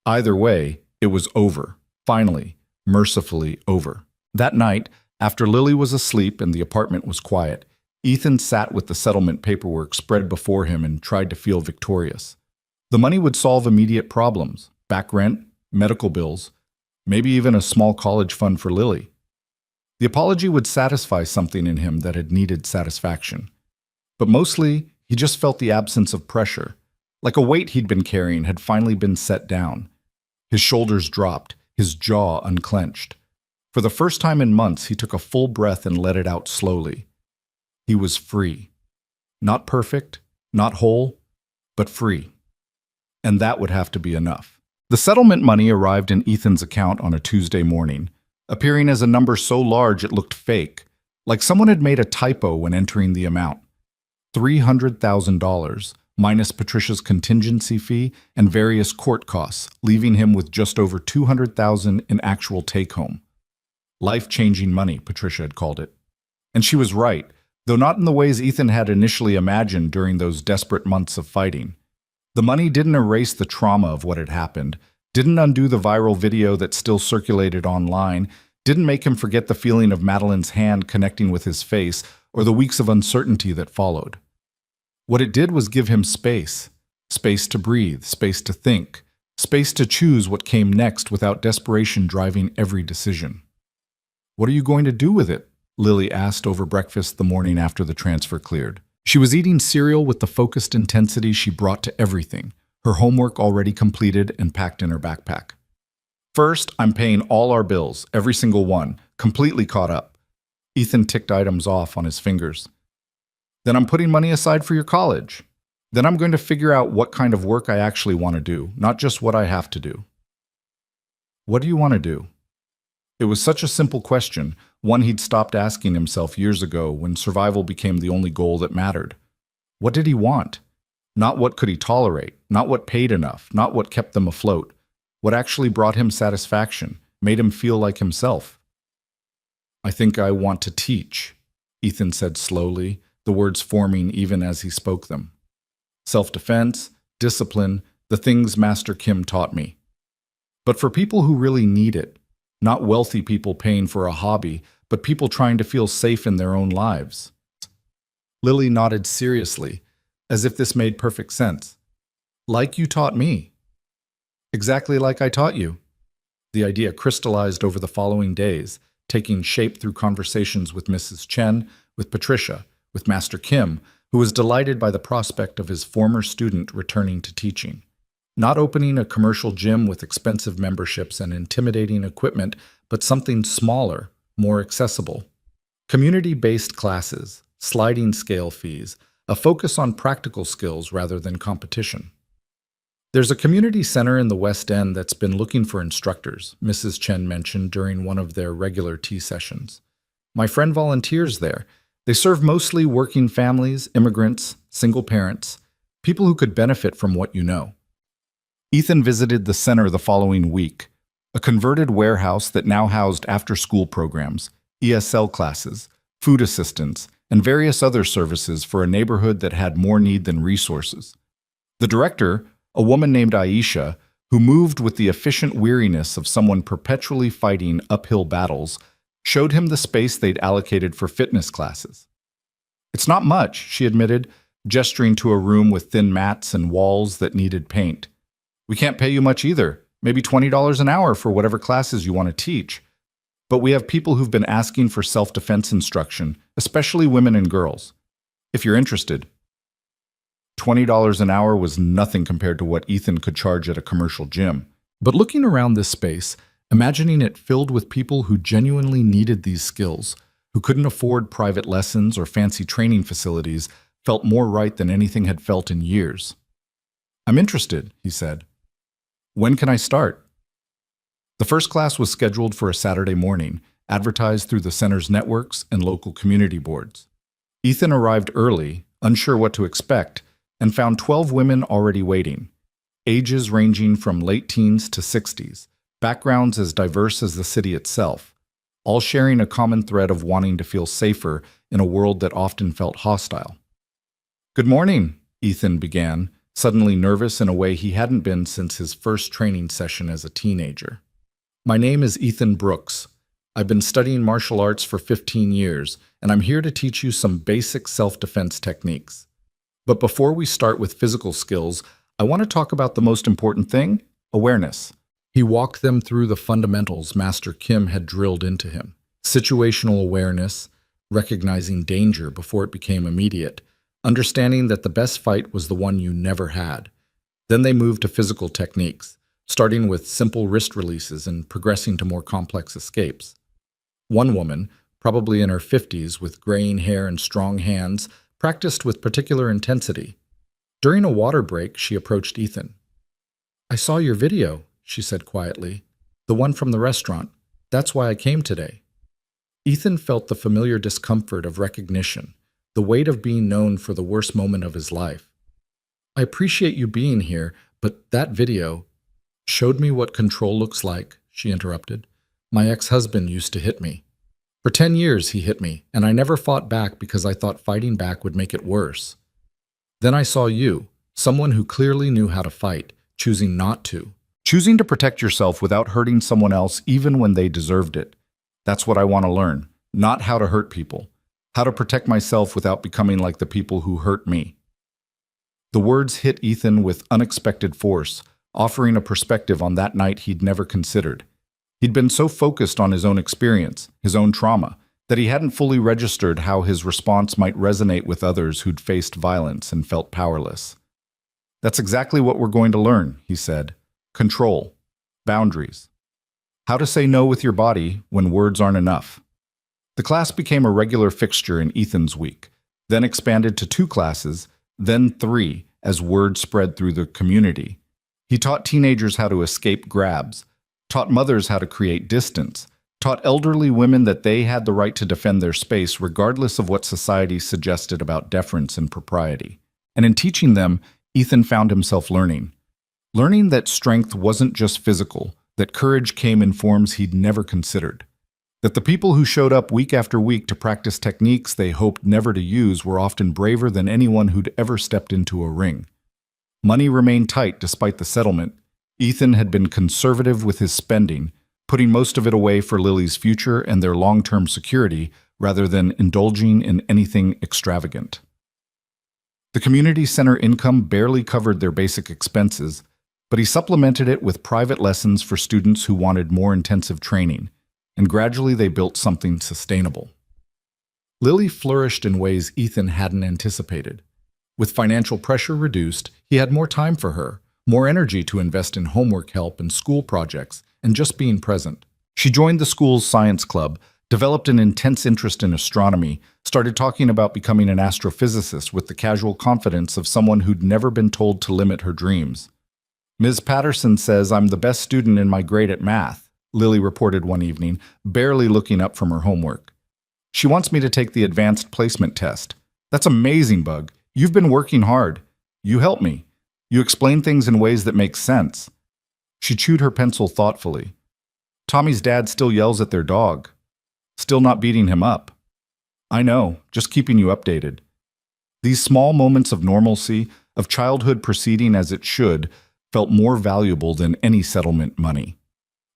Either way, it was over. Finally, mercifully over. That night, after Lily was asleep and the apartment was quiet, Ethan sat with the settlement paperwork spread before him and tried to feel victorious. The money would solve immediate problems: back rent, medical bills, maybe even a small college fund for Lily. The apology would satisfy something in him that had needed satisfaction. But mostly, he just felt the absence of pressure, like a weight he'd been carrying had finally been set down. His shoulders dropped, his jaw unclenched. For the first time in months, he took a full breath and let it out slowly. He was free. Not perfect, not whole, but free. And that would have to be enough. The settlement money arrived in Ethan's account on a Tuesday morning, appearing as a number so large it looked fake, like someone had made a typo when entering the amount. $300,000, minus Patricia's contingency fee and various court costs, leaving him with just over $200,000 in actual take-home. Life-changing money, Patricia had called it. And she was right, though not in the ways Ethan had initially imagined during those desperate months of fighting. The money didn't erase the trauma of what had happened, didn't undo the viral video that still circulated online, didn't make him forget the feeling of Madeline's hand connecting with his face or the weeks of uncertainty that followed. What it did was give him space. Space to breathe, space to think, space to choose what came next without desperation driving every decision. "What are you going to do with it?" Lily asked over breakfast the morning after the transfer cleared. She was eating cereal with the focused intensity she brought to everything, her homework already completed and packed in her backpack. "First, I'm paying all our bills, every single one, completely caught up." Ethan ticked items off on his fingers. "Then I'm putting money aside for your college. Then I'm going to figure out what kind of work I actually want to do, not just what I have to do." What do you want to do? It was such a simple question, one he'd stopped asking himself years ago when survival became the only goal that mattered. What did he want? Not what could he tolerate, not what paid enough, not what kept them afloat. What actually brought him satisfaction, made him feel like himself. "I think I want to teach," Ethan said slowly, the words forming even as he spoke them. "Self-defense, discipline, the things Master Kim taught me. But for people who really need it. Not wealthy people paying for a hobby, but people trying to feel safe in their own lives." Lily nodded seriously, as if this made perfect sense. "Like you taught me." "Exactly like I taught you." The idea crystallized over the following days, taking shape through conversations with Mrs. Chen, with Patricia, with Master Kim, who was delighted by the prospect of his former student returning to teaching. Not opening a commercial gym with expensive memberships and intimidating equipment, but something smaller, more accessible. Community-based classes, sliding scale fees, a focus on practical skills rather than competition. "There's a community center in the West End that's been looking for instructors," Mrs. Chen mentioned during one of their regular tea sessions. "My friend volunteers there. They serve mostly working families, immigrants, single parents, people who could benefit from what you know." Ethan visited the center the following week, a converted warehouse that now housed after-school programs, ESL classes, food assistance, and various other services for a neighborhood that had more need than resources. The director, a woman named Aisha, who moved with the efficient weariness of someone perpetually fighting uphill battles, showed him the space they'd allocated for fitness classes. "It's not much," she admitted, gesturing to a room with thin mats and walls that needed paint. "We can't pay you much either, maybe $20 an hour for whatever classes you want to teach. But we have people who've been asking for self-defense instruction, especially women and girls. If you're interested." $20 an hour was nothing compared to what Ethan could charge at a commercial gym. But looking around this space, Imagining it filled with people who genuinely needed these skills, who couldn't afford private lessons or fancy training facilities, felt more right than anything had felt in years. "I'm interested," he said. "When can I start?" The first class was scheduled for a Saturday morning, advertised through the center's networks and local community boards. Ethan arrived early, unsure what to expect, and found 12 women already waiting, ages ranging from late teens to 60s, backgrounds as diverse as the city itself, all sharing a common thread of wanting to feel safer in a world that often felt hostile. "Good morning," Ethan began, suddenly nervous in a way he hadn't been since his first training session as a teenager. "My name is Ethan Brooks. I've been studying martial arts for 15 years, and I'm here to teach you some basic self-defense techniques. But before we start with physical skills, I want to talk about the most important thing, awareness." He walked them through the fundamentals Master Kim had drilled into him. Situational awareness, recognizing danger before it became immediate, understanding that the best fight was the one you never had. Then they moved to physical techniques, starting with simple wrist releases and progressing to more complex escapes. One woman, probably in her 50s with graying hair and strong hands, practiced with particular intensity. During a water break, she approached Ethan. "I saw your video," she said quietly. "The one from the restaurant. That's why I came today." Ethan felt the familiar discomfort of recognition, the weight of being known for the worst moment of his life. "I appreciate you being here, but that video showed me what control looks like," she interrupted. "My ex-husband used to hit me. For 10 years he hit me, and I never fought back because I thought fighting back would make it worse. Then I saw you, someone who clearly knew how to fight, choosing not to. Choosing to protect yourself without hurting someone else even when they deserved it. That's what I want to learn, not how to hurt people. How to protect myself without becoming like the people who hurt me." The words hit Ethan with unexpected force, offering a perspective on that night he'd never considered. He'd been so focused on his own experience, his own trauma, that he hadn't fully registered how his response might resonate with others who'd faced violence and felt powerless. "That's exactly what we're going to learn," he said. "Control. Boundaries. How to say no with your body when words aren't enough." The class became a regular fixture in Ethan's week, then expanded to 2 classes, then 3 as word spread through the community. He taught teenagers how to escape grabs, taught mothers how to create distance, taught elderly women that they had the right to defend their space regardless of what society suggested about deference and propriety. And in teaching them, Ethan found himself learning that strength wasn't just physical, that courage came in forms he'd never considered, that the people who showed up week after week to practice techniques they hoped never to use were often braver than anyone who'd ever stepped into a ring. Money remained tight despite the settlement. Ethan had been conservative with his spending, putting most of it away for Lily's future and their long-term security rather than indulging in anything extravagant. The community center income barely covered their basic expenses, but he supplemented it with private lessons for students who wanted more intensive training, and gradually they built something sustainable. Lily flourished in ways Ethan hadn't anticipated. With financial pressure reduced, he had more time for her, more energy to invest in homework help and school projects, and just being present. She joined the school's science club, developed an intense interest in astronomy, started talking about becoming an astrophysicist with the casual confidence of someone who'd never been told to limit her dreams. "Ms. Patterson says I'm the best student in my grade at math," Lily reported one evening, barely looking up from her homework. "She wants me to take the advanced placement test. That's amazing, Bug. You've been working hard. You help me. You explain things in ways that make sense." She chewed her pencil thoughtfully. "Tommy's dad still yells at their dog. Still not beating him up." "I know, just keeping you updated." These small moments of normalcy, of childhood proceeding as it should, felt more valuable than any settlement money.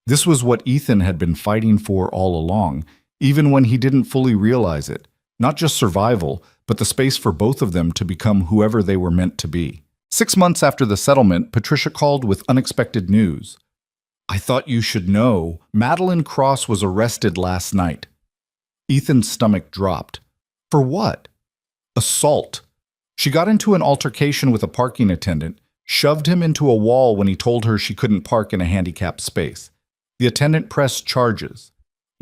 This was what Ethan had been fighting for all along, even when he didn't fully realize it. Not just survival, but the space for both of them to become whoever they were meant to be. 6 months after the settlement, Patricia called with unexpected news. "I thought you should know. Madeline Cross was arrested last night." Ethan's stomach dropped. "For what?" "Assault. She got into an altercation with a parking attendant, shoved him into a wall when he told her she couldn't park in a handicapped space. The attendant pressed charges.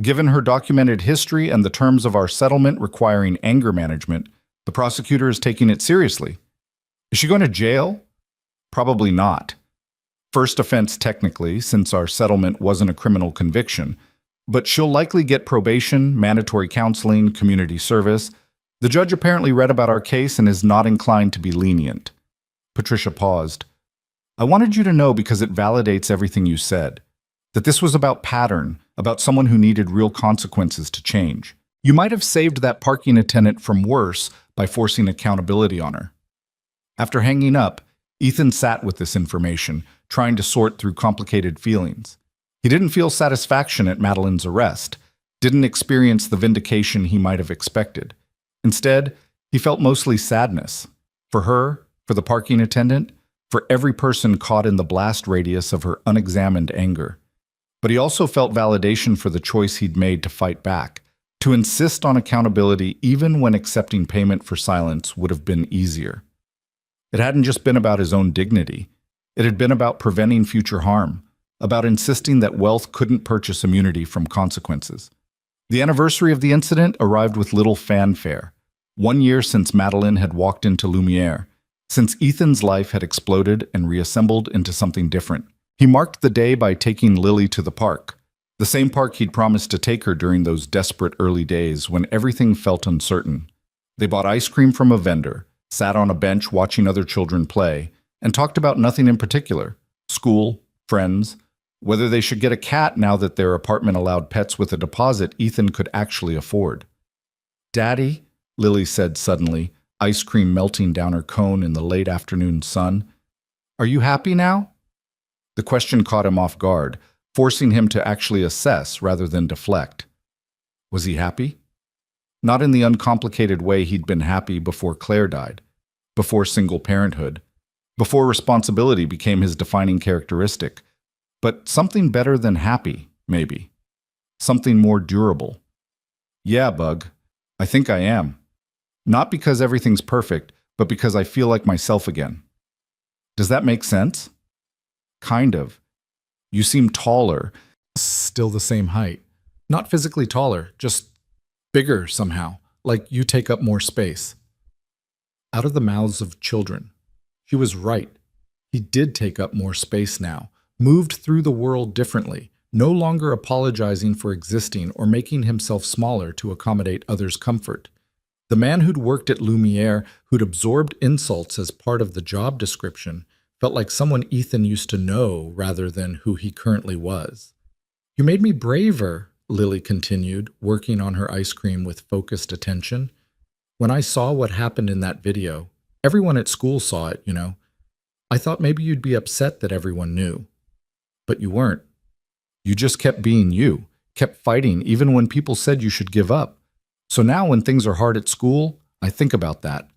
Given her documented history and the terms of our settlement requiring anger management, the prosecutor is taking it seriously. Is she going to jail? Probably not. First offense technically, since our settlement wasn't a criminal conviction, but she'll likely get probation, mandatory counseling, community service. The judge apparently read about our case and is not inclined to be lenient. Patricia paused. I wanted you to know because it validates everything you said, that this was about pattern, about someone who needed real consequences to change. You might have saved that parking attendant from worse by forcing accountability on her. After hanging up, Ethan sat with this information, trying to sort through complicated feelings. He didn't feel satisfaction at Madeline's arrest, didn't experience the vindication he might have expected. Instead, he felt mostly sadness. For her, for the parking attendant, for every person caught in the blast radius of her unexamined anger. But he also felt validation for the choice he'd made to fight back, to insist on accountability even when accepting payment for silence would have been easier. It hadn't just been about his own dignity. It had been about preventing future harm, about insisting that wealth couldn't purchase immunity from consequences. The anniversary of the incident arrived with little fanfare. 1 year since Madeline had walked into Lumiere, since Ethan's life had exploded and reassembled into something different. He marked the day by taking Lily to the park, the same park he'd promised to take her during those desperate early days when everything felt uncertain. They bought ice cream from a vendor, sat on a bench watching other children play, and talked about nothing in particular: school, friends, whether they should get a cat now that their apartment allowed pets with a deposit Ethan could actually afford. "Daddy," Lily said suddenly, ice cream melting down her cone in the late afternoon sun, "are you happy now?" The question caught him off guard, forcing him to actually assess rather than deflect. Was he happy? Not in the uncomplicated way he'd been happy before Claire died, before single parenthood, before responsibility became his defining characteristic, but something better than happy, maybe. Something more durable. "Yeah, Bug, I think I am. Not because everything's perfect, but because I feel like myself again." Does that make sense? Kind of. You seem taller, still the same height. Not physically taller, just bigger somehow, like you take up more space. Out of the mouths of children. She was right. He did take up more space now, moved through the world differently, no longer apologizing for existing or making himself smaller to accommodate others' comfort. The man who'd worked at Lumiere, who'd absorbed insults as part of the job description, felt like someone Ethan used to know rather than who he currently was. "You made me braver," Lily continued, working on her ice cream with focused attention. "When I saw what happened in that video, everyone at school saw it, you know. I thought maybe you'd be upset that everyone knew. But you weren't. You just kept being you, kept fighting even when people said you should give up. So now when things are hard at school, I think about that,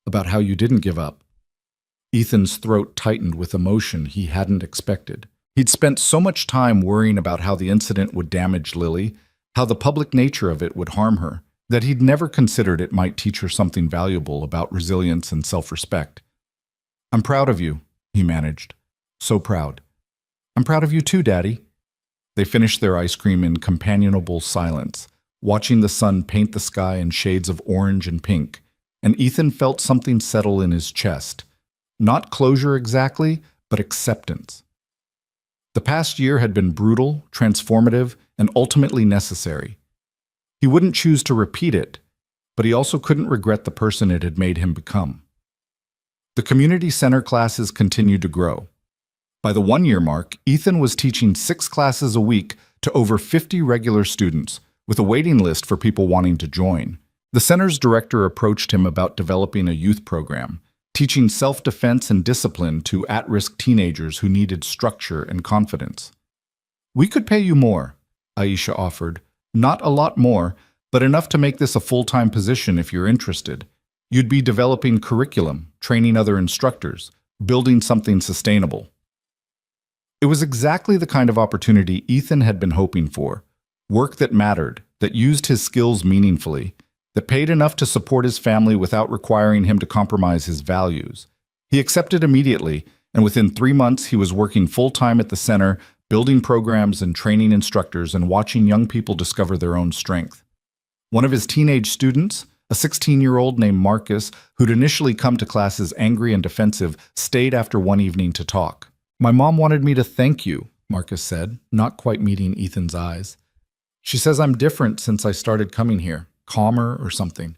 about how you didn't give up." Ethan's throat tightened with emotion he hadn't expected. He'd spent so much time worrying about how the incident would damage Lily, how the public nature of it would harm her, that he'd never considered it might teach her something valuable about resilience and self-respect. "I'm proud of you," he managed. "So proud." "I'm proud of you too, Daddy." They finished their ice cream in companionable silence, watching the sun paint the sky in shades of orange and pink, and Ethan felt something settle in his chest. Not closure exactly, but acceptance. The past year had been brutal, transformative, and ultimately necessary. He wouldn't choose to repeat it, but he also couldn't regret the person it had made him become. The community center classes continued to grow. By the 1-year mark, Ethan was teaching 6 classes a week to over 50 regular students, with a waiting list for people wanting to join. The center's director approached him about developing a youth program, teaching self-defense and discipline to at-risk teenagers who needed structure and confidence. "We could pay you more," Aisha offered. "Not a lot more, but enough to make this a full-time position if you're interested. You'd be developing curriculum, training other instructors, building something sustainable." It was exactly the kind of opportunity Ethan had been hoping for. Work that mattered, that used his skills meaningfully, that paid enough to support his family without requiring him to compromise his values. He accepted immediately, and within 3 months he was working full-time at the center, building programs and training instructors and watching young people discover their own strength. One of his teenage students, a 16-year-old named Marcus, who'd initially come to classes angry and defensive, stayed after one evening to talk. "My mom wanted me to thank you," Marcus said, not quite meeting Ethan's eyes. "She says I'm different since I started coming here, calmer or something.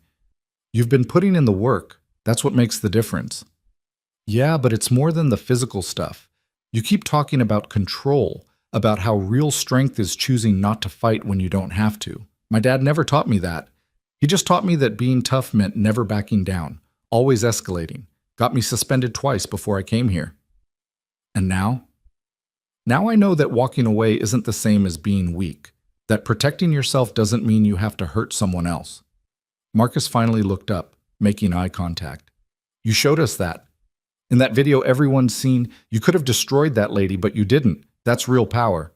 You've been putting in the work. That's what makes the difference." "Yeah, but it's more than the physical stuff. You keep talking about control, about how real strength is choosing not to fight when you don't have to. My dad never taught me that. He just taught me that being tough meant never backing down, always escalating. Got me suspended twice before I came here. And now? Now I know that walking away isn't the same as being weak, that protecting yourself doesn't mean you have to hurt someone else." Marcus finally looked up, making eye contact. "You showed us that. In that video everyone's seen, you could have destroyed that lady, but you didn't. That's real power."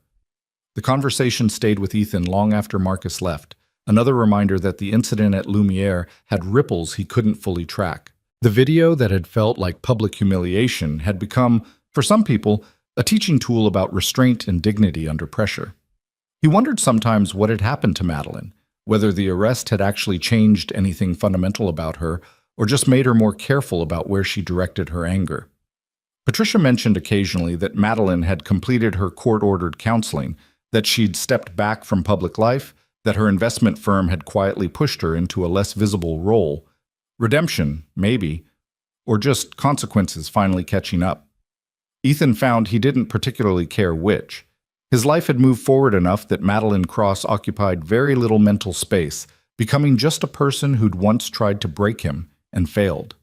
The conversation stayed with Ethan long after Marcus left, another reminder that the incident at Lumiere had ripples he couldn't fully track. The video that had felt like public humiliation had become, for some people, a teaching tool about restraint and dignity under pressure. He wondered sometimes what had happened to Madeline, whether the arrest had actually changed anything fundamental about her or just made her more careful about where she directed her anger. Patricia mentioned occasionally that Madeline had completed her court-ordered counseling, that she'd stepped back from public life, that her investment firm had quietly pushed her into a less visible role. Redemption, maybe, or just consequences finally catching up. Ethan found he didn't particularly care which. His life had moved forward enough that Madeline Cross occupied very little mental space, becoming just a person who'd once tried to break him and failed.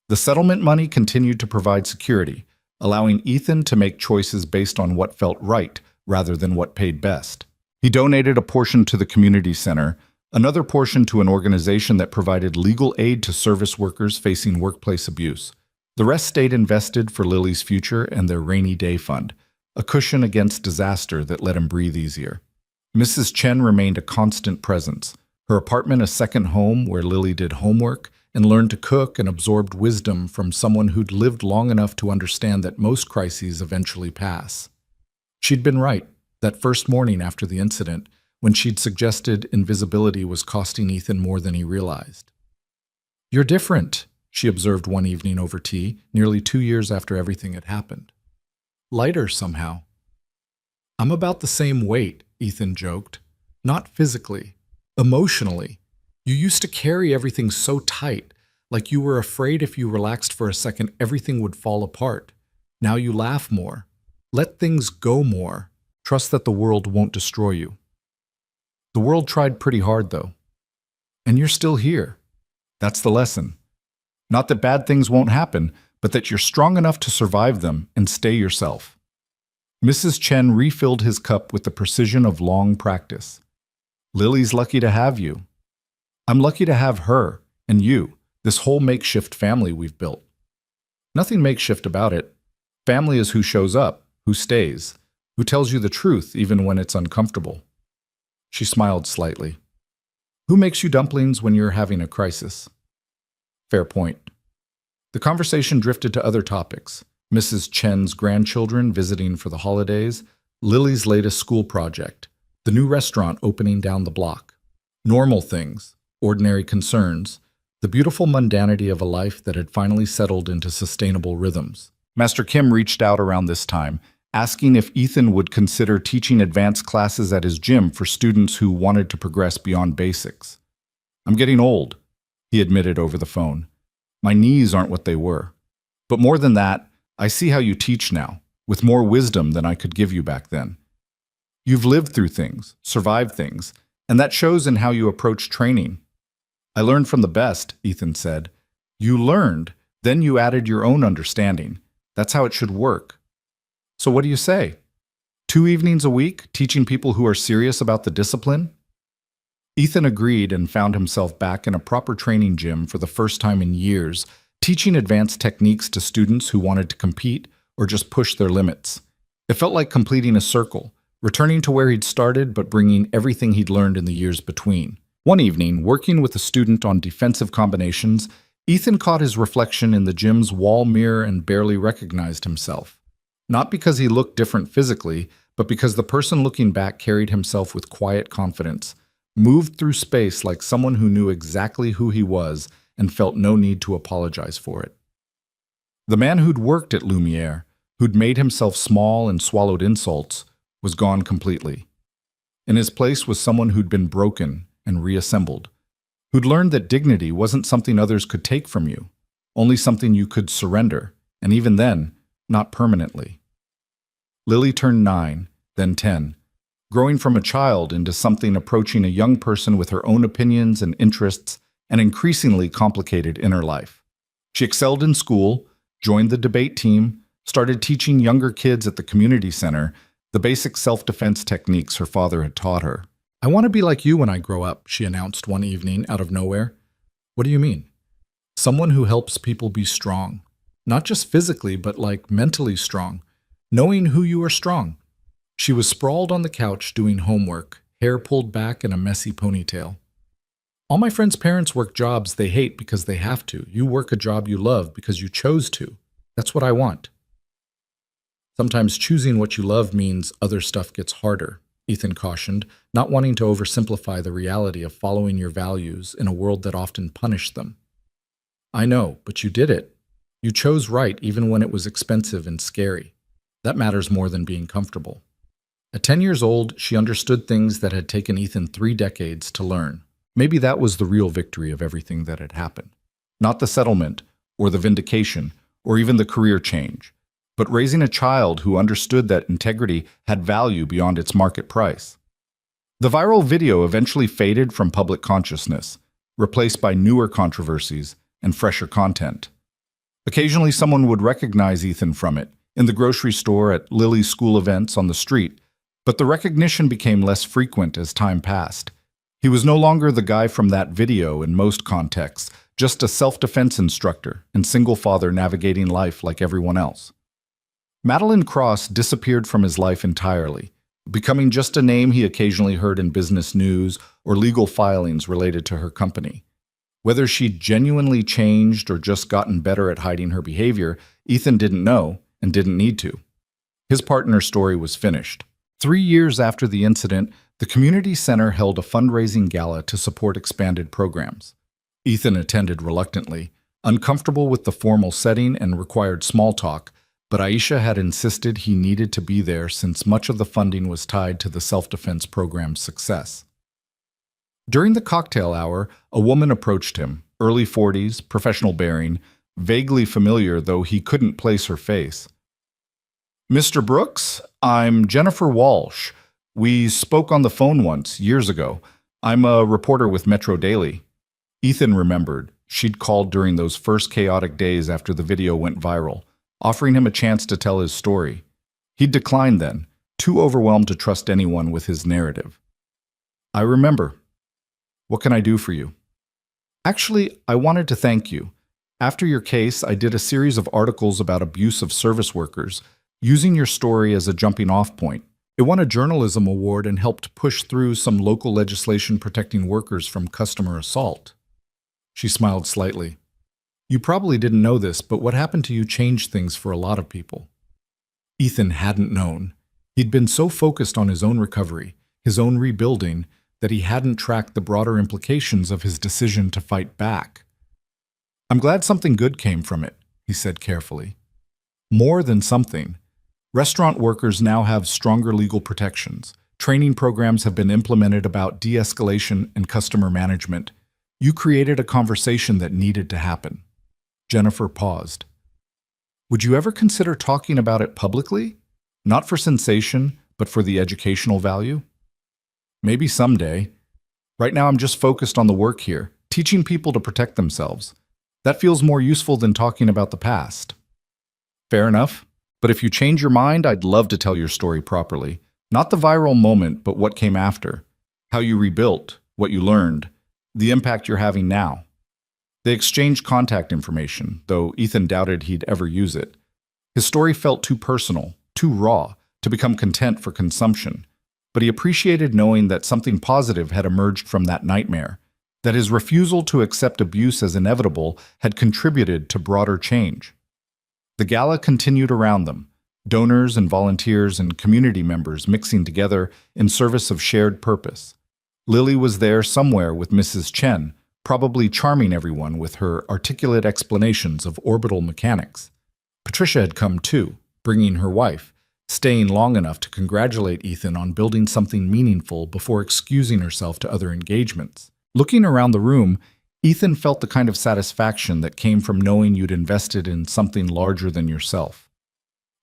The settlement money continued to provide security, allowing Ethan to make choices based on what felt right rather than what paid best. He donated a portion to the community center, another portion to an organization that provided legal aid to service workers facing workplace abuse. The rest stayed invested for Lily's future and their rainy day fund, a cushion against disaster that let him breathe easier. Mrs. Chen remained a constant presence, her apartment a second home where Lily did homework and learned to cook and absorbed wisdom from someone who'd lived long enough to understand that most crises eventually pass. She'd been right that first morning after the incident, when she'd suggested invisibility was costing Ethan more than he realized. "You're different," she observed one evening over tea, nearly 2 years after everything had happened. "Lighter somehow." "I'm about the same weight," Ethan joked. "Not physically, emotionally. You used to carry everything so tight, like you were afraid if you relaxed for a second everything would fall apart. Now you laugh more. Let things go more. Trust that the world won't destroy you." The world tried pretty hard, though. And you're still here. That's the lesson. Not that bad things won't happen, but that you're strong enough to survive them and stay yourself. Mrs. Chen refilled his cup with the precision of long practice. "Lily's lucky to have you. I'm lucky to have her and you, this whole makeshift family we've built." Nothing makeshift about it. Family is who shows up, who stays, who tells you the truth even when it's uncomfortable. She smiled slightly. "Who makes you dumplings when you're having a crisis?" Fair point. The conversation drifted to other topics. Mrs. Chen's grandchildren visiting for the holidays, Lily's latest school project, the new restaurant opening down the block. Normal things, ordinary concerns, the beautiful mundanity of a life that had finally settled into sustainable rhythms. Master Kim reached out around this time, asking if Ethan would consider teaching advanced classes at his gym for students who wanted to progress beyond basics. "I'm getting old," he admitted over the phone. "My knees aren't what they were. But more than that, I see how you teach now, with more wisdom than I could give you back then. You've lived through things, survived things, and that shows in how you approach training." "I learned from the best," Ethan said. "You learned, then you added your own understanding. That's how it should work." "So what do you say? 2 evenings a week, teaching people who are serious about the discipline?" Ethan agreed and found himself back in a proper training gym for the first time in years, teaching advanced techniques to students who wanted to compete or just push their limits. It felt like completing a circle, returning to where he'd started but bringing everything he'd learned in the years between. One evening, working with a student on defensive combinations, Ethan caught his reflection in the gym's wall mirror and barely recognized himself. Not because he looked different physically, but because the person looking back carried himself with quiet confidence, moved through space like someone who knew exactly who he was and felt no need to apologize for it. The man who'd worked at Lumiere, who'd made himself small and swallowed insults, was gone completely. In his place was someone who'd been broken and reassembled, who'd learned that dignity wasn't something others could take from you, only something you could surrender, and even then, not permanently. Lily turned 9, then 10, growing from a child into something approaching a young person with her own opinions and interests and increasingly complicated inner life. She excelled in school, joined the debate team, started teaching younger kids at the community center the basic self-defense techniques her father had taught her. "I want to be like you when I grow up," she announced one evening out of nowhere. "What do you mean?" "Someone who helps people be strong. Not just physically, but like mentally strong. Knowing who you are strong." She was sprawled on the couch doing homework, hair pulled back in a messy ponytail. "All my friends' parents work jobs they hate because they have to. You work a job you love because you chose to. That's what I want." "Sometimes choosing what you love means other stuff gets harder," Ethan cautioned, not wanting to oversimplify the reality of following your values in a world that often punished them. "I know, but you did it. You chose right even when it was expensive and scary. That matters more than being comfortable." At 10 years old, she understood things that had taken Ethan 3 decades to learn. Maybe that was the real victory of everything that had happened. Not the settlement, or the vindication, or even the career change, but raising a child who understood that integrity had value beyond its market price. The viral video eventually faded from public consciousness, replaced by newer controversies and fresher content. Occasionally someone would recognize Ethan from it, in the grocery store, at Lily's school events, on the street, but the recognition became less frequent as time passed. He was no longer the guy from that video in most contexts, just a self-defense instructor and single father navigating life like everyone else. Madeline Cross disappeared from his life entirely, becoming just a name he occasionally heard in business news or legal filings related to her company. Whether she'd genuinely changed or just gotten better at hiding her behavior, Ethan didn't know and didn't need to. His partner's story was finished. 3 years after the incident, the community center held a fundraising gala to support expanded programs. Ethan attended reluctantly, uncomfortable with the formal setting and required small talk, but Aisha had insisted he needed to be there since much of the funding was tied to the self-defense program's success. During the cocktail hour, a woman approached him, early 40s, professional bearing, vaguely familiar though he couldn't place her face. "Mr. Brooks, I'm Jennifer Walsh. We spoke on the phone once, years ago. I'm a reporter with Metro Daily." Ethan remembered. She'd called during those first chaotic days after the video went viral, offering him a chance to tell his story. He'd declined then, too overwhelmed to trust anyone with his narrative. "I remember. What can I do for you?" "Actually, I wanted to thank you. After your case, I did a series of articles about abuse of service workers, using your story as a jumping-off point. It won a journalism award and helped push through some local legislation protecting workers from customer assault." She smiled slightly. "You probably didn't know this, but what happened to you changed things for a lot of people." Ethan hadn't known. He'd been so focused on his own recovery, his own rebuilding, that he hadn't tracked the broader implications of his decision to fight back. "I'm glad something good came from it," he said carefully. "More than something. Restaurant workers now have stronger legal protections. Training programs have been implemented about de-escalation and customer management. You created a conversation that needed to happen." Jennifer paused. "Would you ever consider talking about it publicly? Not for sensation, but for the educational value?" "Maybe someday. Right now I'm just focused on the work here, teaching people to protect themselves. That feels more useful than talking about the past." "Fair enough. But if you change your mind, I'd love to tell your story properly. Not the viral moment, but what came after. How you rebuilt, what you learned, the impact you're having now." They exchanged contact information, though Ethan doubted he'd ever use it. His story felt too personal, too raw, to become content for consumption. But he appreciated knowing that something positive had emerged from that nightmare, that his refusal to accept abuse as inevitable had contributed to broader change. The gala continued around them, donors and volunteers and community members mixing together in service of shared purpose. Lily was there somewhere with Mrs. Chen, probably charming everyone with her articulate explanations of orbital mechanics. Patricia had come too, bringing her wife, staying long enough to congratulate Ethan on building something meaningful before excusing herself to other engagements. Looking around the room, Ethan felt the kind of satisfaction that came from knowing you'd invested in something larger than yourself.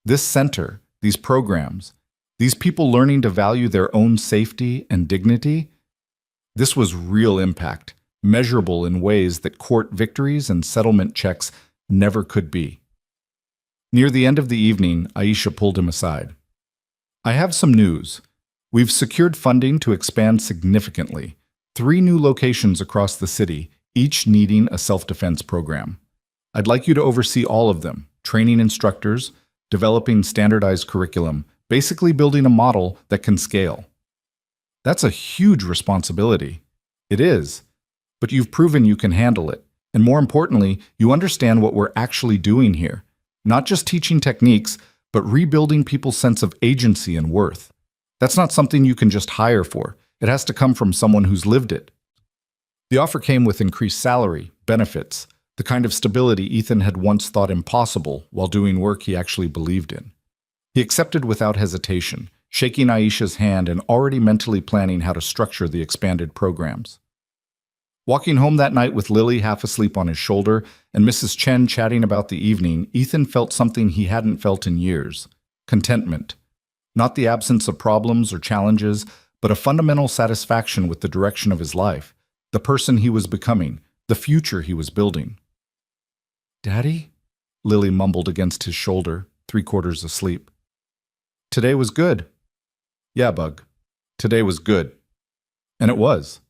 This center, these programs, these people learning to value their own safety and dignity, this was real impact, measurable in ways that court victories and settlement checks never could be. Near the end of the evening, Aisha pulled him aside. I have some news. We've secured funding to expand significantly. 3 new locations across the city, each needing a self-defense program. I'd like you to oversee all of them, training instructors, developing standardized curriculum, basically building a model that can scale. That's a huge responsibility. It is. But you've proven you can handle it. And more importantly, you understand what we're actually doing here. Not just teaching techniques, but rebuilding people's sense of agency and worth. That's not something you can just hire for. It has to come from someone who's lived it. The offer came with increased salary, benefits, the kind of stability Ethan had once thought impossible while doing work he actually believed in. He accepted without hesitation, shaking Aisha's hand and already mentally planning how to structure the expanded programs. Walking home that night with Lily half asleep on his shoulder and Mrs. Chen chatting about the evening, Ethan felt something he hadn't felt in years: contentment. Not the absence of problems or challenges, but a fundamental satisfaction with the direction of his life, the person he was becoming, the future he was building. "Daddy?" Lily mumbled against his shoulder, 3/4 asleep. "Today was good." "Yeah, Bug. Today was good." And it was.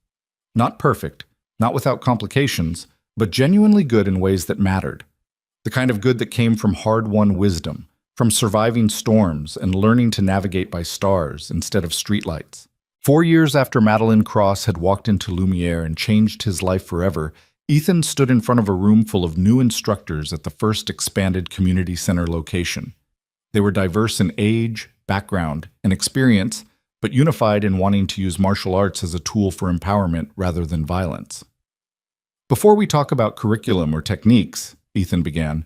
Not perfect. Not without complications, but genuinely good in ways that mattered. The kind of good that came from hard-won wisdom, from surviving storms and learning to navigate by stars instead of streetlights. 4 years after Madeline Cross had walked into Lumiere and changed his life forever, Ethan stood in front of a room full of new instructors at the first expanded community center location. They were diverse in age, background, and experience, but unified in wanting to use martial arts as a tool for empowerment rather than violence. "Before we talk about curriculum or techniques," Ethan began,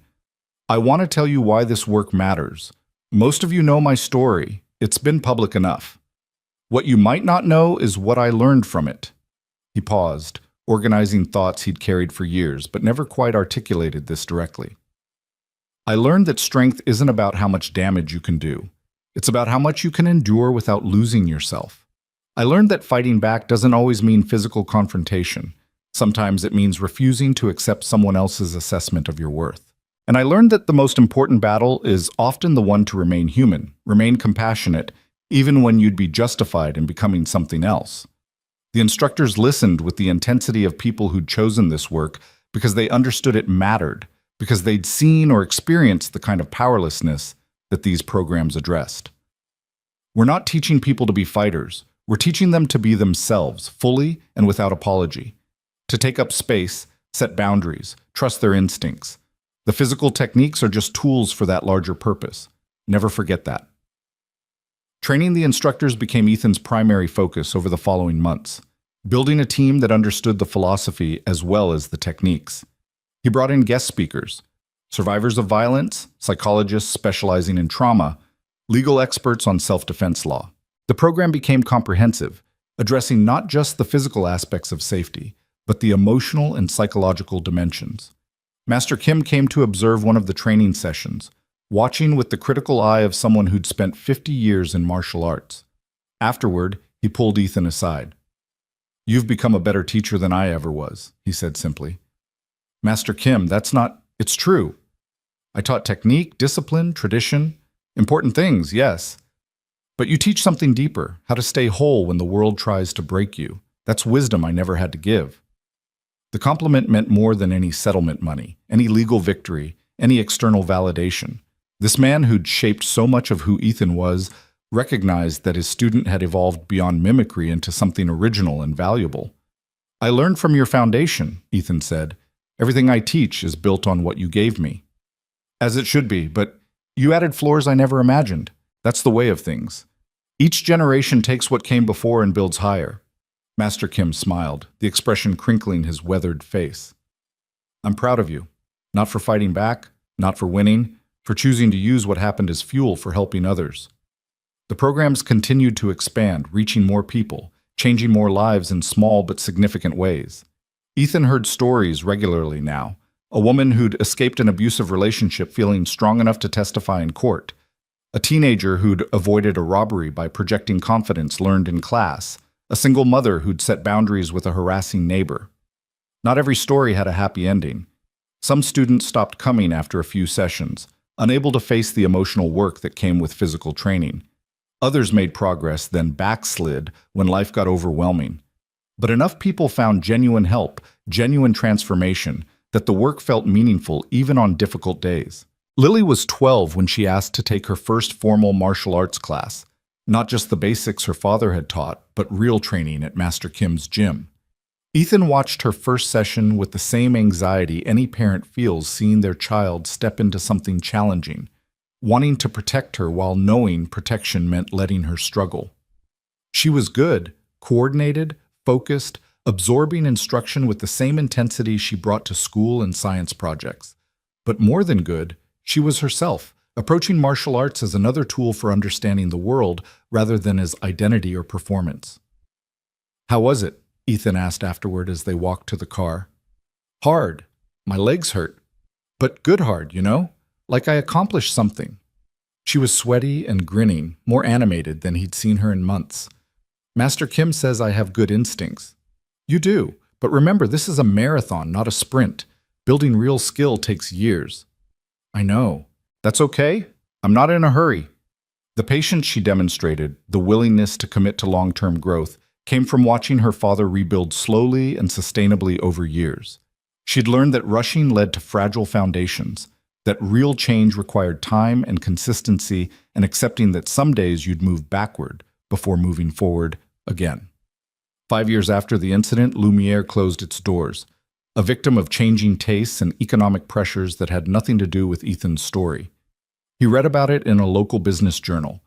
"I want to tell you why this work matters. Most of you know my story. It's been public enough. What you might not know is what I learned from it." He paused, organizing thoughts he'd carried for years, but never quite articulated this directly. "I learned that strength isn't about how much damage you can do. It's about how much you can endure without losing yourself. I learned that fighting back doesn't always mean physical confrontation. Sometimes it means refusing to accept someone else's assessment of your worth. And I learned that the most important battle is often the one to remain human, remain compassionate, even when you'd be justified in becoming something else." The instructors listened with the intensity of people who'd chosen this work because they understood it mattered, because they'd seen or experienced the kind of powerlessness that these programs addressed. "We're not teaching people to be fighters. We're teaching them to be themselves, fully and without apology. To take up space, set boundaries, trust their instincts. The physical techniques are just tools for that larger purpose. Never forget that." Training the instructors became Ethan's primary focus over the following months, building a team that understood the philosophy as well as the techniques. He brought in guest speakers, survivors of violence, psychologists specializing in trauma, legal experts on self-defense law. The program became comprehensive, addressing not just the physical aspects of safety, but the emotional and psychological dimensions. Master Kim came to observe one of the training sessions, watching with the critical eye of someone who'd spent 50 years in martial arts. Afterward, he pulled Ethan aside. "You've become a better teacher than I ever was," he said simply. "Master Kim, that's not... It's true. I taught technique, discipline, tradition, important things, yes. But you teach something deeper, how to stay whole when the world tries to break you. That's wisdom I never had to give." The compliment meant more than any settlement money, any legal victory, any external validation. This man who'd shaped so much of who Ethan was recognized that his student had evolved beyond mimicry into something original and valuable. "I learned from your foundation," Ethan said. "Everything I teach is built on what you gave me." "As it should be, but You added floors I never imagined. That's the way of things. Each generation takes what came before and builds higher. Master Kim smiled, the expression crinkling his weathered face. I'm proud of you. Not for fighting back, not for winning, for choosing to use what happened as fuel for helping others. The programs continued to expand, reaching more people, changing more lives in small but significant ways. Ethan heard stories regularly now. A woman who'd escaped an abusive relationship feeling strong enough to testify in court. A teenager who'd avoided a robbery by projecting confidence learned in class. A single mother who'd set boundaries with a harassing neighbor. Not every story had a happy ending. Some students stopped coming after a few sessions, unable to face the emotional work that came with physical training. Others made progress, then backslid when life got overwhelming. But enough people found genuine help, genuine transformation, that the work felt meaningful even on difficult days. Lily was 12 when she asked to take her first formal martial arts class. Not just the basics her father had taught, but real training at Master Kim's gym. Ethan watched her first session with the same anxiety any parent feels seeing their child step into something challenging, wanting to protect her while knowing protection meant letting her struggle. She was good, coordinated, focused, absorbing instruction with the same intensity she brought to school and science projects. But more than good, she was herself, approaching martial arts as another tool for understanding the world rather than as identity or performance. How was it? Ethan asked afterward as they walked to the car. Hard. My legs hurt. But good hard, you know? Like I accomplished something. She was sweaty and grinning, more animated than he'd seen her in months. Master Kim says I have good instincts. You do, but remember this is a marathon, not a sprint. Building real skill takes years. I know. That's okay. I'm not in a hurry. The patience she demonstrated, the willingness to commit to long-term growth, came from watching her father rebuild slowly and sustainably over years. She'd learned that rushing led to fragile foundations, that real change required time and consistency, and accepting that some days you'd move backward before moving forward again. 5 years after the incident, Lumiere closed its doors, a victim of changing tastes and economic pressures that had nothing to do with Ethan's story. He read about it in a local business journal,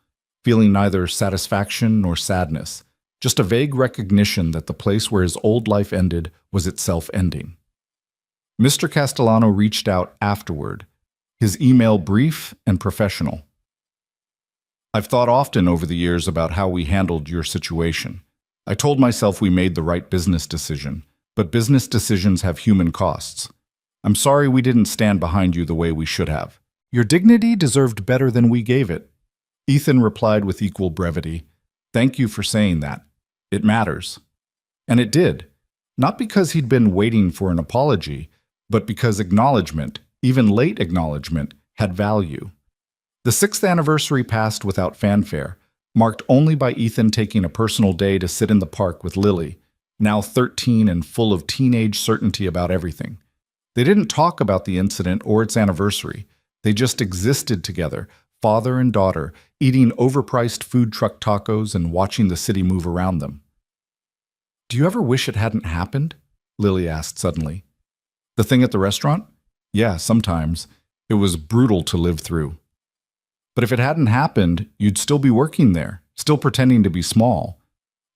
feeling neither satisfaction nor sadness, just a vague recognition that the place where his old life ended was itself ending. Mr. Castellano reached out afterward, his email brief and professional. I've thought often over the years about how we handled your situation. I told myself we made the right business decision, but business decisions have human costs. I'm sorry we didn't stand behind you the way we should have. Your dignity deserved better than we gave it. Ethan replied with equal brevity, Thank you for saying that. It matters. And it did. Not because he'd been waiting for an apology, but because acknowledgement, even late acknowledgement, had value. The 6th anniversary passed without fanfare, marked only by Ethan taking a personal day to sit in the park with Lily, now 13 and full of teenage certainty about everything. They didn't talk about the incident or its anniversary. They just existed together, father and daughter, eating overpriced food truck tacos and watching the city move around them. Do you ever wish it hadn't happened? Lily asked suddenly. The thing at the restaurant? Yeah, sometimes. It was brutal to live through. But if it hadn't happened, you'd still be working there, still pretending to be small,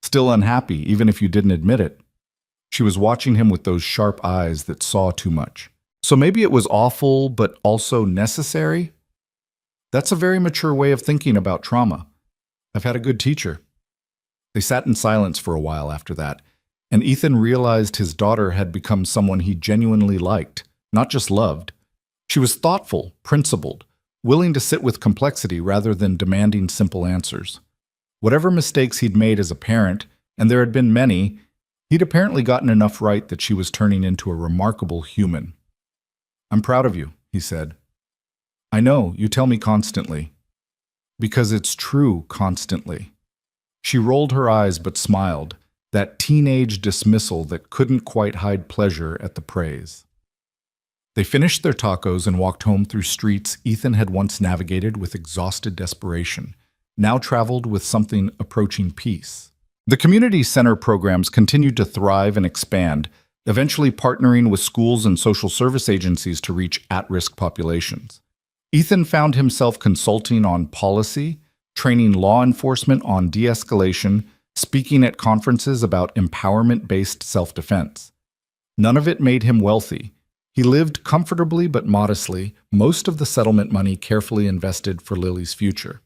still unhappy even if you didn't admit it. She was watching him with those sharp eyes that saw too much. So maybe it was awful, but also necessary? That's a very mature way of thinking about trauma. I've had a good teacher. They sat in silence for a while after that, and Ethan realized his daughter had become someone he genuinely liked, not just loved. She was thoughtful, principled, willing to sit with complexity rather than demanding simple answers. Whatever mistakes he'd made as a parent, and there had been many, he'd apparently gotten enough right that she was turning into a remarkable human. I'm proud of you, he said. I know, you tell me constantly. Because it's true constantly. She rolled her eyes but smiled, that teenage dismissal that couldn't quite hide pleasure at the praise. They finished their tacos and walked home through streets Ethan had once navigated with exhausted desperation, now traveled with something approaching peace. The community center programs continued to thrive and expand, eventually partnering with schools and social service agencies to reach at-risk populations. Ethan found himself consulting on policy, training law enforcement on de-escalation, speaking at conferences about empowerment-based self-defense. None of it made him wealthy. He lived comfortably but modestly, most of the settlement money carefully invested for Lily's future.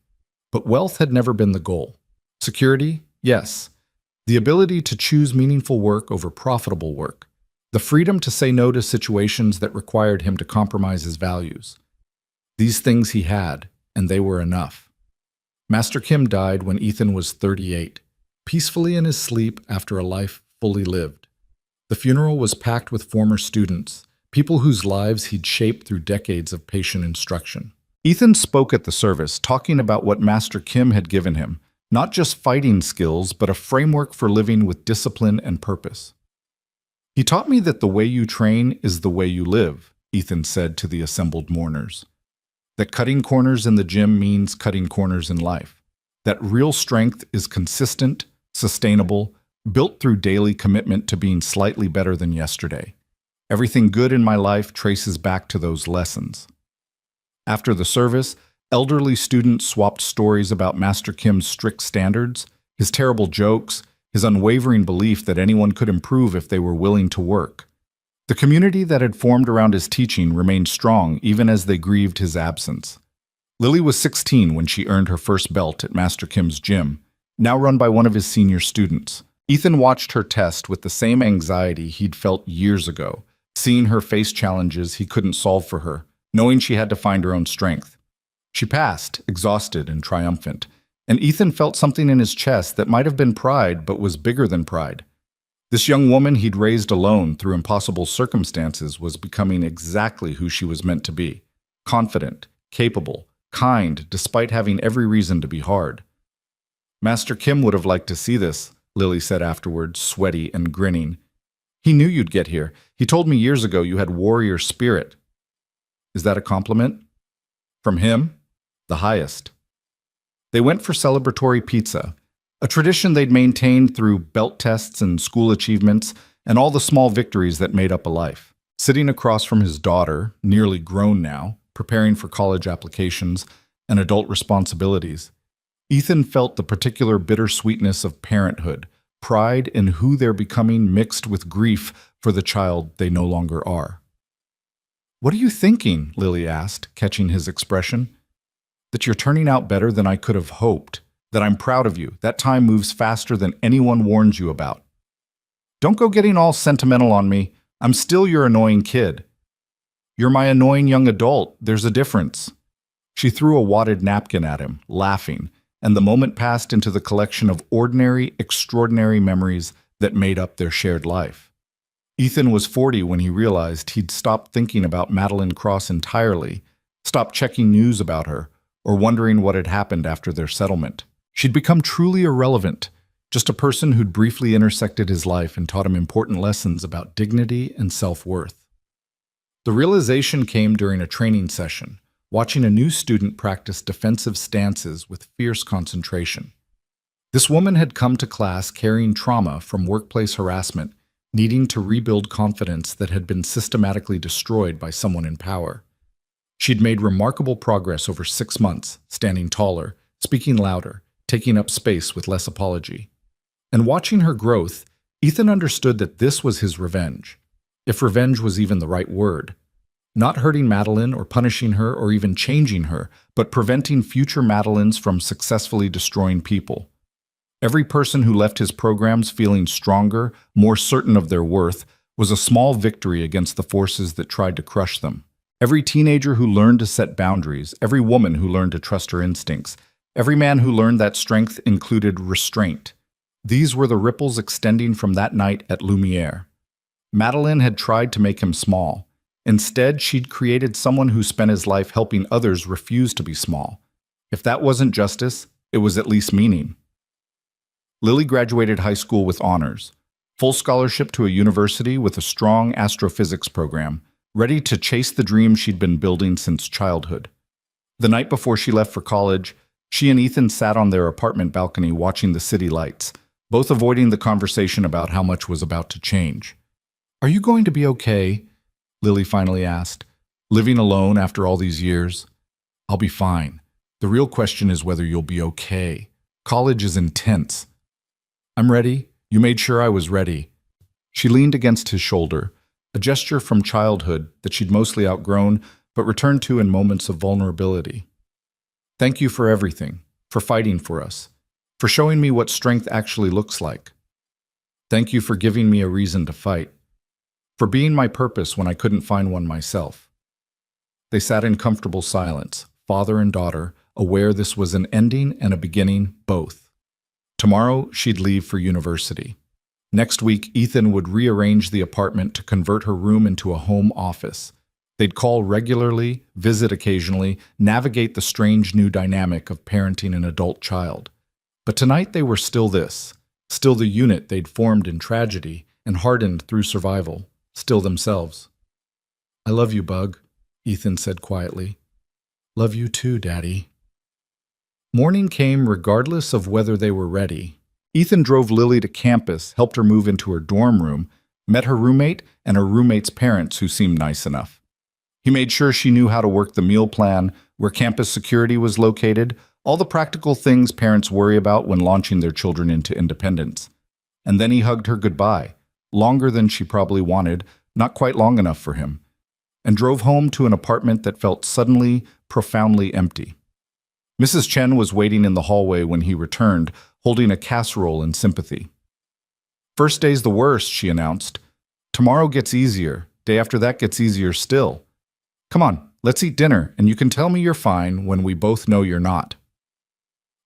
But wealth had never been the goal. Security? Yes. The ability to choose meaningful work over profitable work. The freedom to say no to situations that required him to compromise his values. These things he had, and they were enough. Master Kim died when Ethan was 38, peacefully in his sleep after a life fully lived. The funeral was packed with former students, people whose lives he'd shaped through decades of patient instruction. Ethan spoke at the service, talking about what Master Kim had given him, not just fighting skills, but a framework for living with discipline and purpose. He taught me that the way you train is the way you live, Ethan said to the assembled mourners. That cutting corners in the gym means cutting corners in life. That real strength is consistent, sustainable, built through daily commitment to being slightly better than yesterday. Everything good in my life traces back to those lessons. After the service, elderly students swapped stories about Master Kim's strict standards, his terrible jokes, his unwavering belief that anyone could improve if they were willing to work. The community that had formed around his teaching remained strong even as they grieved his absence. Lily was 16 when she earned her first belt at Master Kim's gym, now run by one of his senior students. Ethan watched her test with the same anxiety he'd felt years ago, seeing her face challenges he couldn't solve for her, knowing she had to find her own strength. She passed, exhausted and triumphant, and Ethan felt something in his chest that might have been pride but was bigger than pride. This young woman he'd raised alone through impossible circumstances was becoming exactly who she was meant to be. Confident, capable, kind, despite having every reason to be hard. Master Kim would have liked to see this, Lily said afterwards, sweaty and grinning. He knew you'd get here. He told me years ago you had warrior spirit. Is that a compliment? From him? The highest. They went for celebratory pizza, a tradition they'd maintained through belt tests and school achievements and all the small victories that made up a life. Sitting across from his daughter, nearly grown now, preparing for college applications and adult responsibilities, Ethan felt the particular bittersweetness of parenthood, pride in who they're becoming mixed with grief for the child they no longer are. "What are you thinking?" Lily asked, catching his expression. "That you're turning out better than I could have hoped. That I'm proud of you. That time moves faster than anyone warned you about. Don't go getting all sentimental on me. I'm still your annoying kid. You're my annoying young adult. There's a difference." She threw a wadded napkin at him, laughing, and the moment passed into the collection of ordinary, extraordinary memories that made up their shared life. Ethan was 40 when he realized he'd stopped thinking about Madeline Cross entirely, stopped checking news about her, or wondering what had happened after their settlement. She'd become truly irrelevant, just a person who'd briefly intersected his life and taught him important lessons about dignity and self-worth. The realization came during a training session, watching a new student practice defensive stances with fierce concentration. This woman had come to class carrying trauma from workplace harassment, needing to rebuild confidence that had been systematically destroyed by someone in power. She'd made remarkable progress over 6 months, standing taller, speaking louder, taking up space with less apology. And watching her growth, Ethan understood that this was his revenge, if revenge was even the right word. Not hurting Madeline or punishing her or even changing her, but preventing future Madelines from successfully destroying people. Every person who left his programs feeling stronger, more certain of their worth, was a small victory against the forces that tried to crush them. Every teenager who learned to set boundaries, every woman who learned to trust her instincts, every man who learned that strength included restraint. These were the ripples extending from that night at Lumiere. Madeline had tried to make him small. Instead, she'd created someone who spent his life helping others refuse to be small. If that wasn't justice, it was at least meaning. Lily graduated high school with honors, full scholarship to a university with a strong astrophysics program, ready to chase the dream she'd been building since childhood. The night before she left for college, she and Ethan sat on their apartment balcony watching the city lights, both avoiding the conversation about how much was about to change. "Are you going to be okay?" Lily finally asked. "Living alone after all these years?" I'll be fine. The real question is whether you'll be okay. College is intense. I'm ready. You made sure I was ready. She leaned against his shoulder, a gesture from childhood that she'd mostly outgrown but returned to in moments of vulnerability. Thank you for everything, for fighting for us, for showing me what strength actually looks like. Thank you for giving me a reason to fight, for being my purpose when I couldn't find one myself. They sat in comfortable silence, father and daughter, aware this was an ending and a beginning, both. Tomorrow, she'd leave for university. Next week, Ethan would rearrange the apartment to convert her room into a home office. They'd call regularly, visit occasionally, navigate the strange new dynamic of parenting an adult child. But tonight they were still this, still the unit they'd formed in tragedy and hardened through survival, still themselves. I love you, Bug, Ethan said quietly. Love you too, Daddy. Morning came regardless of whether they were ready. Ethan drove Lily to campus, helped her move into her dorm room, met her roommate and her roommate's parents who seemed nice enough. He made sure she knew how to work the meal plan, where campus security was located, all the practical things parents worry about when launching their children into independence. And then he hugged her goodbye, longer than she probably wanted, not quite long enough for him, and drove home to an apartment that felt suddenly, profoundly empty. Mrs. Chen was waiting in the hallway when he returned, holding a casserole in sympathy. First day's the worst, she announced. Tomorrow gets easier. Day after that gets easier still. Come on, let's eat dinner, and you can tell me you're fine when we both know you're not.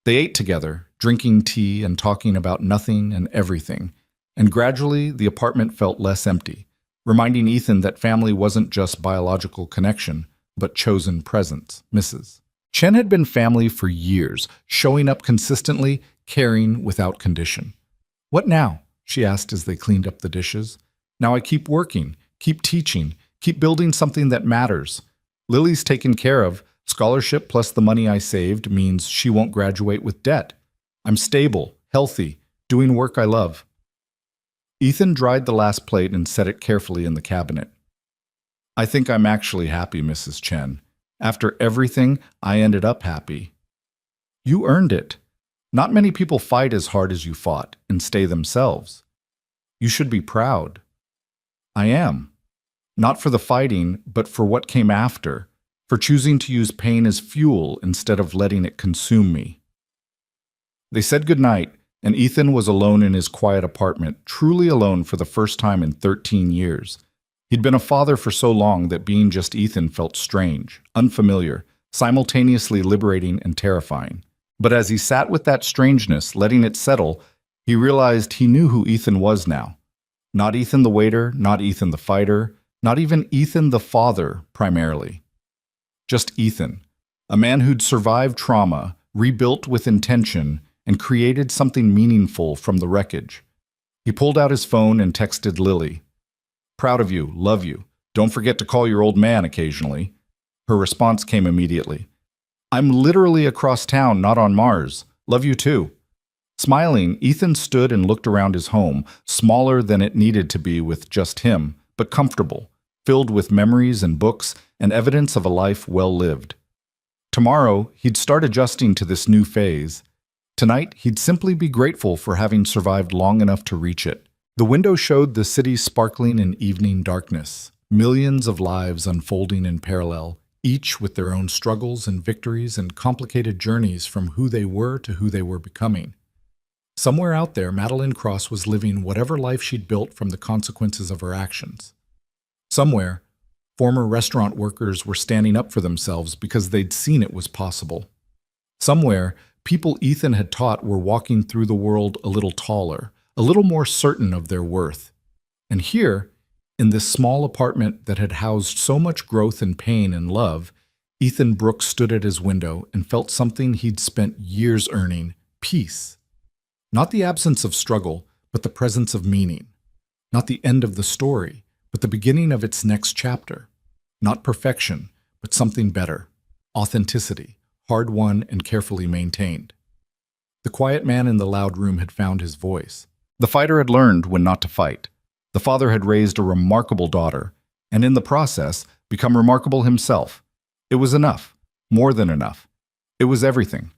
They ate together, drinking tea and talking about nothing and everything, and gradually the apartment felt less empty, reminding Ethan that family wasn't just biological connection, but chosen presence, Mrs. Chen had been family for years, showing up consistently, caring without condition. What now? She asked as they cleaned up the dishes. Now I keep working, keep teaching, keep building something that matters. Lily's taken care of. Scholarship plus the money I saved means she won't graduate with debt. I'm stable, healthy, doing work I love. Ethan dried the last plate and set it carefully in the cabinet. I think I'm actually happy, Mrs. Chen. After everything, I ended up happy. You earned it. Not many people fight as hard as you fought and stay themselves. You should be proud. I am. Not for the fighting, but for what came after, for choosing to use pain as fuel instead of letting it consume me. They said goodnight, and Ethan was alone in his quiet apartment, truly alone for the first time in 13 years. He'd been a father for so long that being just Ethan felt strange, unfamiliar, simultaneously liberating and terrifying. But as he sat with that strangeness, letting it settle, he realized he knew who Ethan was now. Not Ethan the waiter, not Ethan the fighter, not even Ethan the father, primarily. Just Ethan, a man who'd survived trauma, rebuilt with intention, and created something meaningful from the wreckage. He pulled out his phone and texted Lily. Proud of you, love you. Don't forget to call your old man occasionally. Her response came immediately. I'm literally across town, not on Mars. Love you too. Smiling, Ethan stood and looked around his home, smaller than it needed to be with just him, but comfortable, filled with memories and books and evidence of a life well lived. Tomorrow, he'd start adjusting to this new phase. Tonight, he'd simply be grateful for having survived long enough to reach it. The window showed the city sparkling in evening darkness, millions of lives unfolding in parallel, each with their own struggles and victories and complicated journeys from who they were to who they were becoming. Somewhere out there, Madeline Cross was living whatever life she'd built from the consequences of her actions. Somewhere, former restaurant workers were standing up for themselves because they'd seen it was possible. Somewhere, people Ethan had taught were walking through the world a little taller, a little more certain of their worth. And here, in this small apartment that had housed so much growth and pain and love, Ethan Brooks stood at his window and felt something he'd spent years earning, peace. Not the absence of struggle, but the presence of meaning. Not the end of the story, but the beginning of its next chapter. Not perfection, but something better. Authenticity, hard-won and carefully maintained. The quiet man in the loud room had found his voice. The fighter had learned when not to fight. The father had raised a remarkable daughter, and in the process, become remarkable himself. It was enough. More than enough. It was everything.